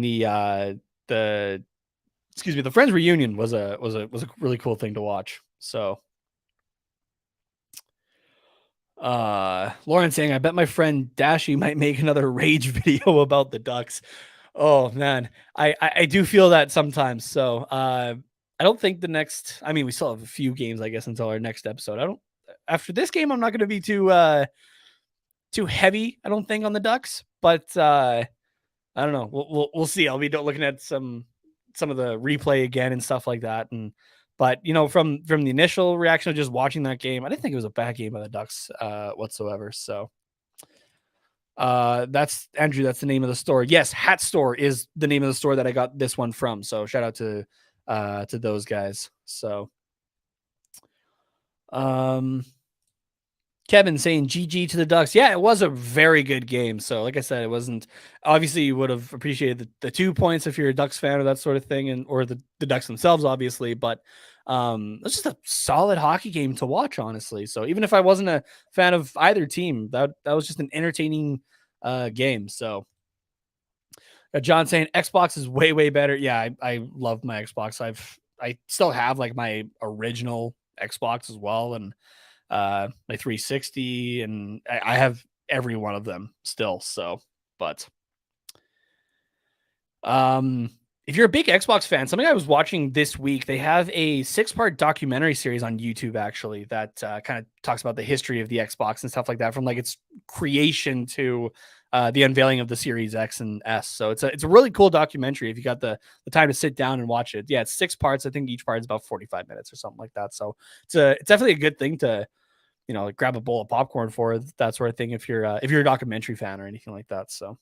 the Friends reunion was a really cool thing to watch. So, Lauren saying, I bet my friend Dashy might make another rage video about the Ducks. Oh man, I do feel that sometimes. So I don't think the next. I mean, we still have a few games, I guess, until our next episode. I don't. After this game, I'm not going to be too heavy. I don't think on the Ducks, but I don't know. We'll see. I'll be looking at some of the replay again and stuff like that. But from the initial reaction of just watching that game, I didn't think it was a bad game by the Ducks whatsoever. So that's Andrew. That's the name of the store. Yes, Hat Store is the name of the store that I got this one from. So shout out to those guys. So Kevin saying GG to the Ducks. Yeah, it was a very good game. So like I said, it wasn't obviously you would have appreciated the 2 points if you're a Ducks fan or that sort of thing, or the Ducks themselves, obviously. But it's just a solid hockey game to watch, honestly. So even if I wasn't a fan of either team, that was just an entertaining game. So John saying Xbox is way, way better. Yeah, I love my Xbox. I still have like my original Xbox as well, and my 360, and I have every one of them still. So, but if you're a big Xbox fan, something I was watching this week, they have a 6-part documentary series on YouTube actually that kind of talks about the history of the Xbox and stuff like that, from like its creation to the unveiling of the Series X and S. So it's a really cool documentary if you got the time to sit down and watch it. Yeah, it's 6 parts. I think each part is about 45 minutes or something like that. So it's definitely a good thing to like grab a bowl of popcorn for, that sort of thing, if you're a documentary fan or anything like that. So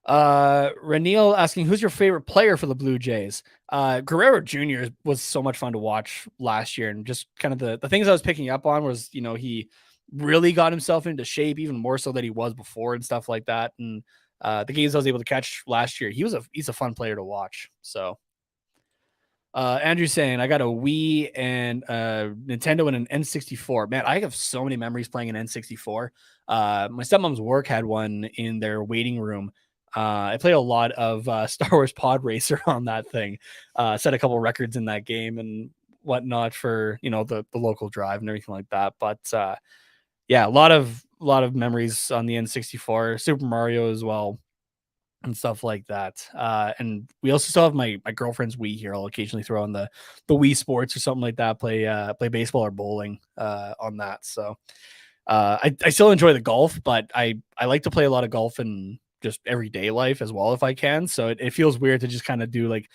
Ranil asking, who's your favorite player for the Blue Jays? Guerrero Jr. was so much fun to watch last year, and just kind of the things I was picking up on was, he really got himself into shape even more so than he was before and stuff like that. And the games I was able to catch last year, he's a fun player to watch. So Andrew saying, I got a Wii and Nintendo and an N64. Man, I have so many memories playing an N64. My stepmom's work had one in their waiting room. I played a lot of Star Wars Pod Racer on that thing. Set a couple records in that game and whatnot for the local drive and everything like that. But yeah, a lot of memories on the N64, Super Mario as well, and stuff like that. And we also still have my girlfriend's Wii here. I'll occasionally throw on the Wii Sports or something like that, play baseball or bowling on that. So I still enjoy the golf, but I like to play a lot of golf in just everyday life as well if I can. So it feels weird to just kind of do like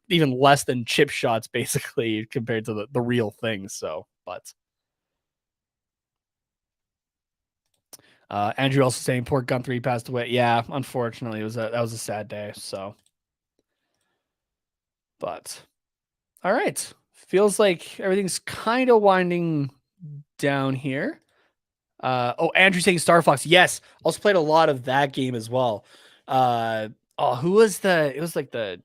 even less than chip shots basically compared to the real thing. So, but Andrew also saying poor Gunther passed away. Yeah, unfortunately, that was a sad day. So, but all right, feels like everything's kind of winding down here. Andrew saying Star Fox. Yes, also played a lot of that game as well. Who was it was like a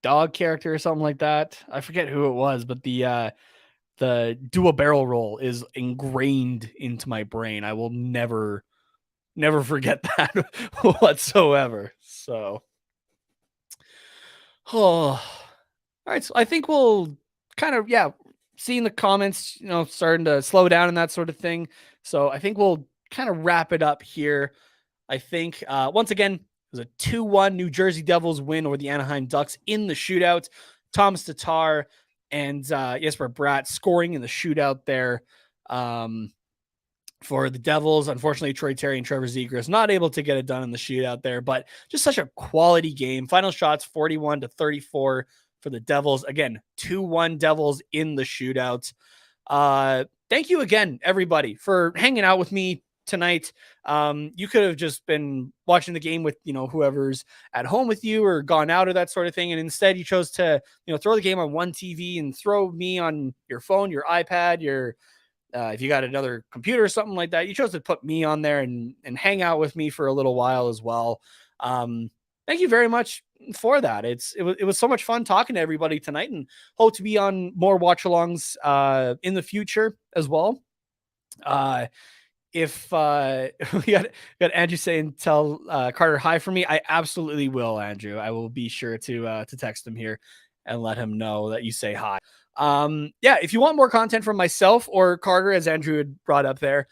dog character or something like that. I forget who it was, but the do a barrel roll is ingrained into my brain. I will never forget that whatsoever. So, all right. So I think we'll kind of, seeing the comments, starting to slow down and that sort of thing. So I think we'll kind of wrap it up here. I think once again, it was a 2-1 New Jersey Devils win over the Anaheim Ducks in the shootout. Thomas Tatar and Jesper Bratt scoring in the shootout there for the Devils. Unfortunately, Troy Terry and Trevor Zegras not able to get it done in the shootout there, but just such a quality game. Final shots 41-34 for the Devils. Again, 2-1 Devils in the shootout. Thank you again, everybody, for hanging out with me tonight. You could have just been watching the game with whoever's at home with you or gone out or that sort of thing, and instead you chose to throw the game on one TV and throw me on your phone, your iPad, your if you got another computer or something like that. You chose to put me on there and hang out with me for a little while as well. Thank you very much for that. It was so much fun talking to everybody tonight, and hope to be on more watch-alongs in the future as well. If we got Andrew saying tell Carter hi for me, I absolutely will, Andrew. I will be sure to text him here and let him know that you say hi. Yeah, if you want more content from myself or Carter, as Andrew had brought up there,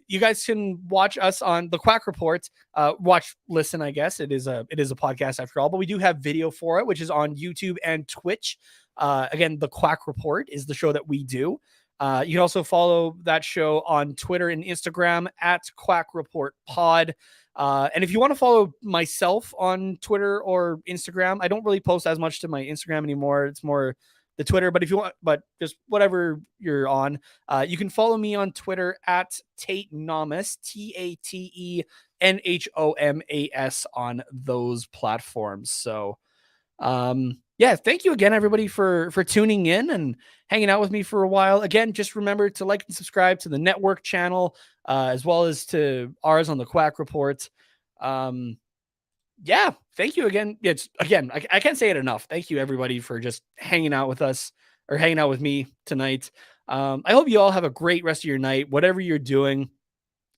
you guys can watch us on the Quack Report. Listen, I guess it is a podcast after all, but we do have video for it, which is on YouTube and Twitch. Again, the Quack Report is the show that we do. You can also follow that show on Twitter and Instagram at Quack Report Pod. And if you want to follow myself on Twitter or Instagram, I don't really post as much to my Instagram anymore. It's more the Twitter, but if you want, but just whatever you're on, you can follow me on Twitter at Tate Nomas, TateNhomas on those platforms. So, yeah, thank you again, everybody, for tuning in and hanging out with me for a while. Again, just remember to like and subscribe to the network channel, as well as to ours on the Quack Report. Yeah, thank you again. I can't say it enough. Thank you, everybody, for just hanging out with us or hanging out with me tonight. I hope you all have a great rest of your night, whatever you're doing.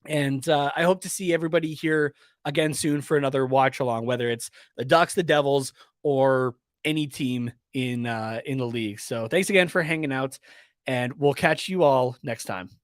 And I hope to see everybody here again soon for another watch along, whether it's the Ducks, the Devils, or any team in the league. So thanks again for hanging out, and we'll catch you all next time.